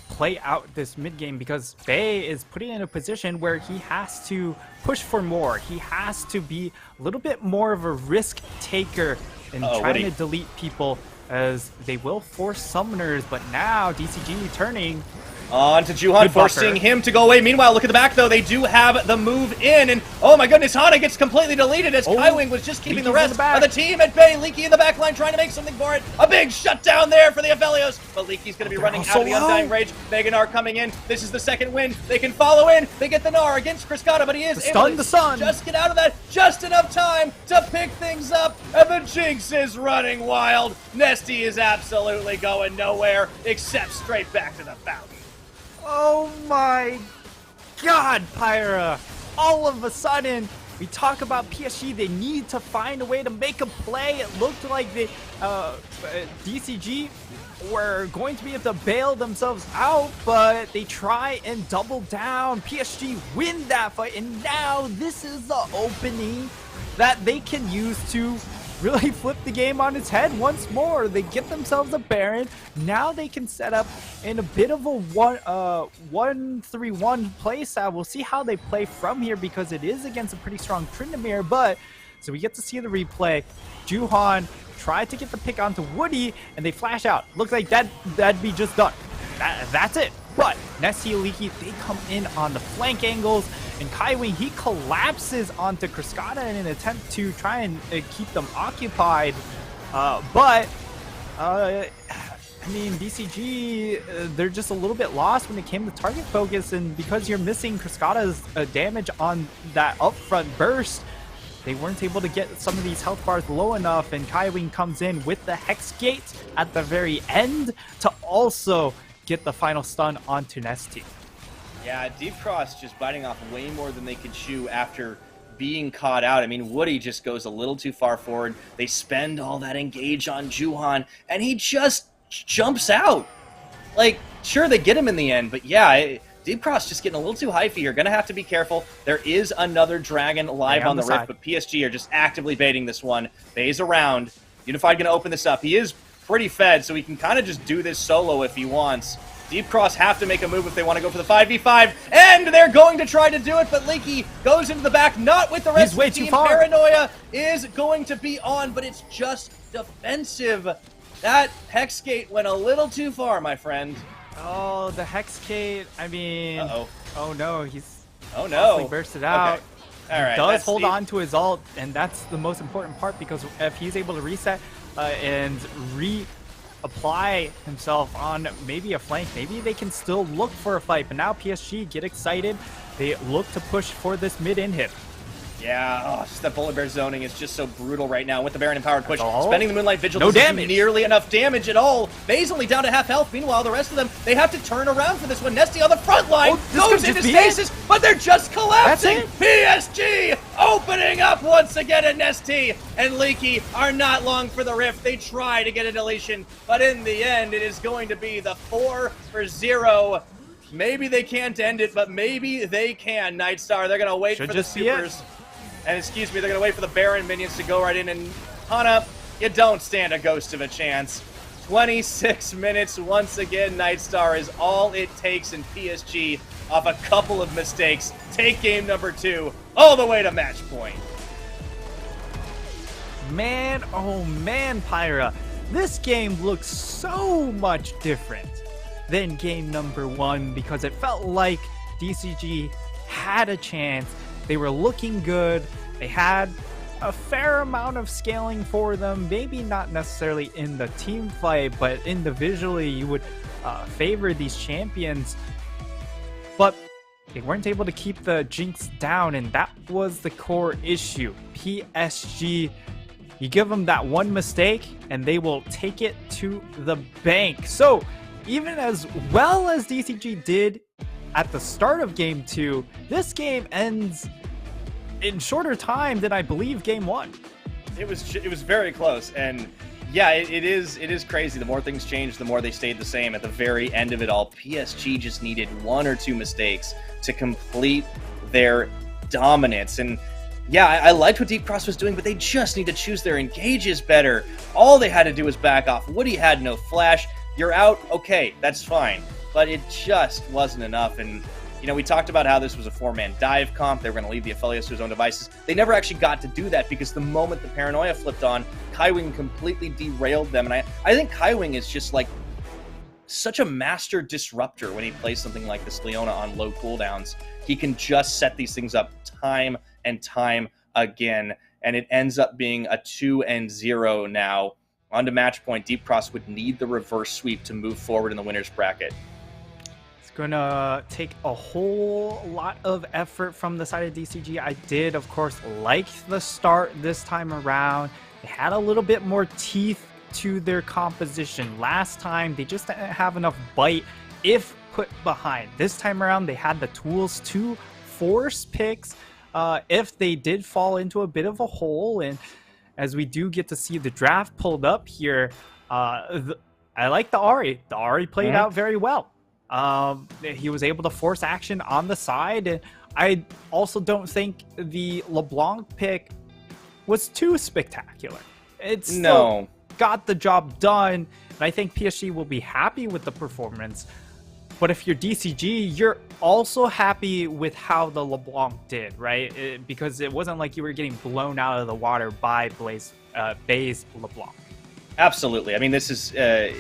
play out this mid game, because Bay is putting in a position where he has to push for more. He has to be a little bit more of a risk taker and trying to delete people, as they will force summoners. But now DCG turning on to Juhan, forcing him to go away. Meanwhile, look at the back, though. They do have the move in. And, oh my goodness, Hana gets completely deleted as Kaiwing was just keeping the rest of the team at bay. Leaky in the back line trying to make something for it. A big shutdown there for the Aphelios. But Leaky's going to be running out of the Undying Rage. Mega Gnar coming in. This is the second win. They can follow in. They get the Gnar against Kriskata, but he is able to just get out of that. Just enough time to pick things up. And the Jinx is running wild. Nesty is absolutely going nowhere except straight back to the fountain. Oh my god, Pyra! All of a sudden, we talk about PSG, they need to find a way to make a play. It looked like the DCG were going to be able to bail themselves out, but they try and double down. PSG win that fight, and now this is the opening that they can use to really flip the game on its head once more. They get themselves a Baron. Now they can set up in a bit of a 1-3-1 play style. We'll see how they play from here because it is against a pretty strong Tryndamere, but so we get to see the replay. Juhan tried to get the pick onto Woody, and they flash out. Looks like that'd be just done. That's it. But Nessie and Leaky, they come in on the flank angles, and Kaiwing, he collapses onto Kriskata in an attempt to try and keep them occupied. I mean, DCG, they're just a little bit lost when it came to target focus, and because you're missing Kriskata's damage on that upfront burst, they weren't able to get some of these health bars low enough, and Kaiwing comes in with the Hex Gate at the very end to also get the final stun onto Nesty. Yeah, Deep Cross just biting off way more than they could chew after being caught out. I mean, Woody just goes a little too far forward. They spend all that engage on Juhan, and he just jumps out. Like, sure, they get him in the end, but yeah, Deep Cross just getting a little too hyphy here. Gonna have to be careful. There is another dragon live on the Rift, but PSG are just actively baiting this one. Bays around. Unified gonna open this up. He is pretty fed, so he can kind of just do this solo if he wants. Deep Cross have to make a move if they want to go for the 5v5, and they're going to try to do it, but Leaky goes into the back, not with the rest of the team. Paranoia is going to be on, but it's just defensive. That Hex Gate went a little too far, my friend. Oh, the Hex Gate, I mean... Uh-oh. Oh no, he's... Oh no. Bursted out. Okay. All right. He does hold on to his ult, and that's the most important part, because if he's able to reset and reapply himself on maybe a flank, maybe they can still look for a fight. But now PSG get excited. They look to push for this mid inhib. Yeah, just that Bullet Bear zoning is just so brutal right now with the Baron Empowered push. Spending the Moonlight Vigil doesn't do nearly enough damage at all. Baze only down to half health. Meanwhile, the rest of them, they have to turn around for this one. Nesty on the front line goes into stasis, but they're just collapsing. PSG opening up once again at Nesty, and Leaky are not long for the Rift. They try to get a deletion, but in the end, it is going to be the 4-0. Maybe they can't end it, but maybe they can, Nightstar. They're going to wait for the supers. And excuse me, they're going to wait for the Baron minions to go right in. And Hana, you don't stand a ghost of a chance. 26 minutes once again, Nightstar is all it takes, in PSG, off a couple of mistakes, take game number 2 all the way to match point. Man, oh man, Pyra. This game looks so much different than game number 1 because it felt like DCG had a chance. They were looking good. They had a fair amount of scaling for them. Maybe not necessarily in the team fight, but individually you would favor these champions. But they weren't able to keep the Jinx down, and that was the core issue. PSG, you give them that one mistake, and they will take it to the bank. So even as well as DCG did at the start of game 2, this game ends in shorter time than I believe game 1. It was very close, and yeah, it is crazy. The more things change, the more they stayed the same. At the very end of it all, PSG just needed 1 or 2 mistakes to complete their dominance. And yeah, I liked what Deep Cross was doing, but they just need to choose their engages better. All they had to do was back off. Woody had no flash. You're out, okay, that's fine. But it just wasn't enough. And, you know, we talked about how this was a 4-man dive comp. They were going to leave the Aphelios to his own devices. They never actually got to do that because the moment the Paranoia flipped on, Kaiwing completely derailed them. And I think Kaiwing is just, like, such a master disruptor when he plays something like this Leona on low cooldowns. He can just set these things up time and time again. And it ends up being a 2-0 now. On to match point, Deep Cross would need the reverse sweep to move forward in the winner's bracket. It's gonna take a whole lot of effort from the side of DCG. I did, of course, like the start this time around. They had a little bit more teeth to their composition. Last time, they just didn't have enough bite if put behind. This time around, they had the tools to force picks if they did fall into a bit of a hole. And as we do get to see the draft pulled up here, I like the Ahri. The Ahri played out very well. He was able to force action on the side. And I also don't think the LeBlanc pick was too spectacular. It's still No. got the job done, and I think PSG will be happy with the performance. But if you're DCG, you're also happy with how the LeBlanc did, right? Because it wasn't like you were getting blown out of the water by Bay's LeBlanc. Absolutely. I mean, this is,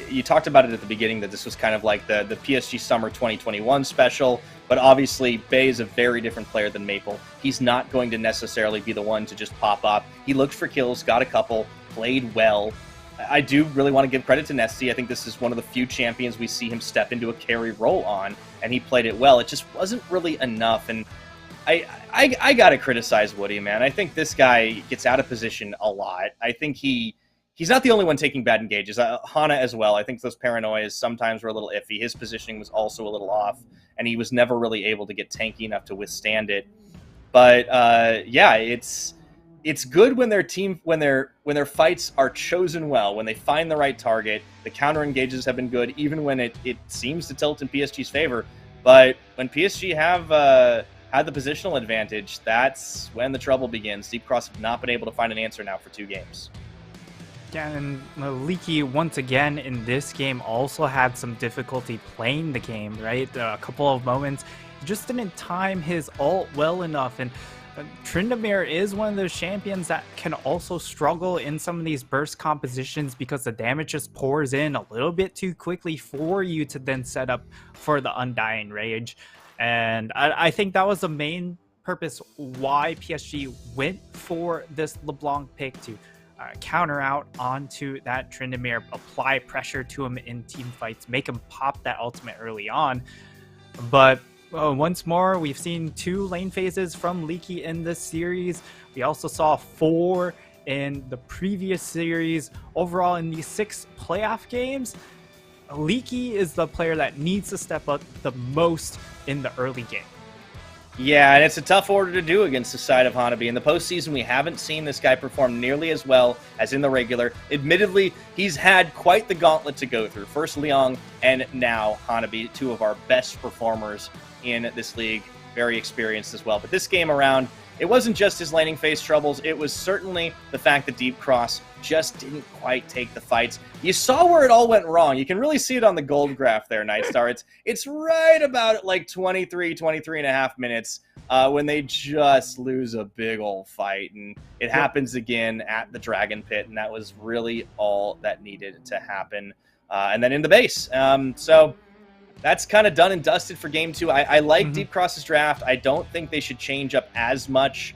you talked about it at the beginning that this was kind of like the PSG Summer 2021 special, but obviously Bay is a very different player than Maple. He's not going to necessarily be the one to just pop up. He looked for kills, got a couple, played well. I do really want to give credit to Nesty. I think this is one of the few champions we see him step into a carry role on, and he played it well. It just wasn't really enough, and I got to criticize Woody, man. I think this guy gets out of position a lot. I think he's not the only one taking bad engages. Hana as well. I think those paranoias sometimes were a little iffy. His positioning was also a little off, and he was never really able to get tanky enough to withstand it. But yeah, it's good when their fights are chosen well, when they find the right target. The counter engages have been good, even when it seems to tilt in PSG's favor. But when PSG have had the positional advantage, that's when the trouble begins. Deep Cross have not been able to find an answer now for 2 games. Yeah, and Leaky, once again, in this game, also had some difficulty playing the game, right? A couple of moments, he just didn't time his ult well enough, and Tryndamere is one of those champions that can also struggle in some of these burst compositions because the damage just pours in a little bit too quickly for you to then set up for the Undying Rage. And I think that was the main purpose why PSG went for this LeBlanc pick, to counter out onto that Tryndamere, apply pressure to him in team fights, make him pop that ultimate early on. But once more, we've seen 2 lane phases from Leaky in this series. We also saw 4 in the previous series. Overall, in these 6 playoff games, Leaky is the player that needs to step up the most in the early game. Yeah, and it's a tough order to do against the side of Hanabi. In the postseason, we haven't seen this guy perform nearly as well as in the regular. Admittedly, he's had quite the gauntlet to go through. First Liang, and now Hanabi, 2 of our best performers in this league. Very experienced as well. But this game around, it wasn't just his laning phase troubles. It was certainly the fact that Deep Cross just didn't quite take the fights. You saw where it all went wrong. You can really see it on the gold graph there, Nightstar. It's right about like 23 and a half minutes when they just lose a big old fight. And it happens again at the Dragon Pit, and that was really all that needed to happen. And then in the base. So that's kind of done and dusted for Game 2. I like Deep Cross's draft. I don't think they should change up as much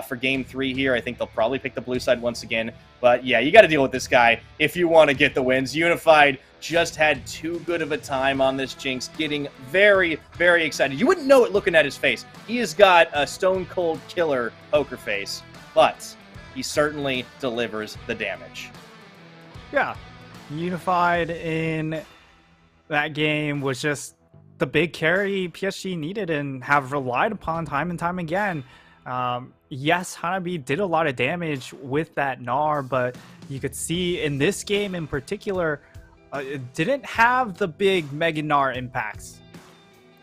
for Game 3 here. I think they'll probably pick the blue side once again. But yeah, you got to deal with this guy if you want to get the wins. Unified just had too good of a time on this Jinx, getting very, very excited. You wouldn't know it looking at his face. He has got a stone cold killer poker face, but he certainly delivers the damage. Yeah, Unified in that game was just the big carry PSG needed and have relied upon time and time again. Yes, Hanabi did a lot of damage with that Gnar, but you could see in this game in particular, it didn't have the big Mega Gnar impacts.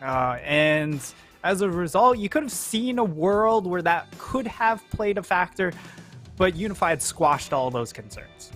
And as a result, you could have seen a world where that could have played a factor, but Unified squashed all those concerns.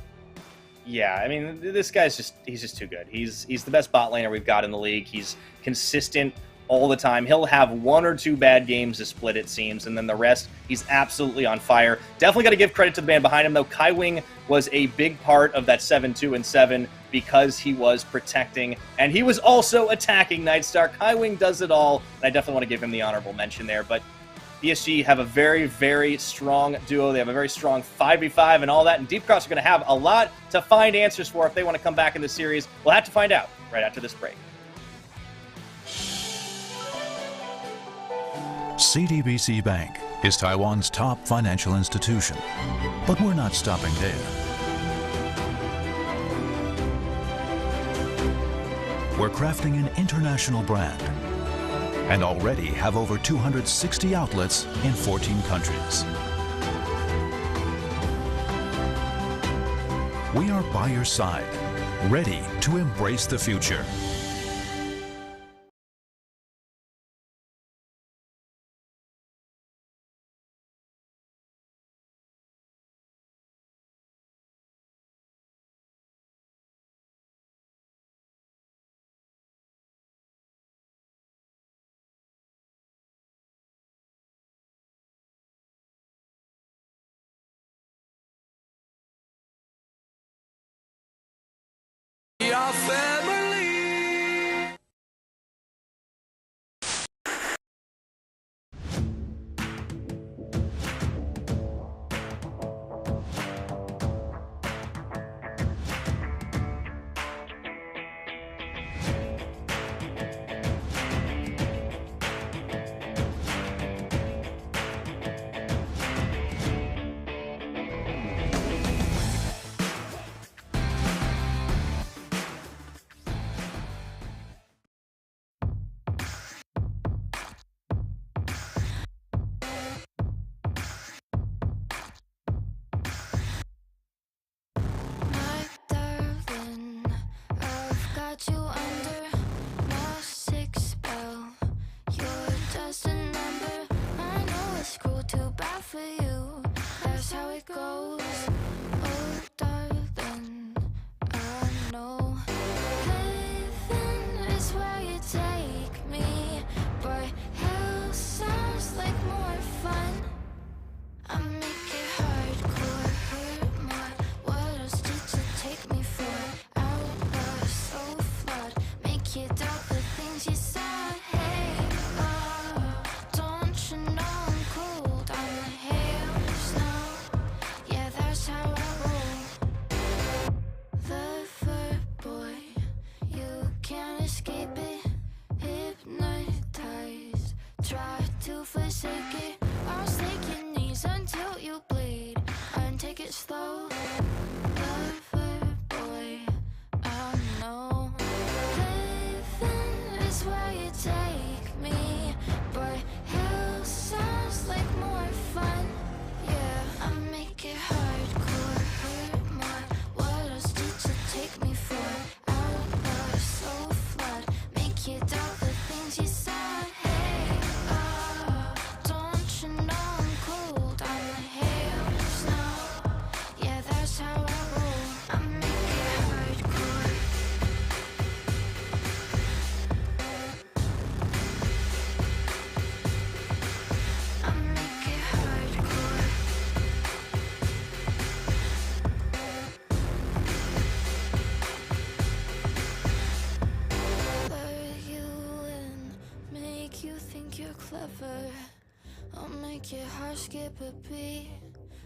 Yeah, I mean, this guy's he's just too good. He's the best bot laner we've got in the league. He's consistent all the time. He'll have 1 or 2 bad games to split, it seems, and then the rest, he's absolutely on fire. Definitely got to give credit to the man behind him, though. Kaiwing was a big part of that 7-2 and 7 because he was protecting, and he was also attacking Nightstar. Kaiwing does it all, and I definitely want to give him the honorable mention there, but PSG have a very, very strong duo. They have a very strong 5v5 and all that, and Deep Cross are going to have a lot to find answers for if they want to come back in the series. We'll have to find out right after this break. CDBC Bank is Taiwan's top financial institution, but we're not stopping there. We're crafting an international brand and already have over 260 outlets in 14 countries. We are by your side, ready to embrace the future. our family. My darling, I've got you under my sick spell. You're just a number. I know it's cruel, too bad for you. That's how it goes. Oh, darling, I know heaven is where you take me, but hell sounds like more fun. I make it hardcore, hurt more. What else did you take me for? Outlaw, so flawed. Make you doubt the things you saw. Hey, don't you know I'm cold? I'm a hail snow. Yeah, that's how I roll. Lover boy, you can't escape it. Hypnotized, try to forsake it. I'll slake your knees until you bleed, and take it slow. Lover boy, I know heaven is where you take me, but hell sounds like more fun. Yeah, I make it hardcore, hurt more. What else did you take me for? Outlaw, so flawed. Make you doubt the things you saw. Hey, don't you know I'm cold? I'm a hail snow. Yeah, that's how I roll. I make it hardcore. I make it hardcore. Lure you in, make you think you're clever. I'll make your heart skip a beat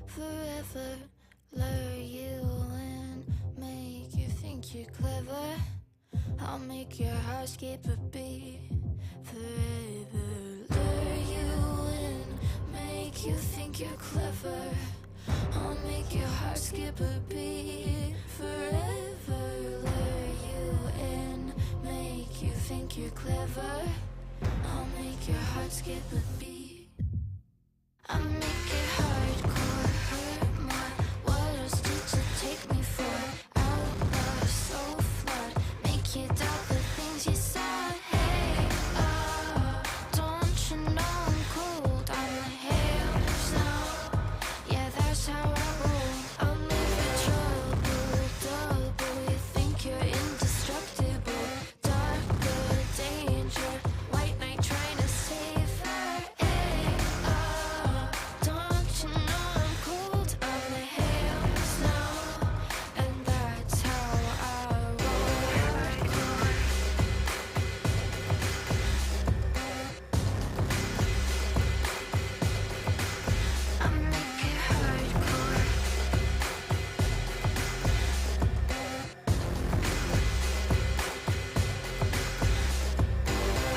forever. Lure you in, make you think you're clever. I'll make your heart skip a beat forever. Lure you in, make you think you're clever. I'll make your heart skip a beat forever. Lure you in, make you think you're clever. I'll make your heart skip a beat. I make it hardcore, hurt more. What else did you take me for? Outlaw, so flawed. Make you doubt the things you saw. Hey, don't you know I'm cold? I'm a hail snow. Yeah, that's how I roll. I'll never trouble, double. You think you're indestructible. Darker danger, white knight trying to save her. Hey, don't you know I'm cold? I'm a hail snow, and that's how I roll. I make it hardcore.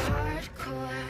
Hardcore.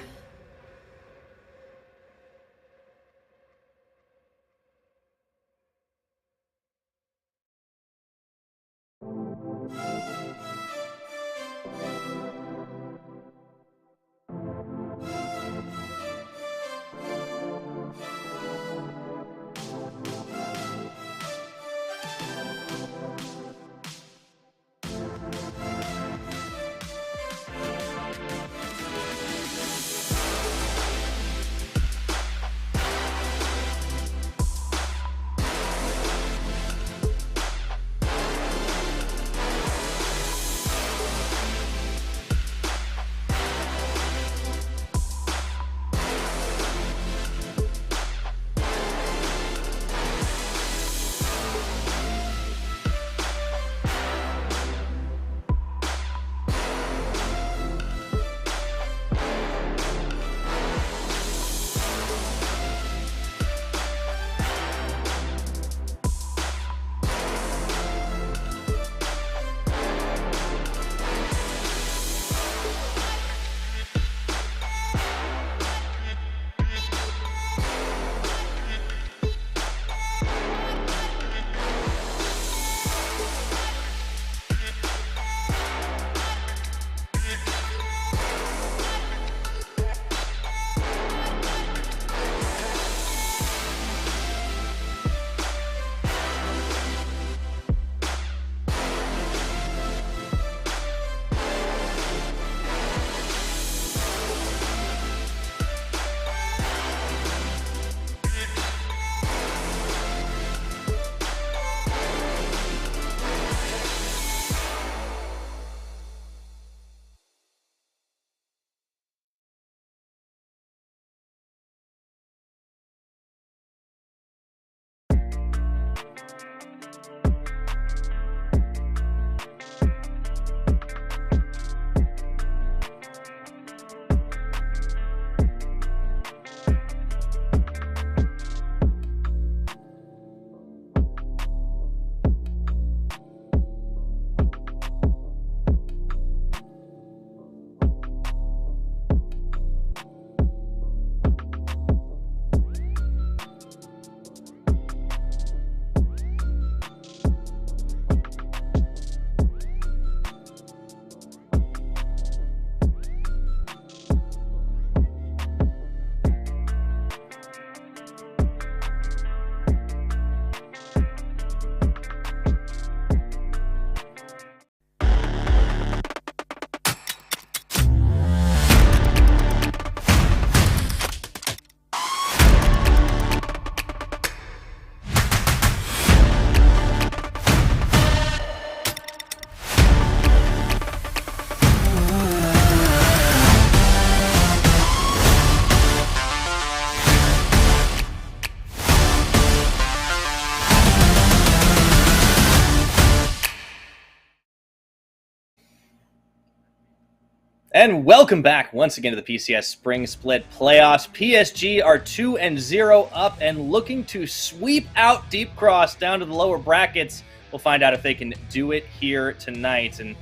And welcome back once again to the PCS Spring Split Playoffs. PSG are 2-0 up and looking to sweep out Deep Cross down to the lower brackets. We'll find out if they can do it here tonight. And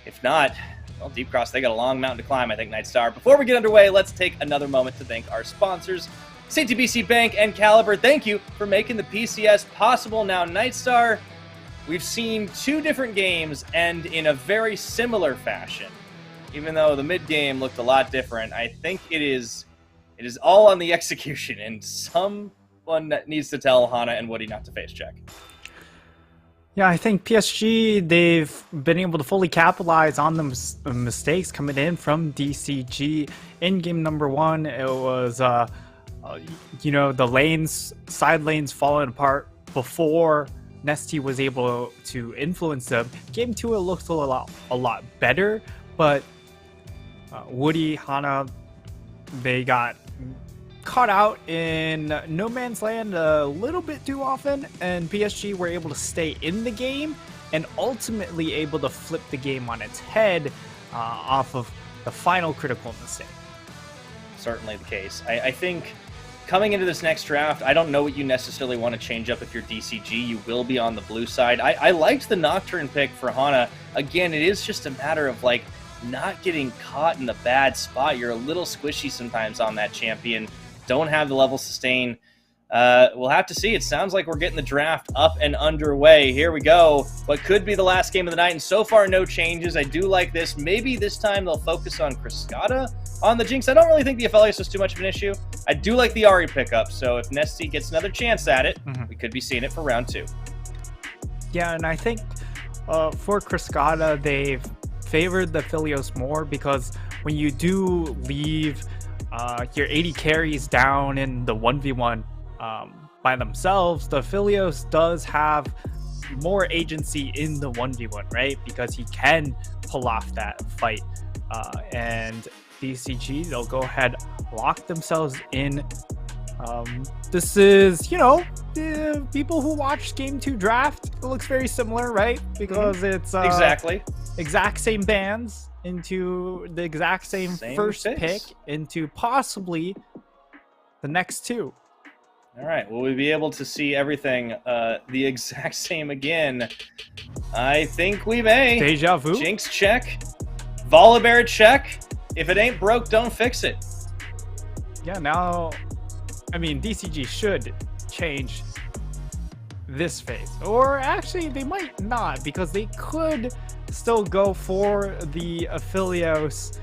if not, well, Deep Cross, they got a long mountain to climb, I think, Nightstar. Before we get underway, let's take another moment to thank our sponsors, CTBC Bank and Caliber. Thank you for making the PCS possible. Now, Nightstar, we've seen two different games end in a very similar fashion. Even though the mid-game looked a lot different, I think it is all on the execution, and someone needs to tell Hana and Woody not to face check. Yeah, I think PSG, they've been able to fully capitalize on the mistakes coming in from DCG. In game number one, it was, the side lanes falling apart before Nesty was able to influence them. Game two, it looked a lot better, but Woody, Hana, they got caught out in no man's land a little bit too often, and PSG were able to stay in the game and ultimately able to flip the game on its head off of the final critical mistake. Certainly the case. I think coming into this next draft, I don't know what you necessarily want to change up if you're DCG. You will be on the blue side. I liked the Nocturne pick for Hana. Again, it is just a matter of not getting caught in the bad spot. You're a little squishy sometimes on that champion. Don't have the level sustain. We'll have to see. It sounds like we're getting the draft up and underway. Here we go. What could be the last game of the night, and so far no changes. I do like this. Maybe this time they'll focus on Criscata on the Jinx. I don't really think the Aphelios is too much of an issue. I do like the Ahri pickup, so if Nesty gets another chance at it, we could be seeing it for round two. Yeah, and I think for Criscata, they've favored the Aphelios more, because when you do leave your 80 carries down in the 1v1 by themselves, the Aphelios does have more agency in the 1v1, right? Because he can pull off that fight. And DCG, they'll go ahead, lock themselves in. This is, people who watched Game 2 draft, it looks very similar, right? Because it's exact same bans into the exact same first pick into possibly the next two. All right, will we be able to see everything the exact same again? I think we may. Deja vu. Jinx check. Volibear check. If it ain't broke, don't fix it. Yeah, now, I mean, DCG should change this phase. Or actually, they might not, because they could still go for the Aphelios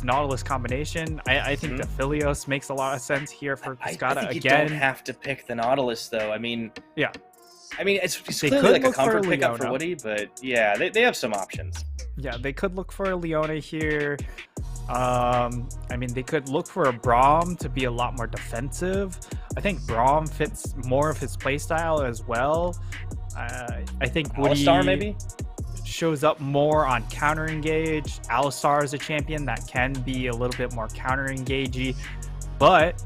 Nautilus combination. I think the Aphelios makes a lot of sense here for Criscata. I think again. You don't have to pick the Nautilus, though. I mean, it's they clearly could like a look comfort for pickup for Leona. Woody, but yeah, they have some options. Yeah, they could look for a Leona here. They could look for a Braum to be a lot more defensive. I think Braum fits more of his playstyle as well. I think Woody Alistar maybe shows up more on counter engage. Alistar is a champion that can be a little bit more counter engagey, but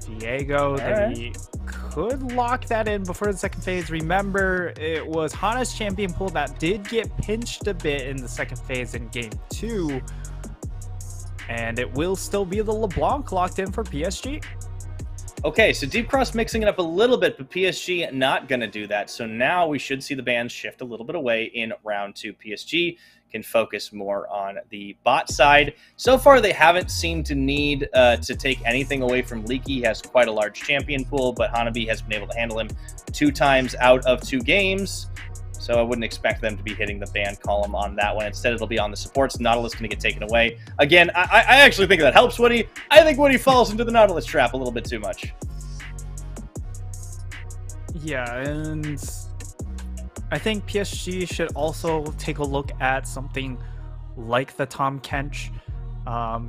Diego, they could lock that in before the second phase. Remember, it was Hana's champion pool that did get pinched a bit in the second phase in game 2, and it will still be the LeBlanc locked in for PSG. Okay, so Deep Cross mixing it up a little bit, but PSG not going to do that. So now we should see the bans shift a little bit away in round 2. PSG can focus more on the bot side. So far, they haven't seemed to need to take anything away from Leaky. He has quite a large champion pool, but Hanabi has been able to handle him 2 times out of 2 games. So I wouldn't expect them to be hitting the ban column on that one. Instead, it'll be on the supports. Nautilus going to get taken away. Again, I actually think that helps Woody. I think Woody falls into the Nautilus trap a little bit too much. Yeah, and I think PSG should also take a look at something like the Tom Kench,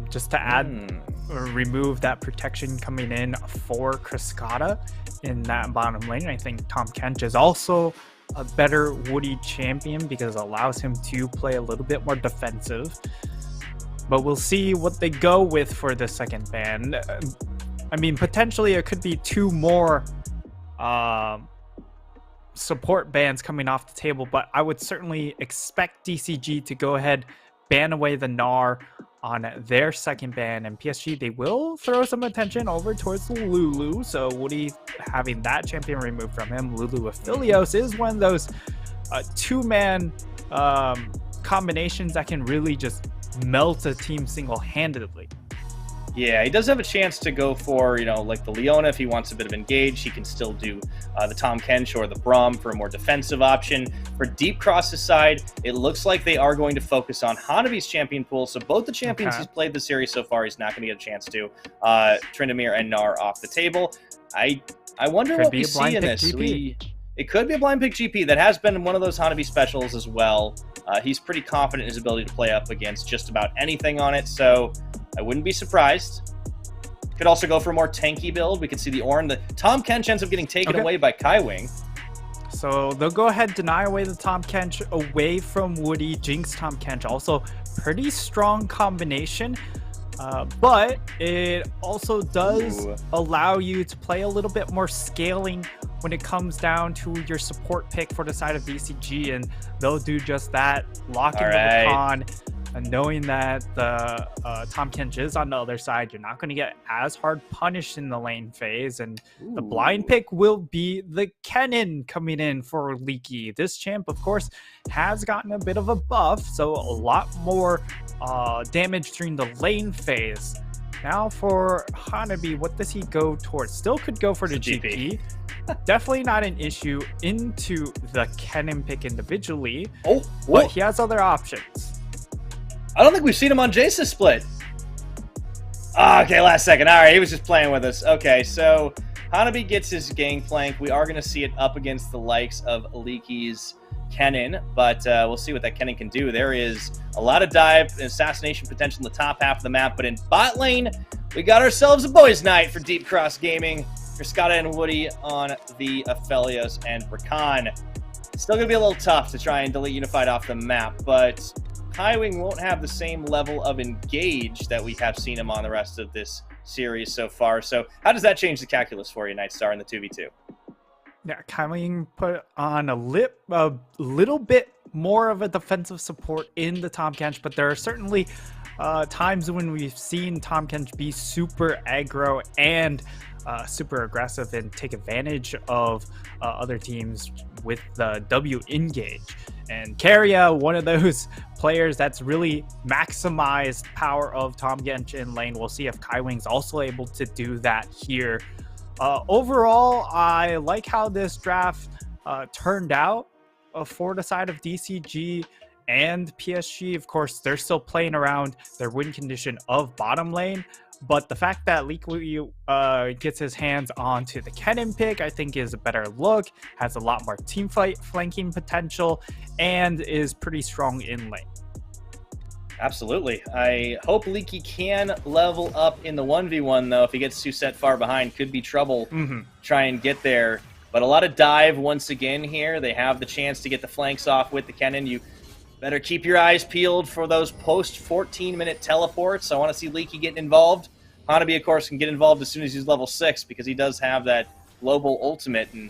just to add or remove that protection coming in for Criscata in that bottom lane. I think Tom Kench is also a better Woody champion because it allows him to play a little bit more defensive. But we'll see what they go with for the second ban. Potentially it could be 2 more support bans coming off the table, but I would certainly expect DCG to go ahead, ban away the Gnar on their second ban, and PSG, they will throw some attention over towards Lulu, so Woody having that champion removed from him. Lulu with Philios is one of those two-man combinations that can really just melt a team single-handedly. Yeah, he does have a chance to go for, like the Leona if he wants a bit of engage. He can still do the Tahm Kench or the Braum for a more defensive option. For Deep Cross's side, it looks like they are going to focus on Hanabi's champion pool. So both the champions he's played the series so far, he's not going to get a chance to. Tryndamere and Gnar off the table. I wonder what we see in this. It could be a blind pick GP. That has been one of those Hanabi specials as well. He's pretty confident in his ability to play up against just about anything on it, so I wouldn't be surprised. Could also go for a more tanky build. We could see the Ornn. The Tahm Kench ends up getting taken away by Kaiwing. So they'll go ahead, deny away the Tahm Kench away from Woody. Jinx Tahm Kench, also pretty strong combination. But it also does allow you to play a little bit more scaling when it comes down to your support pick for the side of DCG, and they'll do just that, lock in the Rakan, and knowing that the Tahm Kench is on the other side, you're not going to get as hard punished in the lane phase, and the blind pick will be the Kennen coming in for Leaky. This champ, of course, has gotten a bit of a buff, so a lot more damage during the lane phase. Now for Hanabi, what does he go towards? Still could go for the GP. Definitely not an issue into the Kennen pick individually, but he has other options. I don't think we've seen him on Jace's split. Okay, last second. All right, he was just playing with us. Okay, so Hanabi gets his gangplank. We are going to see it up against the likes of Leaky's Kennen, but we'll see what that Kennen can do. There is a lot of dive and assassination potential in the top half of the map, but in bot lane, we got ourselves a boys' night for Deep Cross Gaming. Frescata and Woody on the Aphelios and Rakan. It's still going to be a little tough to try and delete Unified off the map, but Kaiwing won't have the same level of engage that we have seen him on the rest of this series so far. So how does that change the calculus for you, Nightstar, in the 2v2? Yeah, Kaiwing put on a little bit more of a defensive support in the Tahm Kench, but there are certainly times when we've seen Tahm Kench be super aggro and super aggressive and take advantage of other teams with the W engage. And Keria, one of those players that's really maximized power of Tahm Kench in lane. We'll see if Kaiwing's also able to do that here. Overall, I like how this draft turned out for the side of DCG and PSG. Of course, they're still playing around their win condition of bottom lane, but the fact that Leaky gets his hands onto the Kennen pick, I think is a better look, has a lot more team fight flanking potential, and is pretty strong in lane. Absolutely. I hope Leaky can level up in the 1v1, though. If he gets too set far behind, could be trouble try and get there. But a lot of dive once again here. They have the chance to get the flanks off with the Kennen. You better keep your eyes peeled for those post-14-minute teleports. I want to see Leaky getting involved. Hanabi, of course, can get involved as soon as he's level 6 because he does have that global ultimate, and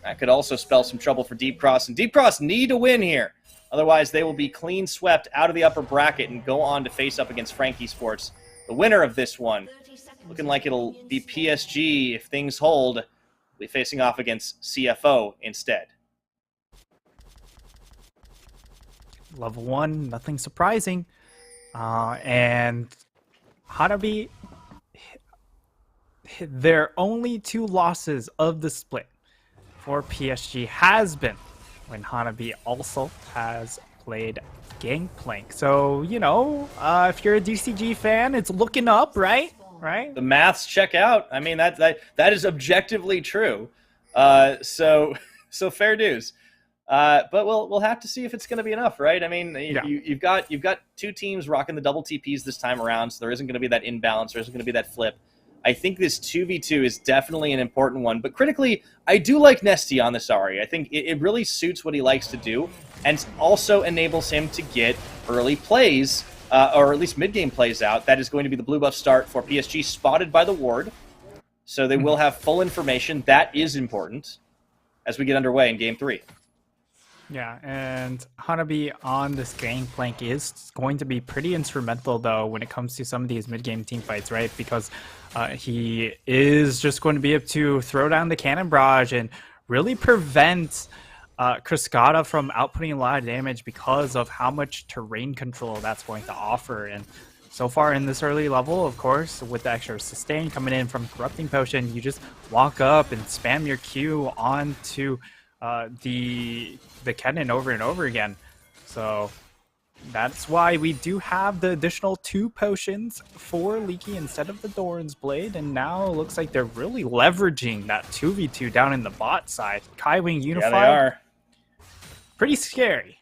that could also spell some trouble for Deep Cross. And Deep Cross need to win here. Otherwise, they will be clean swept out of the upper bracket and go on to face up against Frankie Sports. The winner of this one, looking like it'll be PSG if things hold, will be facing off against CFO instead. Level 1, nothing surprising. And Hanabi, their only 2 losses of the split for PSG has been when Hanabi also has played Gangplank. So, you know, if you're a DCG fan, it's looking up, right? Right? The maths check out. I mean, that is objectively true. So fair dues. But we'll have to see if it's going to be enough, right? I mean, you've got 2 teams rocking the double TPs this time around, so there isn't going to be that imbalance. There isn't going to be that flip. I think this 2v2 is definitely an important one. But critically, I do like Nesty on this Ahri. I think it really suits what he likes to do, and also enables him to get early plays, or at least mid-game plays out. That is going to be the blue buff start for PSG, spotted by the ward. So they will have full information. That is important. as we get underway in Game 3. Yeah, and Hanabi on this gangplank is going to be pretty instrumental, though, when it comes to some of these mid-game team fights, right? Because he is just going to be able to throw down the cannon barrage and really prevent Cascada from outputting a lot of damage because of how much terrain control that's going to offer. And so far in this early level, of course, with the extra sustain coming in from Corrupting Potion, you just walk up and spam your Q onto the cannon over and over again. So that's why we do have the additional 2 potions for Leaky instead of the Doran's Blade, and now it looks like they're really leveraging that 2v2 down in the bot side. Kaiwing Unified, Yeah, they are. Pretty scary.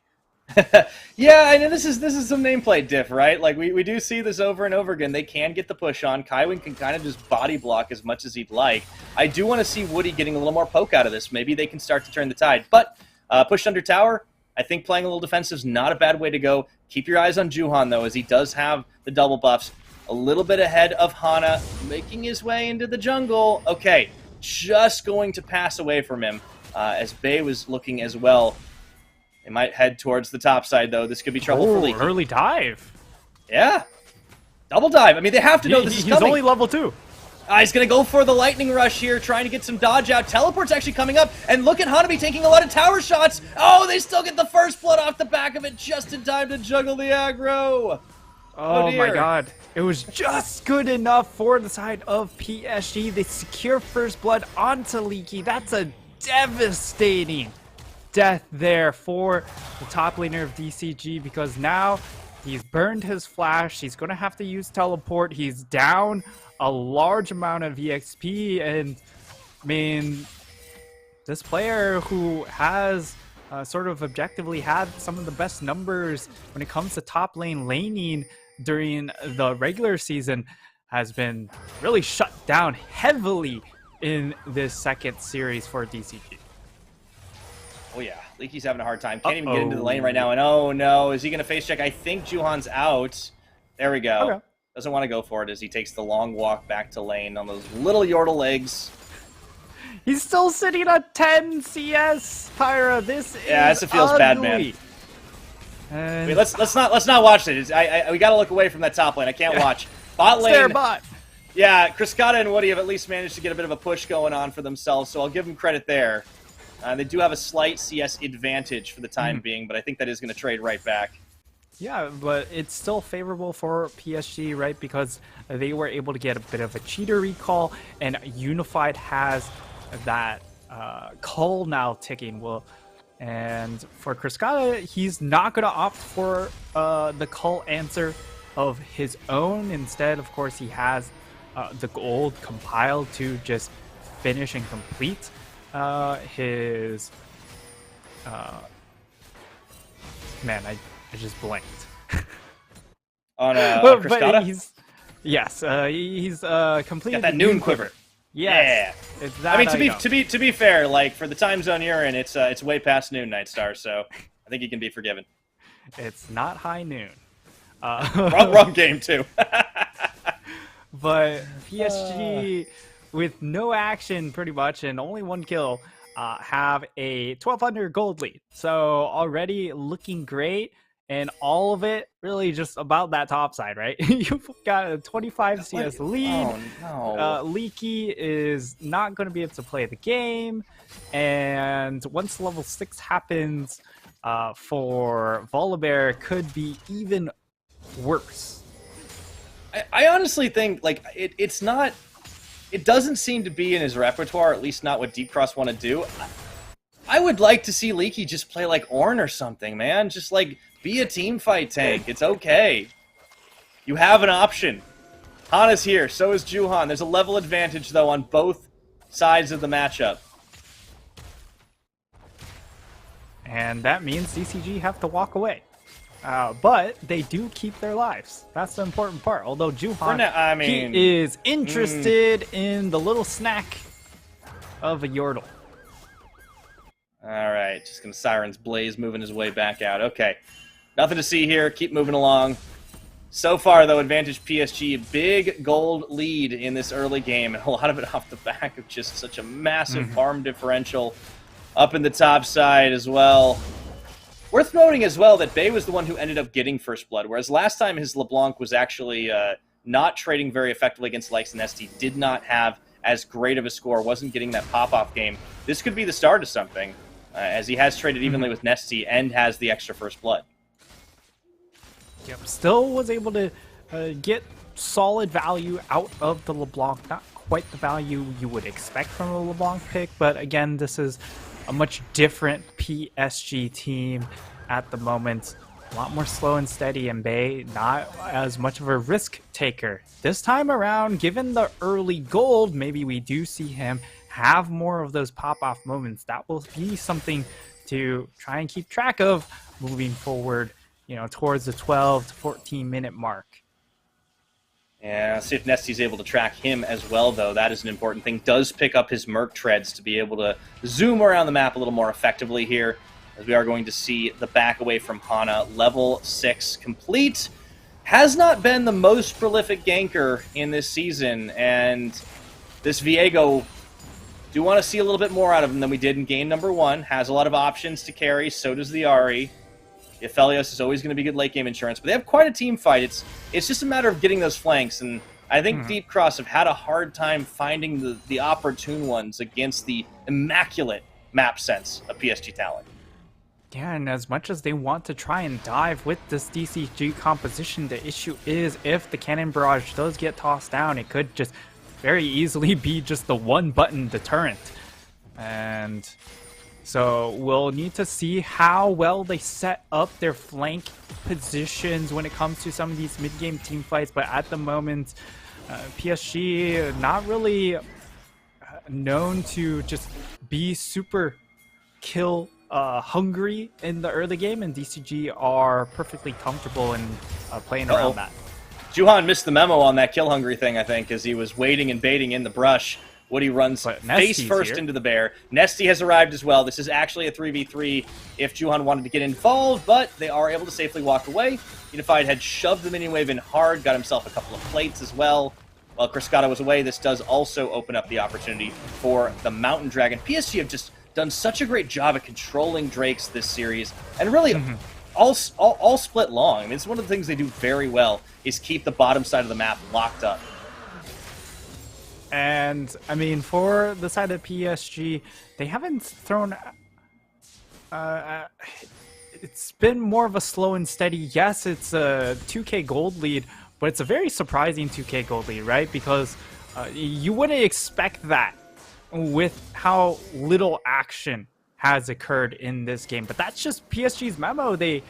Yeah, I know this is some nameplate diff, right? Like we do see this over and over again. They can get the push on. Kaiwing can kind of just body block as much as he'd like. I do want to see Woody getting a little more poke out of this. Maybe they can start to turn the tide. But push under tower, I think playing a little defensive is not a bad way to go. Keep your eyes on Juhan, though, as he does have the double buffs. A little bit ahead of Hana, making his way into the jungle. Okay, just going to pass away from him as Bay was looking as well. They might head towards the top side, though. This could be trouble for Leaky. Early dive. Yeah. Double dive. I mean, they have to know this is coming. He's only level 2. He's going to go for the lightning rush here, trying to get some dodge out. Teleport's actually coming up, and look at Hanabi taking a lot of tower shots. Oh, they still get the first blood off the back of it just in time to juggle the aggro. Oh my dear. god. It was just good enough for the side of PSG. They secure first blood onto Leaky. That's a devastating death there for the top laner of DCG, because now he's burned his flash. He's going to have to use teleport. He's down a large amount of EXP, and I mean, this player who has sort of objectively had some of the best numbers when it comes to top lane laning during the regular season has been really shut down heavily in this second series for DCG. Oh, yeah. Leaky's having a hard time. Can't even get into the lane right now. And oh, no. Is he going to face check? I think Juhan's out. There we go. Okay. Doesn't want to go for it as he takes the long walk back to lane on those little Yordle legs. He's still sitting at 10 CS, Pyra. This this feels bad, man. And I mean, let's not watch it. We got to look away from that top lane. I can't watch. Bot lane. Stare bot. Yeah, Cascada and Woody have at least managed to get a bit of a push going on for themselves, so I'll give them credit there. They do have a slight CS advantage for the time being, but I think that is going to trade right back. Yeah, but it's still favorable for PSG, right? Because they were able to get a bit of a cheater recall, and Unified has that cull now ticking. And for Cascada, he's not going to opt for the cull answer of his own. Instead, of course, he has the gold compiled to just finish and complete his man, I just blanked. On But Cascada? he's completed Got that the noon quiver. Yes. Yeah. It's that I mean, I know. to be fair, like for the time zone you're in, it's way past noon, Nightstar. So I think you can be forgiven. It's not high noon. Wrong game too. But PSG, with no action pretty much and only 1 kill, have a 1,200 gold lead. So already looking great, and all of it really just about that top side, right? You've got a 25 CS lead. Oh, no. Leaky is not going to be able to play the game, and once level 6 happens, for Volibear could be even worse. I honestly think like it's not. It doesn't seem to be in his repertoire, at least not what Deep Cross want to do. I would like to see Leaky just play like Ornn or something, man. Just like be a team fight tank. It's okay. You have an option. Hana's here, so is Juhan. There's a level advantage though on both sides of the matchup. And that means DCG have to walk away. But they do keep their lives. That's the important part. Although Juhan, he is interested in the little snack of a Yordle. All right, just gonna Siren's Blaze moving his way back out. Okay, nothing to see here. Keep moving along. So far, though, advantage PSG. Big gold lead in this early game, and a lot of it off the back of just such a massive farm differential. up in the top side as well. Worth noting as well that Bay was the one who ended up getting first blood, whereas last time his LeBlanc was actually not trading very effectively against likes Nesty, did not have as great of a score, wasn't getting that pop-off game. This could be the start of something, as he has traded evenly with Nesty and has the extra first blood. Yep, still was able to get solid value out of the LeBlanc. Not quite the value you would expect from a LeBlanc pick, but again, this is a much different PSG team at the moment. A lot more slow and steady, and Bay not as much of a risk taker. This time around, given the early gold, maybe we do see him have more of those pop-off moments. That will be something to try and keep track of moving forward, you know, towards the 12 to 14 minute mark. Yeah, see if Nesty's able to track him as well, though. That is an important thing. Does pick up his Merc treads to be able to zoom around the map a little more effectively here, as we are going to see the back away from Hana. Level 6 complete. Has not been the most prolific ganker in this season, and this Viego, do want to see a little bit more out of him than we did in game number 1. Has a lot of options to carry, so does the Ahri. Aphelios is always going to be good late game insurance, but they have quite a team fight. It's just a matter of getting those flanks, and I think Deep Cross have had a hard time finding the opportune ones against the immaculate map sense of PSG talent. Yeah, and as much as they want to try and dive with this DCG composition, the issue is if the Cannon Barrage does get tossed down, it could just very easily be just the one-button deterrent. And so we'll need to see how well they set up their flank positions when it comes to some of these mid-game team fights. But at the moment, PSG not really known to just be super kill hungry in the early game, and DCG are perfectly comfortable in playing around that. Juhan missed the memo on that kill-hungry thing, I think, as he was waiting and baiting in the brush. Woody runs face first into the bear. Nesty has arrived as well. This is actually a 3v3 if Juhan wanted to get involved, but they are able to safely walk away. Unified had shoved the minion wave in hard, got himself a couple of plates as well. While Criscata was away, this does also open up the opportunity for the Mountain Dragon. PSG have just done such a great job at controlling Drakes this series, and really all split long. I mean, it's one of the things they do very well, is keep the bottom side of the map locked up. And, I mean, for the side of PSG, they haven't thrown... it's been more of a slow and steady. Yes, it's a 2k gold lead, but it's a very surprising 2k gold lead, right? Because you wouldn't expect that with how little action has occurred in this game. But that's just PSG's memo. They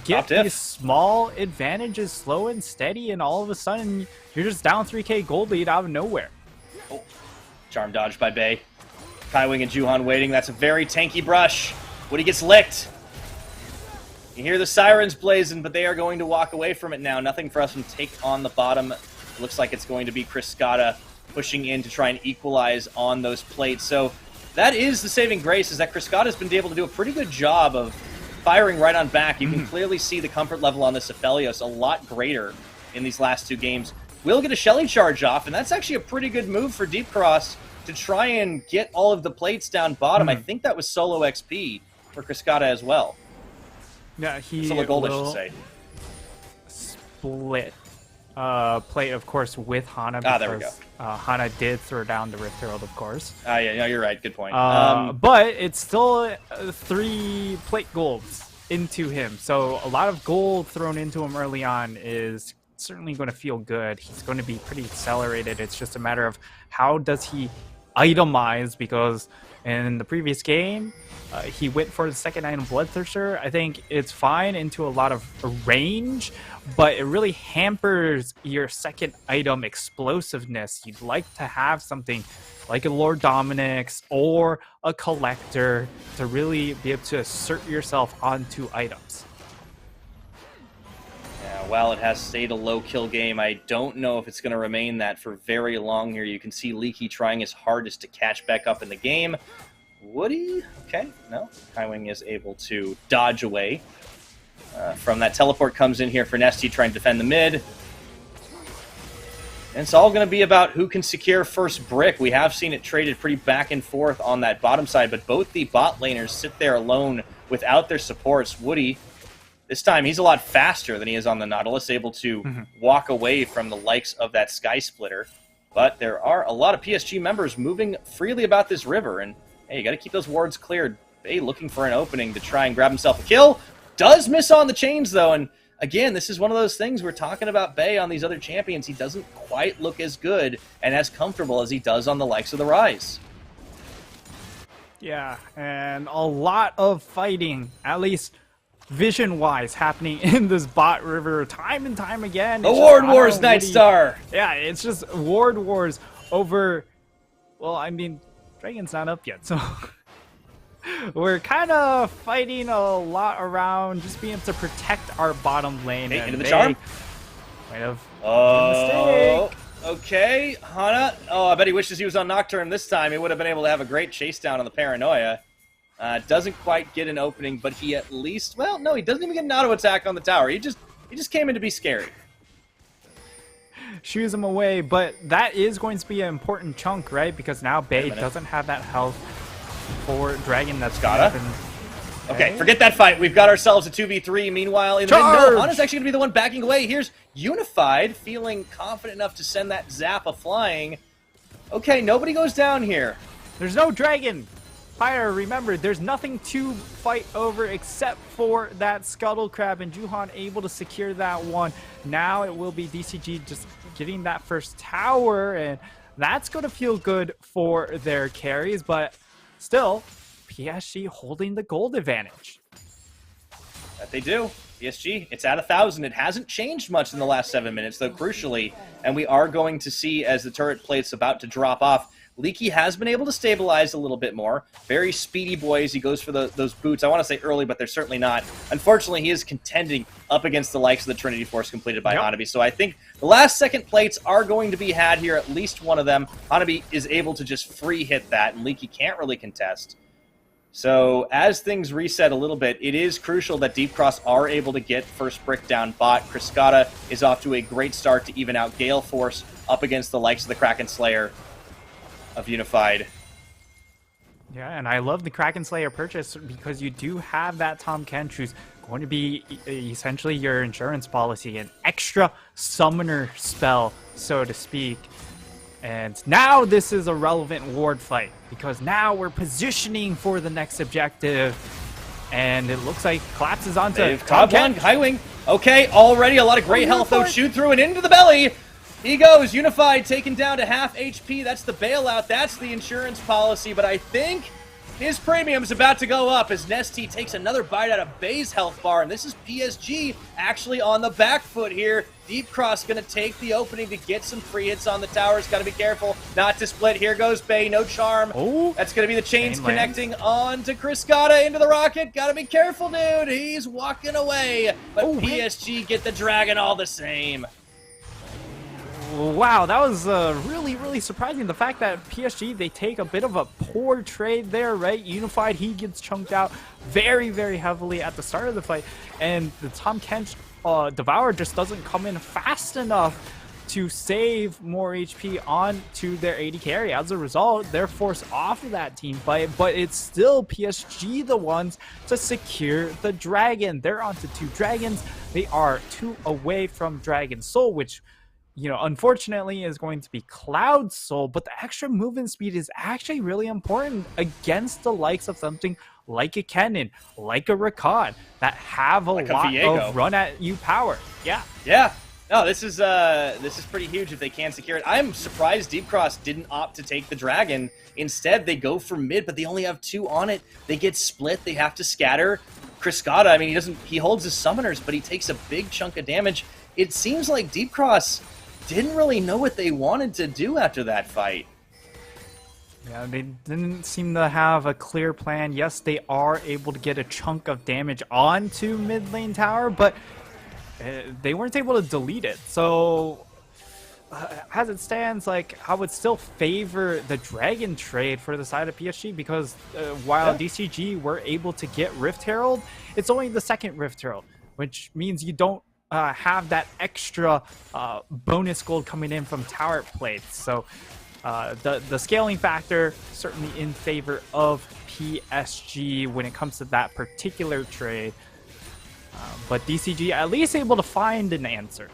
get these small advantages slow and steady, and all of a sudden, you're just down 3k gold lead out of nowhere. Oh, charm dodged by Bay. Kaiwing and Juhan waiting. That's a very tanky brush. Woody gets licked. You hear the sirens blazing, but they are going to walk away from it now. Nothing for us to take on the bottom. Looks like it's going to be Criscata pushing in to try and equalize on those plates. So that is the saving grace, is that Criscata's been able to do a pretty good job of firing right on back. You can clearly see the comfort level on this Aphelios a lot greater in these last 2 games. Will get a Shelly charge off, and that's actually a pretty good move for Deep Cross to try and get all of the plates down bottom. I think that was solo XP for Criscata as well. Yeah, he solo gold, I should will say. Split plate, of course, with Hana, because there we go. Hana did throw down the Rift Herald, of course. Yeah, no, you're right. Good point. But it's still 3 plate golds into him, so a lot of gold thrown into him early on is certainly going to feel good. He's going to be pretty accelerated. It's just a matter of how does he itemize, because in the previous game he went for the second item, Bloodthirster. I think it's fine into a lot of range, but it really hampers your second item explosiveness. You'd like to have something like a Lord Dominic's or a Collector to really be able to assert yourself onto items. While it has stayed a low kill game, I don't know if it's going to remain that for very long here. You can see Leaky trying his hardest to catch back up in the game. Woody? Okay, no. Kaiwing is able to dodge away from that. Teleport comes in here for Nesty trying to defend the mid. And it's all going to be about who can secure first brick. We have seen it traded pretty back and forth on that bottom side, but both the bot laners sit there alone without their supports. Woody, this time he's a lot faster than he is on the Nautilus, able to walk away from the likes of that Sky Splitter. But there are a lot of PSG members moving freely about this river, and hey, you got to keep those wards cleared. Bay looking for an opening to try and grab himself a kill. Does miss on the chains, though, and again, this is one of those things we're talking about Bay on these other champions. He doesn't quite look as good and as comfortable as he does on the likes of the Rise. Yeah, and a lot of fighting, at least vision-wise, happening in this bot river time and time again. The Ward Wars, Night Star! Yeah, it's just Ward Wars over... Well, I mean, Dragon's not up yet, so... We're kind of fighting a lot around just being able to protect our bottom lane. Hey, and into the charm. Might have made a mistake. Okay, Hana. Oh, I bet he wishes he was on Nocturne this time. He would have been able to have a great chase down on the Paranoia. Doesn't quite get an opening, but he at least... Well, no, he doesn't even get an auto attack on the tower. He just came in to be scary. Shoos him away, but that is going to be an important chunk, right? Because now Bay doesn't have that health for Dragon. That's gotta. Okay, forget that fight. We've got ourselves a 2v3. Meanwhile, in the no, Hana's actually going to be the one backing away. Here's Unified, feeling confident enough to send that Zappa flying. Okay, nobody goes down here. There's no Dragon. Fire, remember, there's nothing to fight over except for that Scuttle Crab, and Juhan able to secure that one. Now it will be DCG just getting that first tower, and that's going to feel good for their carries, but still, PSG holding the gold advantage. That they do. PSG, it's at 1,000. It hasn't changed much in the last 7 minutes, though, crucially, and we are going to see as the turret plate's about to drop off, Leaky has been able to stabilize a little bit more. Very speedy boy as he goes for those boots. I want to say early, but they're certainly not. Unfortunately, he is contending up against the likes of the Trinity Force completed by Hanabi. So I think the last second plates are going to be had here, at least one of them. Hanabi is able to just free hit that, and Leaky can't really contest. So as things reset a little bit, it is crucial that Deep Cross are able to get first brick down bot. Kriskata is off to a great start to even out Gale Force up against the likes of the Kraken Slayer of Unified. Yeah, and I love the Kraken Slayer purchase because you do have that Tom Kench who's going to be essentially your insurance policy, an extra summoner spell, so to speak. And now this is a relevant ward fight because now we're positioning for the next objective. And it looks like collapses onto Tom Kench, High Wing. Okay, already a lot of great health though. Shoot through and into the belly. He goes, Unified taken down to half HP. That's the bailout. That's the insurance policy. But I think his premium's about to go up as Nesty takes another bite out of Bay's health bar. And this is PSG actually on the back foot here. Deep Cross going to take the opening to get some free hits on the towers. Got to be careful not to split. Here goes Bay. No charm. Oh, that's going to be the chains connecting on to Kriskata into the rocket. Got to be careful, dude. He's walking away. But PSG get the dragon all the same. Wow, that was really, really surprising. The fact that PSG, they take a bit of a poor trade there, right? Unified, he gets chunked out very, very heavily at the start of the fight. And the Tom Kench Devour just doesn't come in fast enough to save more HP onto their AD carry. As a result, they're forced off of that team fight, but it's still PSG the ones to secure the dragon. They're onto 2 dragons. They are 2 away from Dragon Soul, which, you know, unfortunately is going to be Cloud Soul, but the extra movement speed is actually really important against the likes of something like a Kennen, like a Rakan, that have a lot of run at you power. Yeah. No, this is pretty huge if they can secure it. I'm surprised Deep Cross didn't opt to take the dragon. Instead, they go for mid, but they only have 2 on it. They get split. They have to scatter. Kriskata, I mean, he holds his summoners, but he takes a big chunk of damage. It seems like Deep Cross didn't really know what they wanted to do after that fight. Yeah, they didn't seem to have a clear plan. Yes, they are able to get a chunk of damage onto mid lane tower, but they weren't able to delete it. So as it stands, like, I would still favor the dragon trade for the side of PSG because while DCG were able to get Rift Herald, it's only the second Rift Herald, which means you don't have that extra bonus gold coming in from tower plates. So the scaling factor certainly in favor of PSG when it comes to that particular trade. But DCG at least able to find an answer.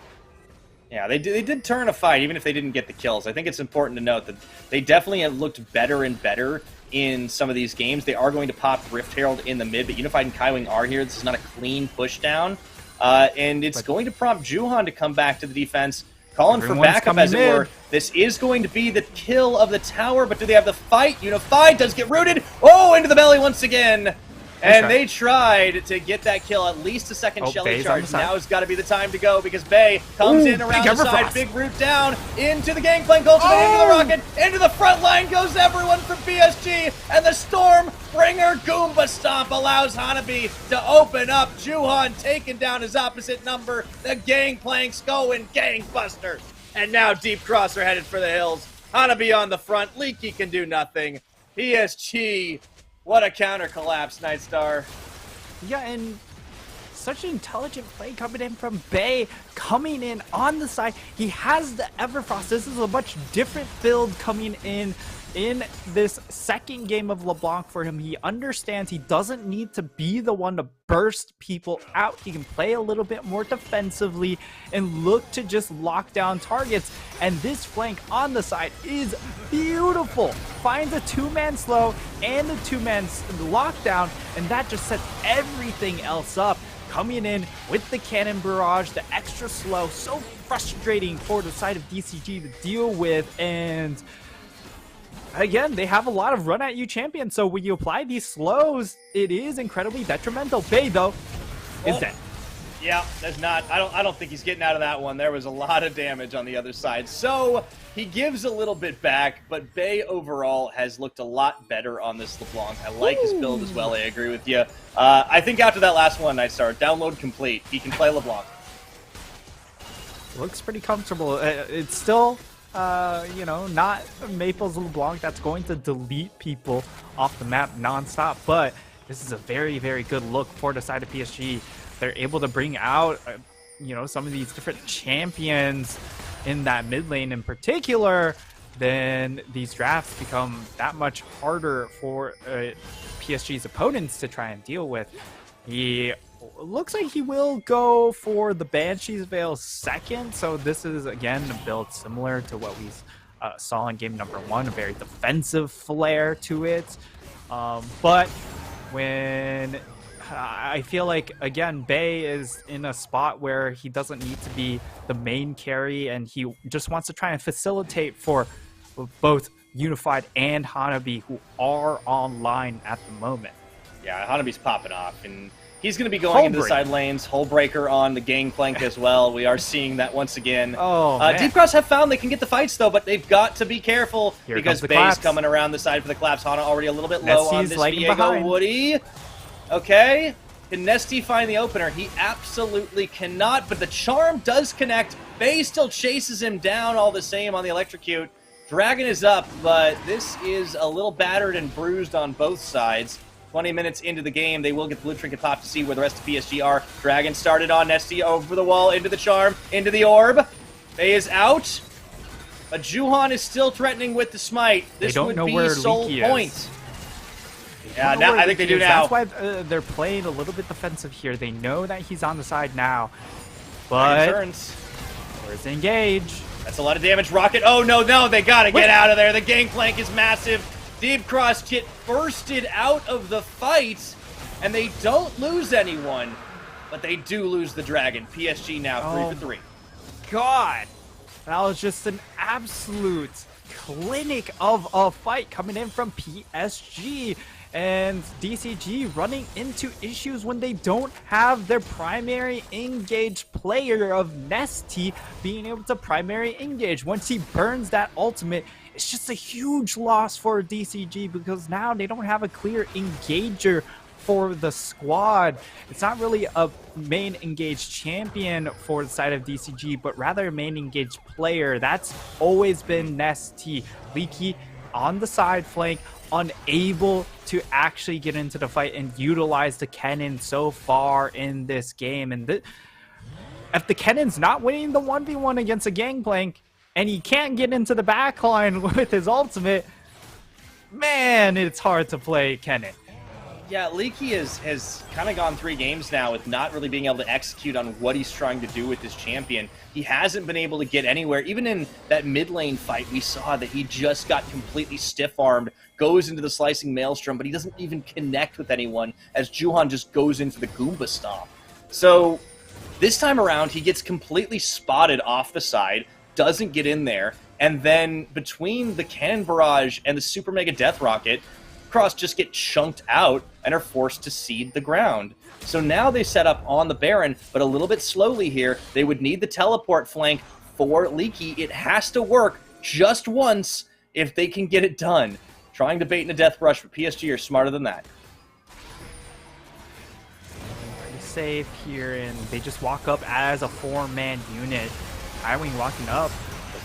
Yeah, they did turn a fight, even if they didn't get the kills. I think it's important to note that they definitely have looked better and better in some of these games. They are going to pop Rift Herald in the mid, but Unified and Kaiwing are here. This is not a clean push down. And it's going to prompt Juhan to come back to the defense, calling for backup, as it were. This is going to be the kill of the tower, but do they have the fight? Unified does get rooted. Oh, into the belly once again. And they tried to get that kill, at least a second Shelly charge. Now has got to be the time to go because Bay comes in around the side, big root down, into the gangplank ultimate, into the rocket, into the front line goes everyone from PSG, and the Stormbringer Goomba Stomp allows Hanabi to open up. Juhan taking down his opposite number. The gangplank's going gangbuster. And now Deep Cross are headed for the hills. Hanabi on the front, Leaky can do nothing. PSG... What a counter collapse, Nightstar. Yeah, and such an intelligent play coming in from Bay, coming in on the side. He has the Everfrost. This is a much different build coming in this second game of LeBlanc for him. He understands he doesn't need to be the one to burst people out. He can play a little bit more defensively and look to just lock down targets. And this flank on the side is beautiful. Finds a two-man slow and a two-man lockdown, and that just sets everything else up. Coming in with the cannon barrage, the extra slow, so frustrating for the side of DCG to deal with. And again, they have a lot of run-at-you champions, so when you apply these slows, it is incredibly detrimental. Bay, though, is dead. Yeah, there's not. I don't think he's getting out of that one. There was a lot of damage on the other side. So he gives a little bit back, but Bay overall has looked a lot better on this LeBlanc. I like his build as well. I agree with you. I think after that last one, Nightstar, download complete. He can play LeBlanc. Looks pretty comfortable. It's still... you know, not Maples LeBlanc that's going to delete people off the map nonstop, but this is a very, very good look for the side of PSG. They're able to bring out, you know, some of these different champions in that mid lane in particular. Then these drafts become that much harder for PSG's opponents to try and deal with. He looks like he will go for the Banshee's Veil second, so this is again a build similar to what we saw in game number 1, a very defensive flair to it. But when I feel like, again, Bay is in a spot where he doesn't need to be the main carry, and he just wants to try and facilitate for both Unified and Hanabi, who are online at the moment. Yeah, Hanabi's popping off, and he's going to be going into the side lanes. Hullbreaker on the gangplank as well. We are seeing that once again. Oh, Deep Cross have found they can get the fights, though, but they've got to be careful because Bay's coming around the side for the collapse. Hana already a little bit low on this Viego. Woody. Okay. Can Nesty find the opener? He absolutely cannot, but the charm does connect. Bay still chases him down all the same on the electrocute. Dragon is up, but this is a little battered and bruised on both sides. 20 minutes into the game, they will get the blue trinket pop to see where the rest of PSG are. Dragon started on Nesty, over the wall, into the charm, into the orb. Bay is out, but Juhan is still threatening with the smite. This would be sole point. Yeah, now I think they do now. That's why they're playing a little bit defensive here. They know that he's on the side now, but where's engage? That's a lot of damage. Rocket. Oh no, they gotta get out of there. The gangplank is massive. Deep Cross get bursted out of the fight, and they don't lose anyone, but they do lose the dragon. PSG now 3 for 3. God, that was just an absolute clinic of a fight coming in from PSG. And DCG running into issues when they don't have their primary engage player of Nesty being able to primary engage. Once he burns that ultimate, it's just a huge loss for DCG because now they don't have a clear engager for the squad. It's not really a main engaged champion for the side of DCG, but rather a main engaged player. That's always been Nesty. Leaky on the side flank, unable to actually get into the fight and utilize the cannon so far in this game. And if the Kennon's not winning the 1v1 against a Gangplank, and he can't get into the backline with his ultimate, man, it's hard to play Kennen. Yeah, Leaky has kind of gone 3 games now with not really being able to execute on what he's trying to do with his champion. He hasn't been able to get anywhere. Even in that mid lane fight, we saw that he just got completely stiff-armed, goes into the slicing maelstrom, but he doesn't even connect with anyone as Juhan just goes into the Goomba Stomp. So this time around, he gets completely spotted off the side, doesn't get in there, and then between the Cannon Barrage and the Super Mega Death Rocket, Cross just get chunked out and are forced to cede the ground. So now they set up on the Baron, but a little bit slowly here. They would need the teleport flank for Leaky. It has to work just once if they can get it done. Trying to bait in a Death Rush, but PSG are smarter than that. Pretty safe here, and they just walk up as a 4-man unit. Highwing walking up.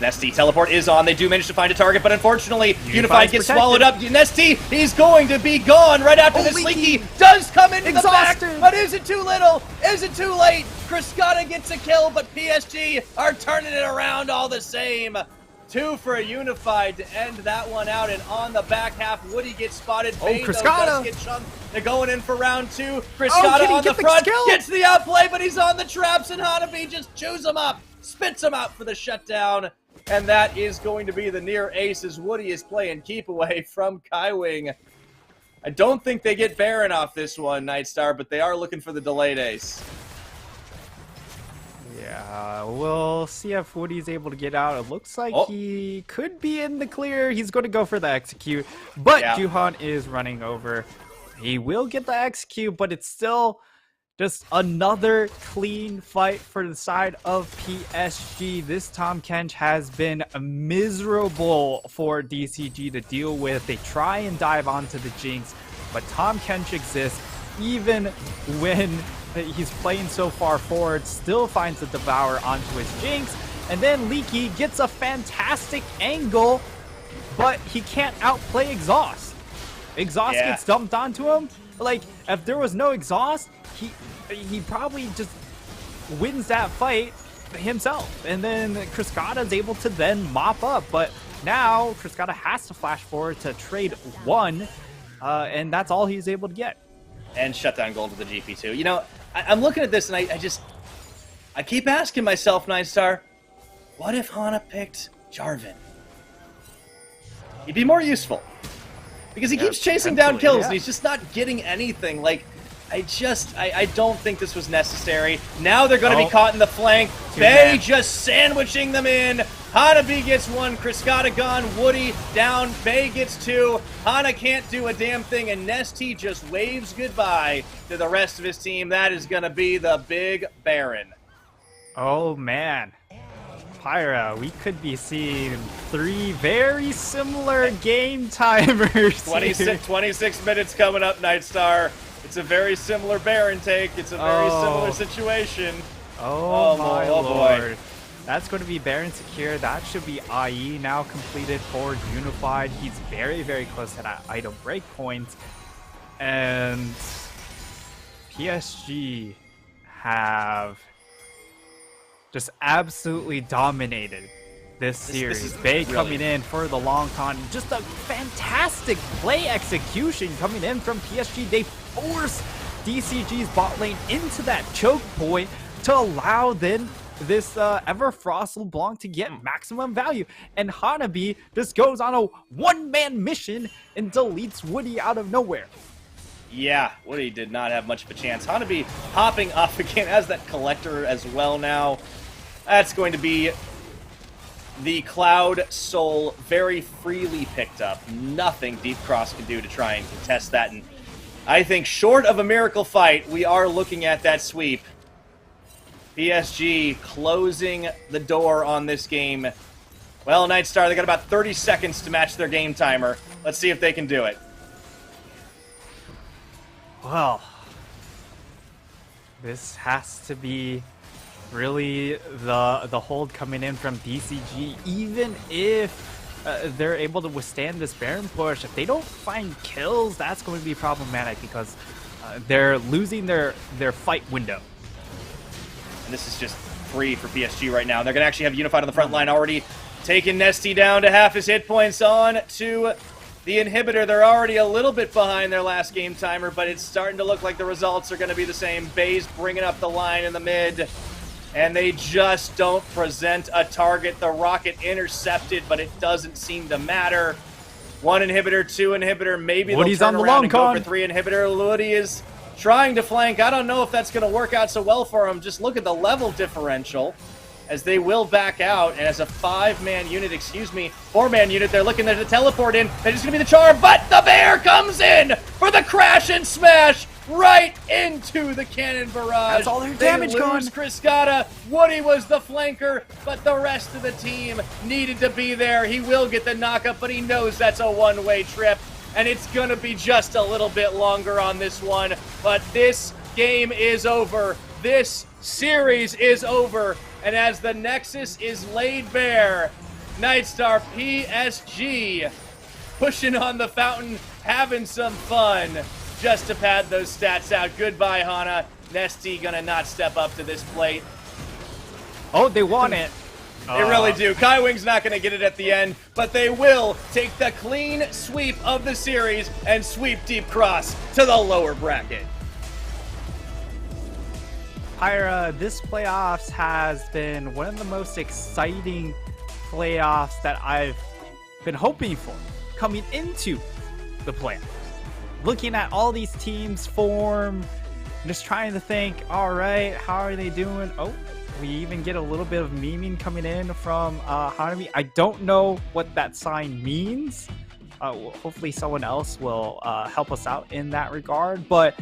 Nesty teleport is on. They do manage to find a target, but unfortunately, Unified gets swallowed up. Nesty, he's going to be gone right after this. Leaky does come into the back, but is it too little? Is it too late? Criscata gets a kill, but PSG are turning it around all the same. 2 for a Unified to end that one out, and on the back half, Woody gets spotted. Criscata get chunked. They're going in for round 2. Criscata on the front, gets the outplay, but he's on the traps, and Hanabi just chews him up, spits him out for the shutdown. And that is going to be the near ace as Woody is playing keep away from Kaiwing. I don't think they get Baron off this one, Nightstar, but they are looking for the delayed ace. Yeah, we'll see if Woody's able to get out. It looks like he could be in the clear. He's going to go for the execute, but Juhan is running over. He will get the execute, but it's still just another clean fight for the side of PSG. This Tahm Kench has been miserable for DCG to deal with. They try and dive onto the Jinx, but Tahm Kench exists even when he's playing so far forward, still finds the Devour onto his Jinx, and then Leaky gets a fantastic angle, but he can't outplay Exhaust. Exhaust gets dumped onto him. Like, if there was no Exhaust, he probably just wins that fight himself, and then Criscata is able to then mop up. But now Criscata has to flash forward to trade 1, and that's all he's able to get. And shut down gold with the GP2. You know, I'm looking at this and I keep asking myself, Nightstar, what if Hana picked Jarvan? He'd be more useful. Because he keeps chasing down kills and he's just not getting anything. Like, I don't think this was necessary. Now they're going to be caught in the flank. Bay just sandwiching them in. Hanabi gets 1, Criscata gone, Woody down, Bay gets 2. Hana can't do a damn thing, and Nesty just waves goodbye to the rest of his team. That is going to be the big Baron. Oh, man. Pyra, we could be seeing 3 very similar game timers. 26 minutes coming up, Nightstar. It's a very similar Baron take. It's a very similar situation. Oh my lord. That's going to be Baron secure. That should be IE now completed for Unified. He's very, very close to that item breakpoint. And PSG have just absolutely dominated this series. This is Bay really coming in for the long con. Just a fantastic play execution coming in from PSG. They force DCG's bot lane into that choke point to allow then this Everfrost LeBlanc to get maximum value. And Hanabi just goes on a 1-man mission and deletes Woody out of nowhere. Yeah, Woody did not have much of a chance. Hanabi hopping off again as that collector as well now. That's going to be the Cloud Soul very freely picked up. Nothing Deep Cross can do to try and contest that. And I think short of a miracle fight, we are looking at that sweep. PSG closing the door on this game. Well, Nightstar, they got about 30 seconds to match their game timer. Let's see if they can do it. Well, this has to be really the hold coming in from DCG. Even if they're able to withstand this Baron push, if they don't find kills, that's going to be problematic because they're losing their fight window. And this is just free for PSG right now. They're going to actually have Unified on the front line already, taking Nesty down to half his hit points on to the Inhibitor. They're already a little bit behind their last game timer, but it's starting to look like the results are going to be the same. Baze bringing up the line in the mid, and they just don't present a target. The rocket intercepted, but it doesn't seem to matter. 1 Inhibitor, 2 Inhibitor, maybe they'll turn around and go for 3 Inhibitor. Woody is trying to flank. I don't know if that's going to work out so well for him. Just look at the level differential as they will back out. And as a 4-man unit, they're looking to teleport in. They're just going to be the charm, but the bear comes in for the crash and smash right into the cannon barrage. That's all their damage gone. Criscata. Woody was the flanker, but the rest of the team needed to be there. He will get the knockup, but he knows that's a one-way trip, and it's going to be just a little bit longer on this one. But this game is over. This series is over. And as the Nexus is laid bare, Nightstar PSG pushing on the fountain, having some fun just to pad those stats out. Goodbye, Hana. Nesty gonna not step up to this plate. Oh, they want it. They really do. Kai Wing's not going to get it at the end, but they will take the clean sweep of the series and sweep Deep Cross to the lower bracket. Pyra, this playoffs has been one of the most exciting playoffs that I've been hoping for coming into the playoffs. Looking at all these teams form, just trying to think, all right, how are they doing? Oh, we even get a little bit of memeing coming in from Hanami. I don't know what that sign means. Hopefully someone else will help us out in that regard. But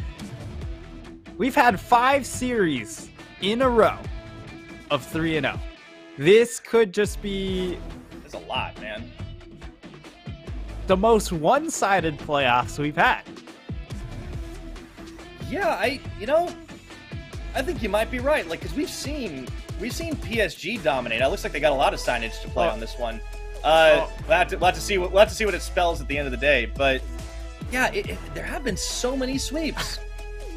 we've had 5 series in a row of 3-0. This could just be... That's a lot, man. The most one-sided playoffs we've had. Yeah, I think you might be right. Like, because we've seen PSG dominate. It looks like they got a lot of signage to play on this one. We'll have to see what it spells at the end of the day. But yeah, there have been so many sweeps,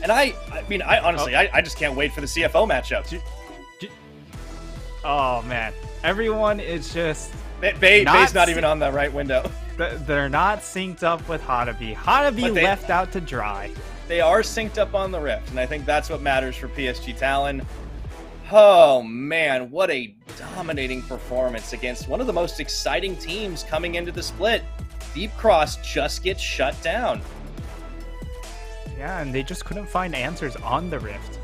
and I honestly, I just can't wait for the CFO matchup. Oh man, everyone is just Bay's not even on the right window. They're not synced up with Hanabi. Hanabi left out to dry. They are synced up on the Rift, and I think that's what matters for PSG Talon. Oh man, what a dominating performance against one of the most exciting teams coming into the split. Deep Cross just gets shut down. Yeah, and they just couldn't find answers on the Rift.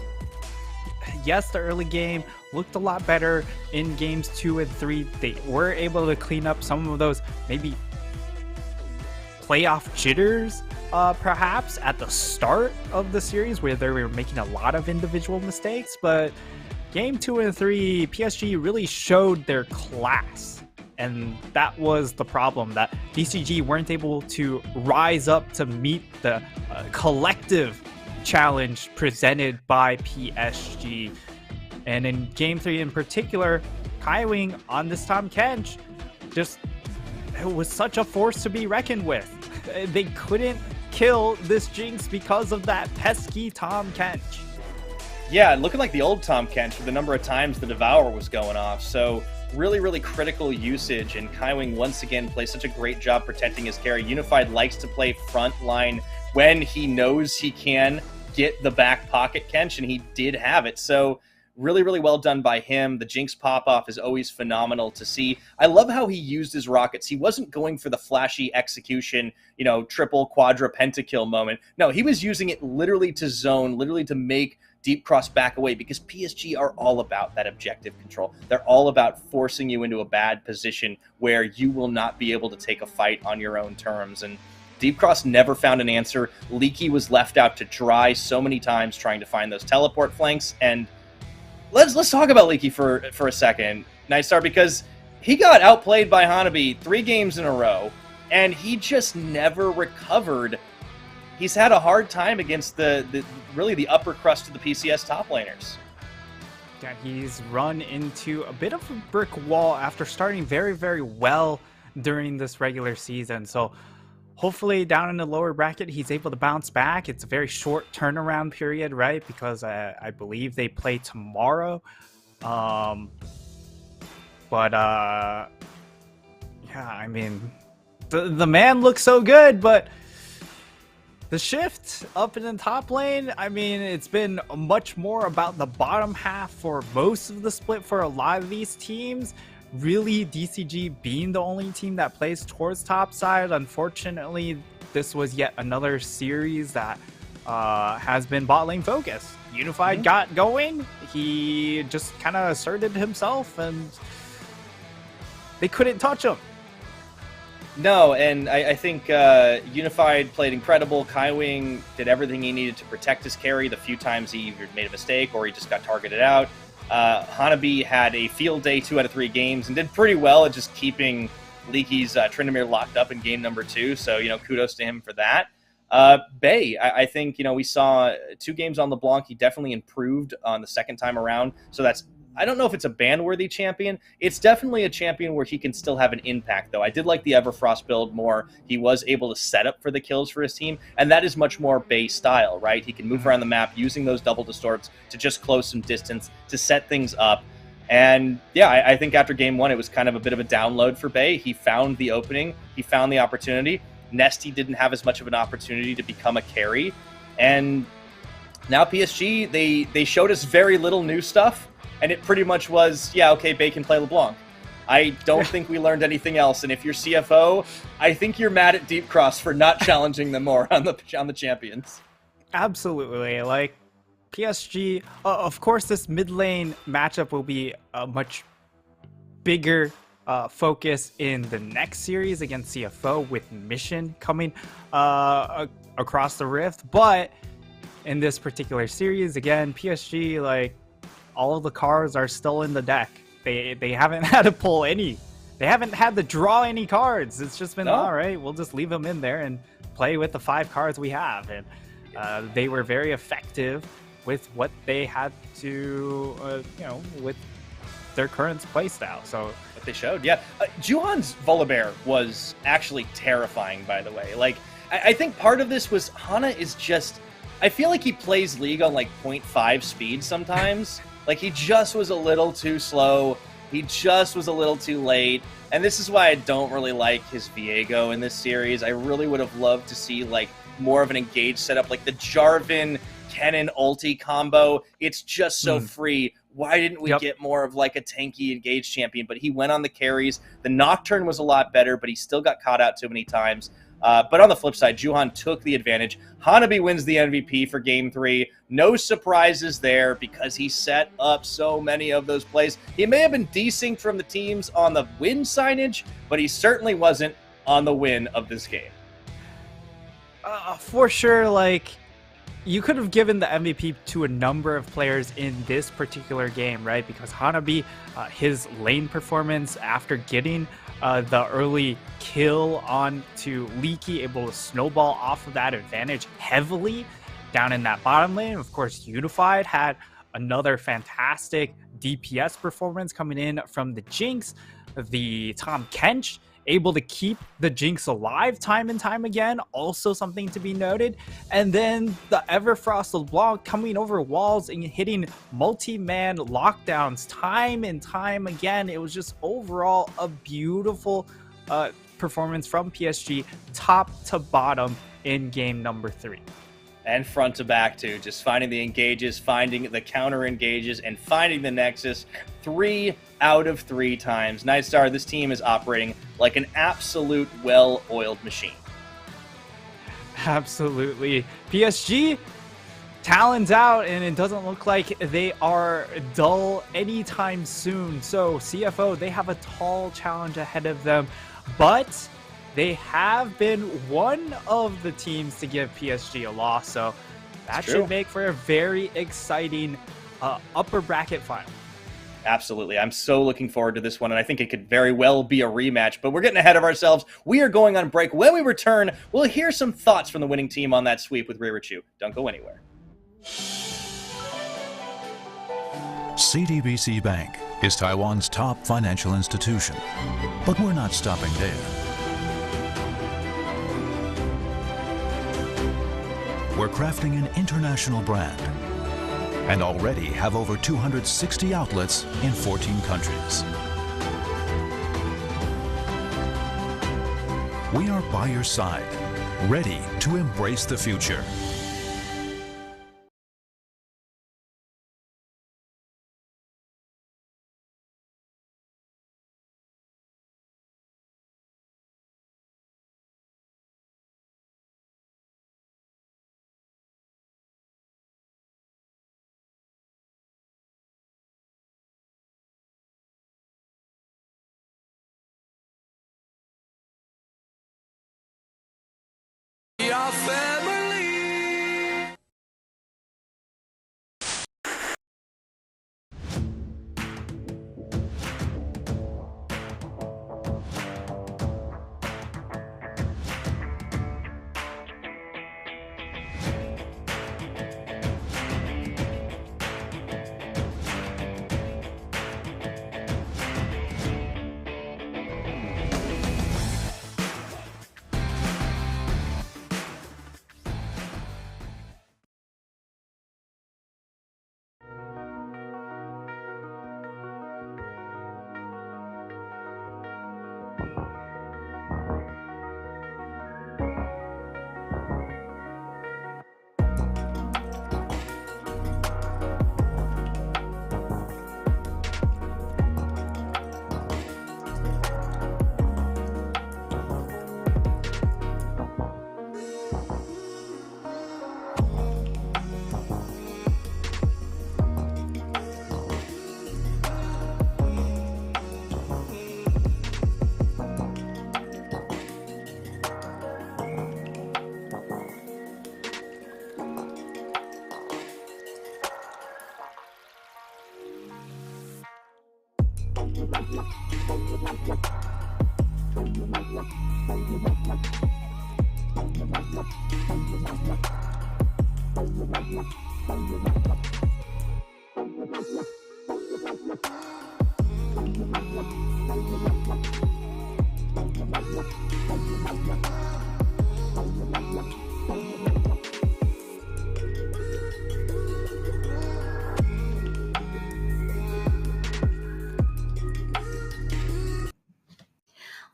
Yes, the early game looked a lot better in games 2 and 3. They were able to clean up some of those maybe playoff jitters, perhaps at the start of the series where they were making a lot of individual mistakes. But game 2 and 3, PSG really showed their class. And that was the problem, that DCG weren't able to rise up to meet the collective challenge presented by PSG. And in game 3 in particular, Kai Wing on this Tahm Kench it was such a force to be reckoned with. They couldn't kill this Jinx because of that pesky Tahm Kench. Yeah, looking like the old Tahm Kench with the number of times the Devour was going off. So really, really critical usage, and Kai Wing once again plays such a great job protecting his carry. Unified likes to play front line when he knows he can get the back pocket Kench, and he did have it. So really, really well done by him. The Jinx pop-off is always phenomenal to see. I love how he used his rockets. He wasn't going for the flashy execution, triple, quadra, pentakill moment. No, he was using it literally to zone, literally to make Deep Cross back away, because PSG are all about that objective control. They're all about forcing you into a bad position where you will not be able to take a fight on your own terms. And Deep Cross never found an answer. Leaky was left out to dry so many times trying to find those teleport flanks. And let's talk about Leaky for a second, Nightstar, because he got outplayed by Hanabi 3 games in a row, and he just never recovered. He's had a hard time against the upper crust of the PCS top laners. Yeah, he's run into a bit of a brick wall after starting very, very well during this regular season. So hopefully down in the lower bracket, he's able to bounce back. It's a very short turnaround period, right? Because I believe they play tomorrow. But yeah, I mean, the man looks so good, but the shift up in the top lane, I mean, it's been much more about the bottom half for most of the split for a lot of these teams. Really, DCG being the only team that plays towards top side. Unfortunately, this was yet another series that has been bot lane focused. Unified got going. He just kind of asserted himself, and they couldn't touch him. No, and I think Unified played incredible. Kaiwing did everything he needed to protect his carry the few times he either made a mistake or he just got targeted out. Hanabi had a field day 2 out of 3 games and did pretty well at just keeping Leaky's Tryndamere locked up in game number 2. So, kudos to him for that. Bay, I think, we saw 2 games on LeBlanc. He definitely improved on the second time around. So I don't know if it's a ban-worthy champion. It's definitely a champion where he can still have an impact, though. I did like the Everfrost build more. He was able to set up for the kills for his team, and that is much more Bay style, right? He can move around the map using those double distorts to just close some distance, to set things up. And yeah, I think after game 1, it was kind of a bit of a download for Bay. He found the opening. He found the opportunity. Nesty didn't have as much of an opportunity to become a carry. And now PSG, they showed us very little new stuff. And it pretty much was, yeah, okay, Bay can play LeBlanc. I don't think we learned anything else. And if you're CFO, I think you're mad at Deep Cross for not challenging them more on the champions. Absolutely. Like, PSG, of course, this mid lane matchup will be a much bigger focus in the next series against CFO with Mission coming across the rift. But in this particular series, again, PSG, like, all of the cards are still in the deck. They haven't had to pull any. They haven't had to draw any cards. It's just been, all right, we'll just leave them in there and play with the 5 cards we have. And they were very effective with what they had to, with their current playstyle. So what they showed, yeah. Juhan's Volibear was actually terrifying, by the way. Like, I think part of this was Hana is just, I feel like he plays League on like 0.5 speed sometimes. Like, he just was a little too slow. He just was a little too late. And this is why I don't really like his Viego in this series. I really would have loved to see, like, more of an engaged setup. Like, the Jarvan Kennen ulti combo. It's just so free. Why didn't we get more of, like, a tanky engaged champion? But he went on the carries. The Nocturne was a lot better, but he still got caught out too many times. But on the flip side, Juhan took the advantage. Hanabi wins the MVP for Game 3. No surprises there because he set up so many of those plays. He may have been desynced from the teams on the win signage, but he certainly wasn't on the win of this game. For sure, like, you could have given the MVP to a number of players in this particular game, right? Because Hanabi, his lane performance after getting the early kill onto Leaky, able to snowball off of that advantage heavily down in that bottom lane. Of course, Unified had another fantastic DPS performance coming in from the Jinx. The Tom Kench able to keep the Jinx alive time and time again, also something to be noted. And then the Everfrost LeBlanc coming over walls and hitting multi-man lockdowns time and time again. It was just overall a beautiful performance from PSG, top to bottom in game number 3. And front to back, too. Just finding the engages, finding the counter engages, and finding the Nexus 3 out of 3 times. Nightstar, this team is operating like an absolute well-oiled machine. Absolutely. PSG, Talon's out, and it doesn't look like they are dull anytime soon. So CFO, they have a tall challenge ahead of them, but they have been one of the teams to give PSG a loss, so that should make for a very exciting upper bracket final. Absolutely. I'm so looking forward to this one, and I think it could very well be a rematch, but we're getting ahead of ourselves. We are going on break. When we return, we'll hear some thoughts from the winning team on that sweep with Ririchu. Don't go anywhere. CTBC Bank is Taiwan's top financial institution, but we're not stopping there. We're crafting an international brand and already have over 260 outlets in 14 countries. We are by your side, ready to embrace the future. We are family.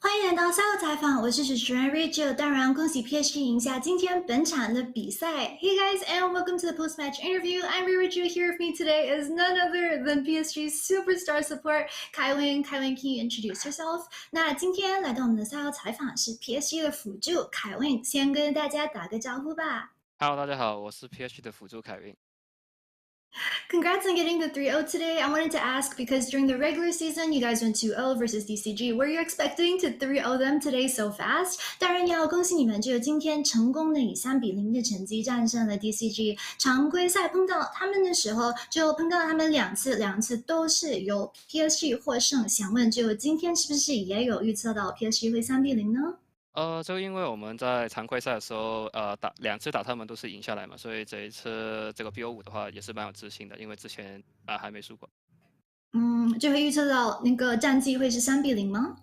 欢迎来到赛后采访，我是主持人 Rachel。当然，恭喜 PSG 赢下今天本场的比赛。Hey guys, and welcome to the post-match interview. I'm Rachel. Here with me today is none other than PSG's superstar support, Kaiwin. Kaiwin, can you introduce yourself? 那今天来到我们的赛后采访是 PSG 的辅助 Kaiwin，先跟大家打个招呼吧。Hello， 大家好，我是 PH 的辅助凯云。Congrats on getting the 3-0 today. I wanted to ask because during the regular season, you guys went 2-0 versus DCG. Were you expecting to 3-0 them today so fast? 当然也要恭喜你们，就今天成功的以3-0的成绩战胜了 DCG。常规赛碰到他们的时候，就碰到他们两次都是由 PSG 获胜。想问，就今天是不是也有预测到 PSG 会3-0呢？就因为我们在常规赛的时候，两次打他们都是赢下来嘛，所以这一次这个 BO5的话也是蛮有自信的，因为之前还没输过。就会预测到那个战绩会是3-0吗？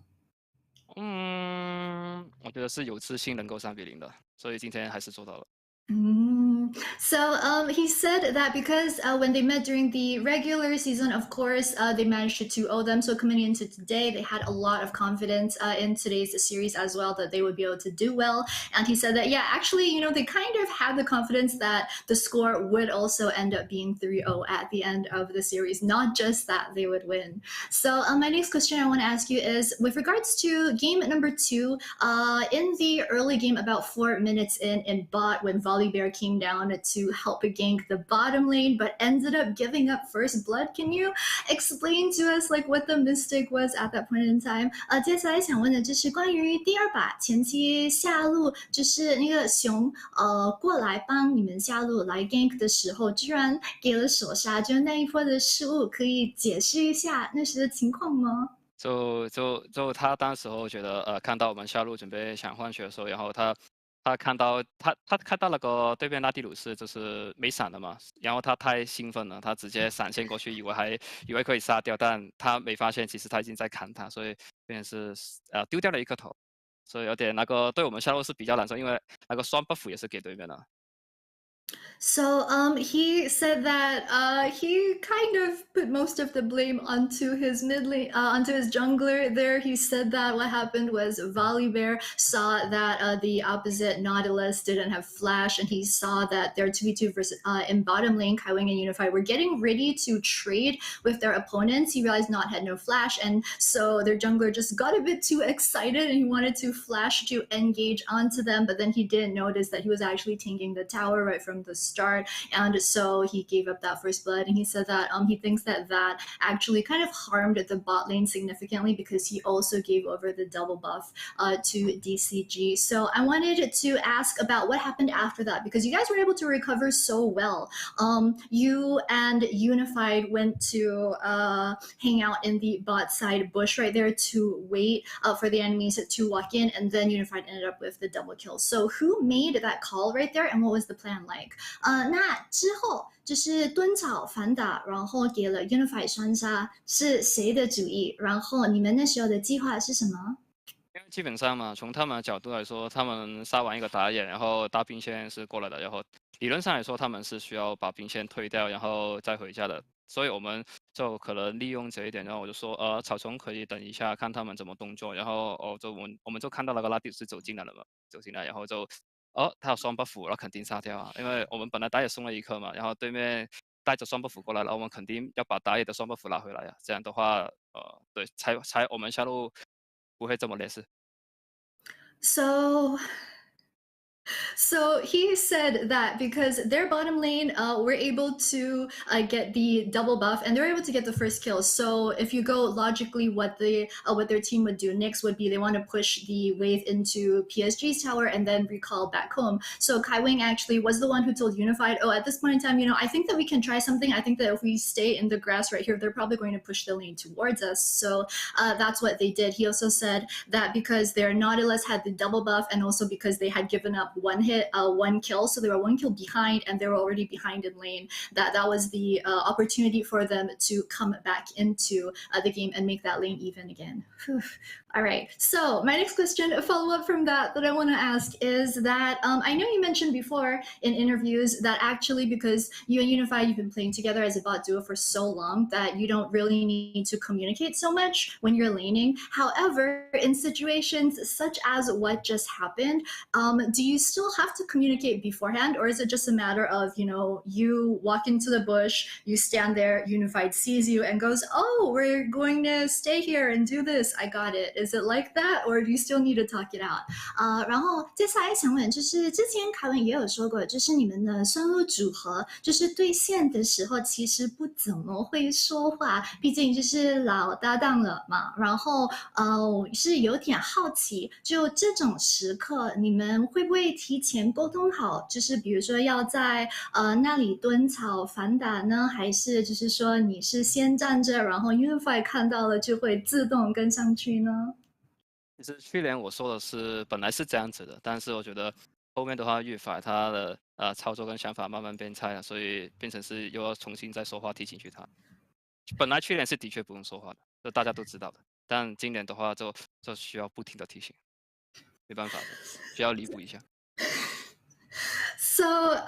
我觉得是有自信能够3-0的，所以今天还是做到了。So he said that because when they met during the regular season, of course, they managed to 2-0 them. So coming into today, they had a lot of confidence in today's series as well that they would be able to do well. And he said that, yeah, actually, they kind of had the confidence that the score would also end up being 3-0 at the end of the series, not just that they would win. So my next question I want to ask you is with regards to game number 2, in the early game, about 4 minutes in bot, when Volley Bear came down to help gank the bottom lane, but ended up giving up first blood. Can you explain to us like what the mistake was at that point in time? 接下来想问的就是关于第二把前期下路，就是那个熊过来帮你们下路来 gank 的时候，居然给了手杀，就那一波的失误，可以解释一下那时的情况吗？就他当时候觉得看到我们下路准备想换血的时候，然后他看到那个对面拉蒂鲁斯就是没闪的嘛，然后他太兴奋了，他直接闪现过去，以为可以杀掉，但他没发现其实他已经在砍他，所以变成是丢掉了一颗头，所以有点那个对我们下路是比较难受，因为那个双 buff 也是给对面的。So he said that he kind of put most of the blame onto his mid lane, onto his jungler there. He said that what happened was Volibear saw that the opposite Nautilus didn't have flash, and he saw that their 2v2 versus in bottom lane, Kaiwing and Unify were getting ready to trade with their opponents. He realized Not had no flash, and so their jungler just got a bit too excited and he wanted to flash to engage onto them, but then he didn't notice that he was actually tanking the tower right from the start, and so he gave up that first blood. And he said that he thinks that that actually kind of harmed the bot lane significantly because he also gave over the double buff to DCG. So I wanted to ask about what happened after that, because you guys were able to recover so well. You and Unified went to hang out in the bot side bush right there to wait for the enemies to walk in, and then Unified ended up with the double kill. So who made that call right there, and what was the plan like? 那之后就是蹲草反打，然后给了 Unify 双杀，是谁的主意？然后你们那时候的计划是什么？因为基本上嘛，从他们的角度来说，他们杀完一个打野，然后大兵线是过来的，然后理论上来说，他们是需要把兵线推掉，然后再回家的。所以我们就可能利用这一点，然后我就说，草丛可以等一下看他们怎么动作，然后我们就看到那个拉蒂斯走进来了嘛，走进来，然后就他有双 buff，那肯定杀掉啊，因为我们本来打野送了一颗嘛，然后对面带着双 buff 过来了，我们肯定要把打野的双 buff 拿回来呀，这样的话，对，才我们下路不会这么劣势。So he said that because their bottom lane were able to get the double buff and they were able to get the first kill. So if you go logically, what their team would do next would be they want to push the wave into PSG's tower and then recall back home. So Kaiwing actually was the one who told Unified, oh, at this point in time, I think that we can try something. I think that if we stay in the grass right here, they're probably going to push the lane towards us. So that's what they did. He also said that because their Nautilus had the double buff and also because they had given up one hit, one kill, so they were one kill behind and they were already behind in lane, that was the opportunity for them to come back into the game and make that lane even again. All right, so my next question, a follow-up from that I want to ask is that I know you mentioned before in interviews that actually because you and Unified, you've been playing together as a bot duo for so long that you don't really need to communicate so much when you're laning. However, in situations such as what just happened, do you still have to communicate beforehand, or is it just a matter of, you walk into the bush, you stand there, Unified sees you and goes, oh, we're going to stay here and do this, I got it. Is it like that, or do you still need to talk it out? 然后接下来想问，就是之前凯文也有说过，就是你们的双路组合，就是对线的时候其实不怎么会说话，毕竟就是老搭档了嘛。然后是有点好奇，就这种时刻，你们会不会提前沟通好？就是比如说要在那里蹲草反打呢，还是就是说你是先站着，然后 Unify 看到了就会自动跟上去呢？其实去年我说的是本来是这样子的，但是我觉得后面的话越法他的操作跟想法慢慢变差了，所以变成是又要重新再说话提醒去他。本来去年是的确不用说话的，这大家都知道的，但今年的话就需要不停的提醒，没办法的，需要弥补一下。So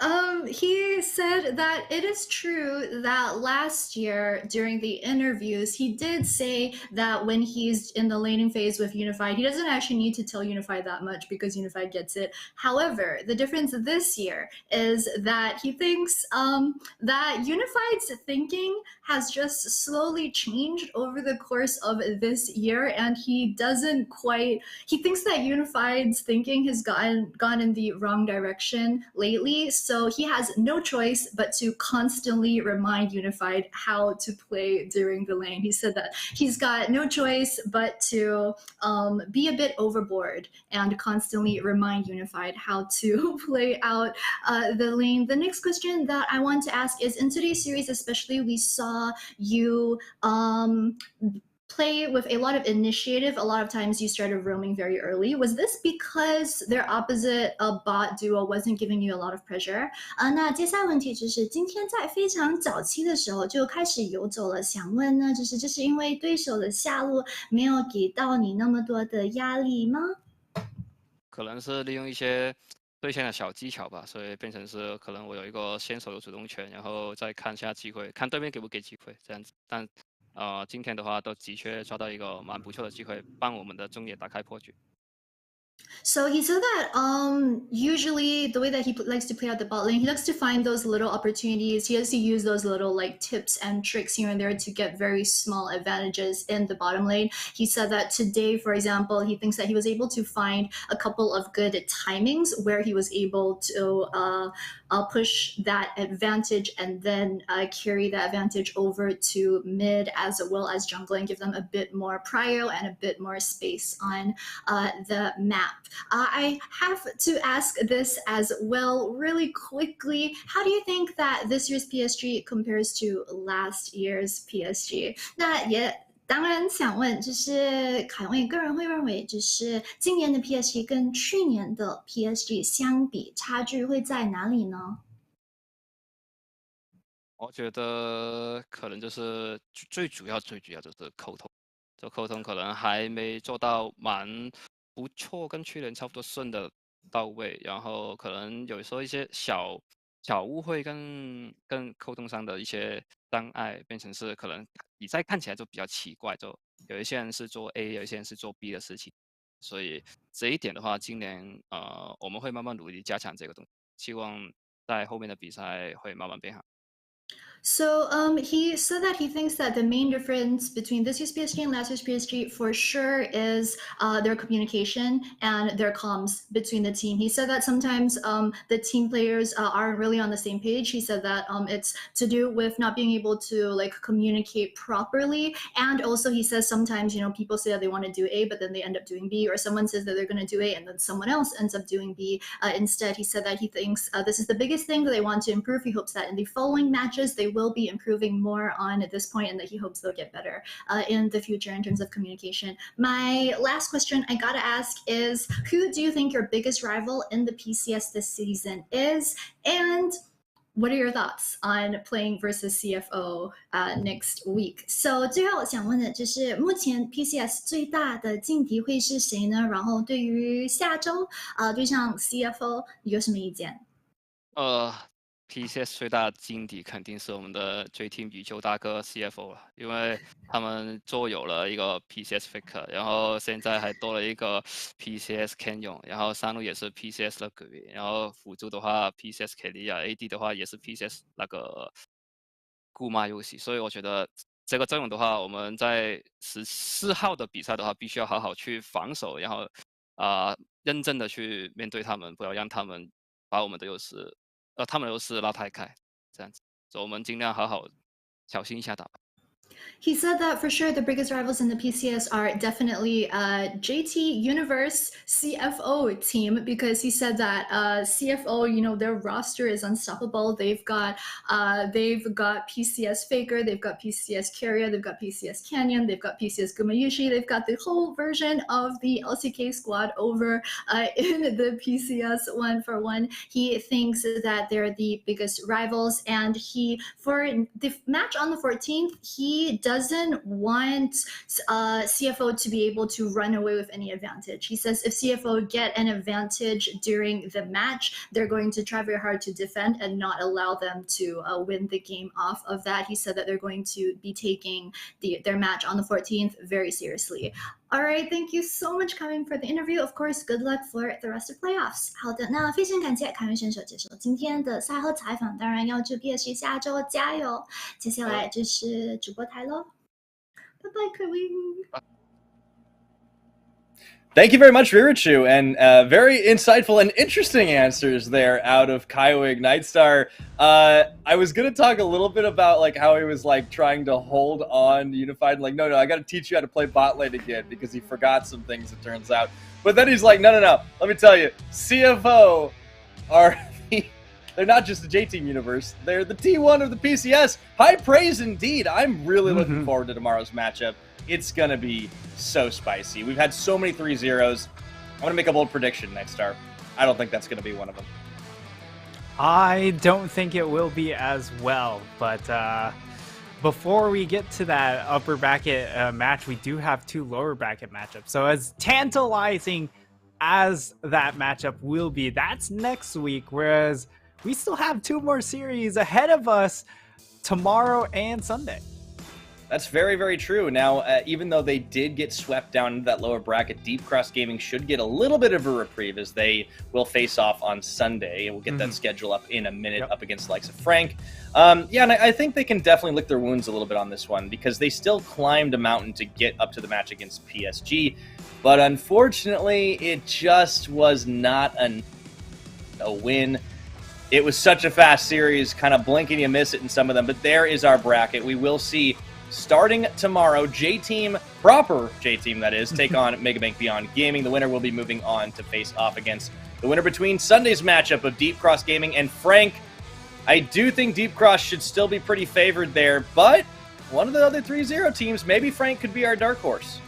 he said that it is true that last year during the interviews, he did say that when he's in the laning phase with Unified, he doesn't actually need to tell Unified that much because Unified gets it. However, the difference this year is that he thinks that Unified's thinking has just slowly changed over the course of this year, and he thinks that Unified's thinking has gone in the wrong direction lately. So he has no choice but to constantly remind Unified how to play during the lane. He said that he's got no choice but to be a bit overboard and constantly remind Unified how to play out the lane. The next question that I want to ask is, in today's series especially, we saw you play with a lot of initiative. A lot of times you started roaming very early. Was this because their opposite bot duo wasn't giving you a lot of pressure? 那接下来问题就是，今天在非常早期的时候就开始游走了，想问呢，就是这是因为对手的下路没有给到你那么多的压力吗？可能是利用一些兑现的小技巧吧，所以变成是可能我有一个先手有主动权，然后再看一下机会，看对面给不给机会这样子。但今天的话都的确抓到一个蛮不错的机会，帮我们的中野打开破局。So he said that usually the way that he likes to play out the bot lane, he likes to find those little opportunities. He has to use those little like tips and tricks here and there to get very small advantages in the bottom lane. He said that today, for example, he thinks that he was able to find a couple of good timings where he was able to push that advantage and then carry that advantage over to mid as well as jungle and give them a bit more prio and a bit more space on the map. I have to ask this as well really quickly. How do you think that this year's PSG compares to last year's PSG? 那也当然想问，就是凯文个人会认为，就是今年的 PSG 跟去年的 PSG 相比，差距会在哪里呢？我觉得可能就是最主要就是沟通，这沟通可能还没做到蛮不错，跟去年差不多顺的到位，然后可能有时候一些小误会跟沟通上的一些障碍，变成是可能比赛看起来就比较奇怪，就有一些人是做 A，有一些人是做 B 的事情，所以这一点的话，今年我们会慢慢努力加强这个东西，希望在后面的比赛会慢慢变好。So he said that he thinks that the main difference between this year's PSG and last year's PSG for sure is their communication and their comms between the team. He said that sometimes the team players aren't really on the same page. He said that it's to do with not being able to like communicate properly, and also he says sometimes people say that they want to do A but then they end up doing B, or someone says that they're going to do A and then someone else ends up doing B instead. He said that he thinks this is the biggest thing that they want to improve. He hopes that in the following matches they will be improving more on at this point, and that he hopes they'll get better in the future in terms of communication. My last question I gotta ask is, who do you think your biggest rival in the PCS this season is, and what are your thoughts on playing versus CFO next week? So 最后我想问的就是目前 PCS 最大的劲敌会是谁呢？然后对于下周对上 CFO 有什么意见？PCS 最大的劲敌肯定是我们的 J Team 宇宙大哥 CFO 了，因为他们做有了一个 PCS Faker， 然后现在还多了一个 PCS Canyon， 然后上路也是 PCS 的鬼，然后辅助的话 PCS Kelia，AD 的话也是 PCS 那个姑妈游戏，所以我觉得这个阵容的话，我们在14号的比赛的话，必须要好好去防守，然后认真的去面对他们，不要让他们把我们的优势。他们的优势拉太开，这样子，所以我们尽量好好小心一下打吧。He said that for sure the biggest rivals in the PCS are definitely JT Universe CFO team, because he said that CFO, their roster is unstoppable. They've got PCS Faker, they've got PCS Carrier, they've got PCS Canyon, they've got PCS Gumayushi, they've got the whole version of the LCK squad over in the PCS 1-for-1. He thinks that they're the biggest rivals, and for the match on the 14th, he doesn't want CFO to be able to run away with any advantage. He says if CFO get an advantage during the match, they're going to try very hard to defend and not allow them to win the game off of that. He said that they're going to be taking their match on the 14th very seriously. All right, thank you so much, Kevin, for the interview. Of course, good luck for the rest of playoffs. 好的，那非常感谢凯文选手接受今天的赛后采访，当然要祝 PSG 下周加油。接下来就是主播台喽，拜拜，凯文。Thank you very much, Ririchu, and very insightful and interesting answers there out of Kaiwig Nightstar. I was gonna talk a little bit about like how he was like trying to hold on Unified, like no, I gotta teach you how to play bot lane again because he forgot some things, it turns out. But then he's like, no, let me tell you, CFO are they're not just the J-Team universe, they're the T1 of the PCS. High praise indeed. I'm really looking forward to tomorrow's matchup. It's going to be so spicy. We've had so many 3-0s. I'm going to make a bold prediction, Nightstar. I don't think that's going to be one of them. I don't think it will be as well, but before we get to that upper bracket match, we do have two lower bracket matchups. So as tantalizing as that matchup will be. That's next week, whereas we still have 2 more series ahead of us tomorrow and Sunday. That's very, very true. Now, even though they did get swept down into that lower bracket, Deep Cross Gaming should get a little bit of a reprieve as they will face off on Sunday. And we'll get that schedule up in a minute, up against the likes of Frank. Yeah, and I think they can definitely lick their wounds a little bit on this one because they still climbed a mountain to get up to the match against PSG. But unfortunately, it just was not a win. It was such a fast series, kind of blink and you miss it in some of them. But there is our bracket. We will see starting tomorrow, J-Team, proper J-Team that is, take on Megabank Beyond Gaming. The winner will be moving on to face off against the winner between Sunday's matchup of Deep Cross Gaming and Frank. I do think Deep Cross should still be pretty favored there, but one of the other 3-0 teams, maybe Frank could be our dark horse.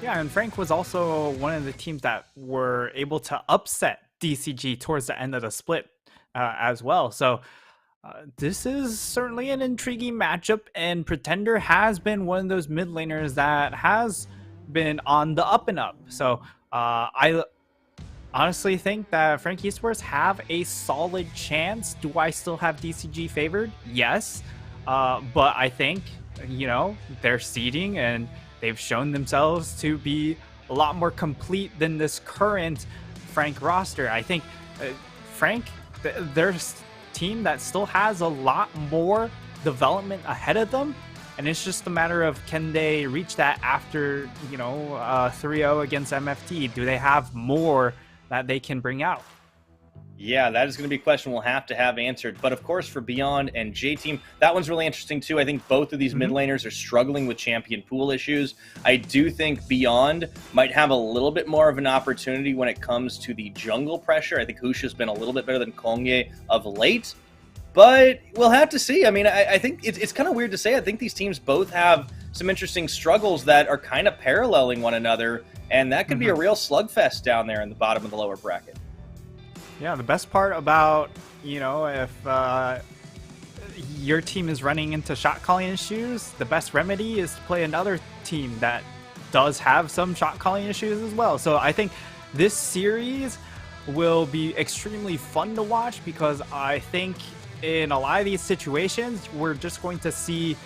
Yeah, and Frank was also one of the teams that were able to upset DCG towards the end of the split as well. So this is certainly an intriguing matchup, and Pretender has been one of those mid laners that has been on the up and up. So I honestly think that Frank Esports have a solid chance. Do I still have DCG favored? Yes. But I think, you know, they're seeding and they've shown themselves to be a lot more complete than this current Frank roster. I think Frank, there's team that still has a lot more development ahead of them, and it's just a matter of can they reach that after, you know, 3-0 against MFT. Do they have more that they can bring out? Yeah, that is going to be a question we'll have to have answered. But of course, for Beyond and J-Team, that one's really interesting too. I think both of these mid laners are struggling with champion pool issues. I do think Beyond might have a little bit more of an opportunity when it comes to the jungle pressure. I think Husha's been a little bit better than Kongye of late. But we'll have to see. I mean, I think it's kind of weird to say. I think these teams both have some interesting struggles that are kind of paralleling one another. And that could be a real slugfest down there in the bottom of the lower bracket. Yeah, the best part about, you know, if your team is running into shot calling issues, the best remedy is to play another team that does have some shot calling issues as well. So I think this series will be extremely fun to watch because I think in a lot of these situations, we're just going to see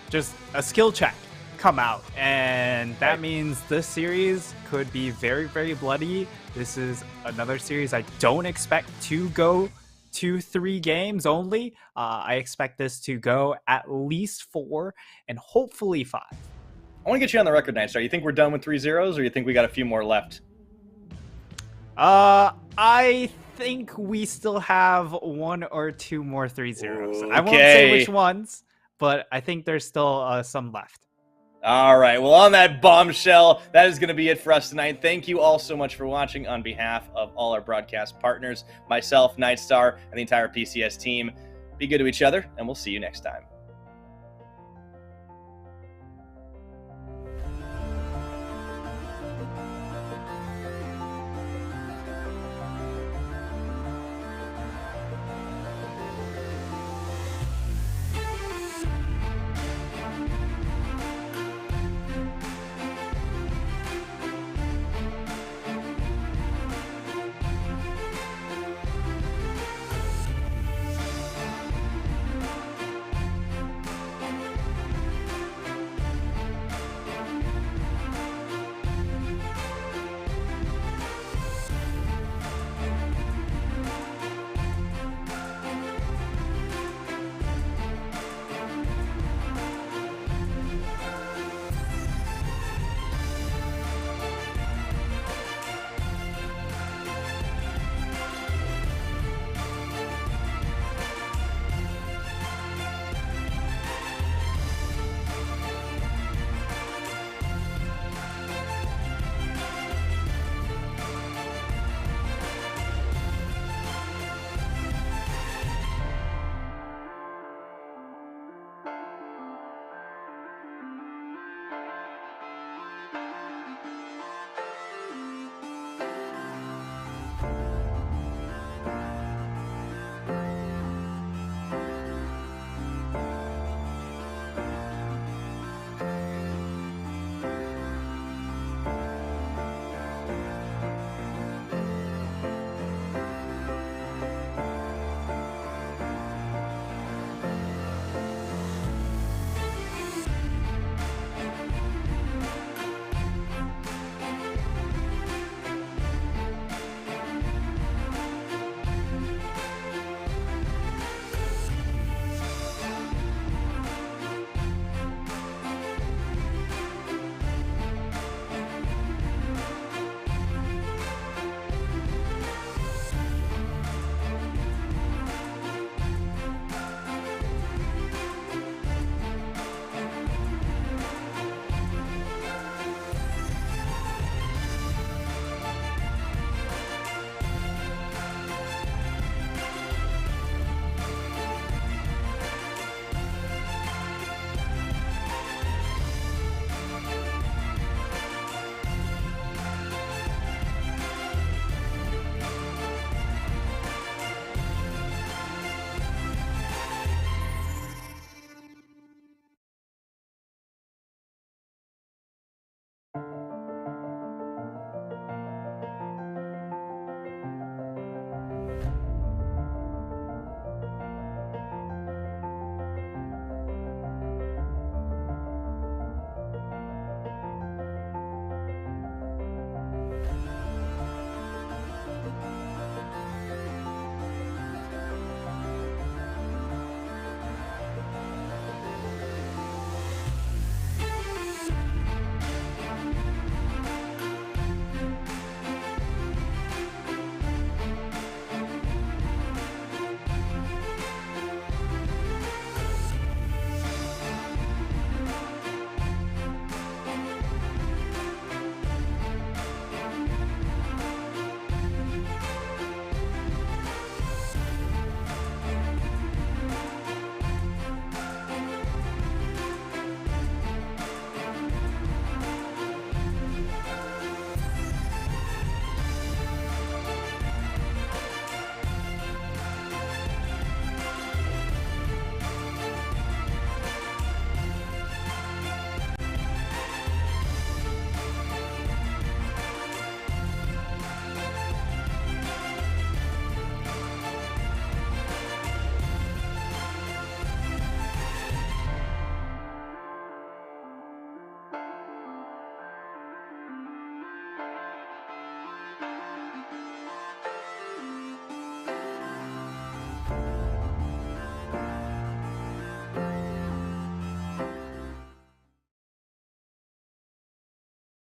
just a skill check come out. And that means this series could be very, very bloody. This is another series I don't expect to go 2-3 games only. I expect this to go at least 4 and hopefully 5. I want to get you on the record, Nightstar. You think we're done with 3-0s, or you think we got a few more left? I think we still have 1 or 2 more 3-0s. I won't say which ones, but I think there's still some left. All right. Well, on that bombshell, that is going to be it for us tonight. Thank you all so much for watching. On behalf of all our broadcast partners, myself, Nightstar, and the entire PCS team, be good to each other, and we'll see you next time.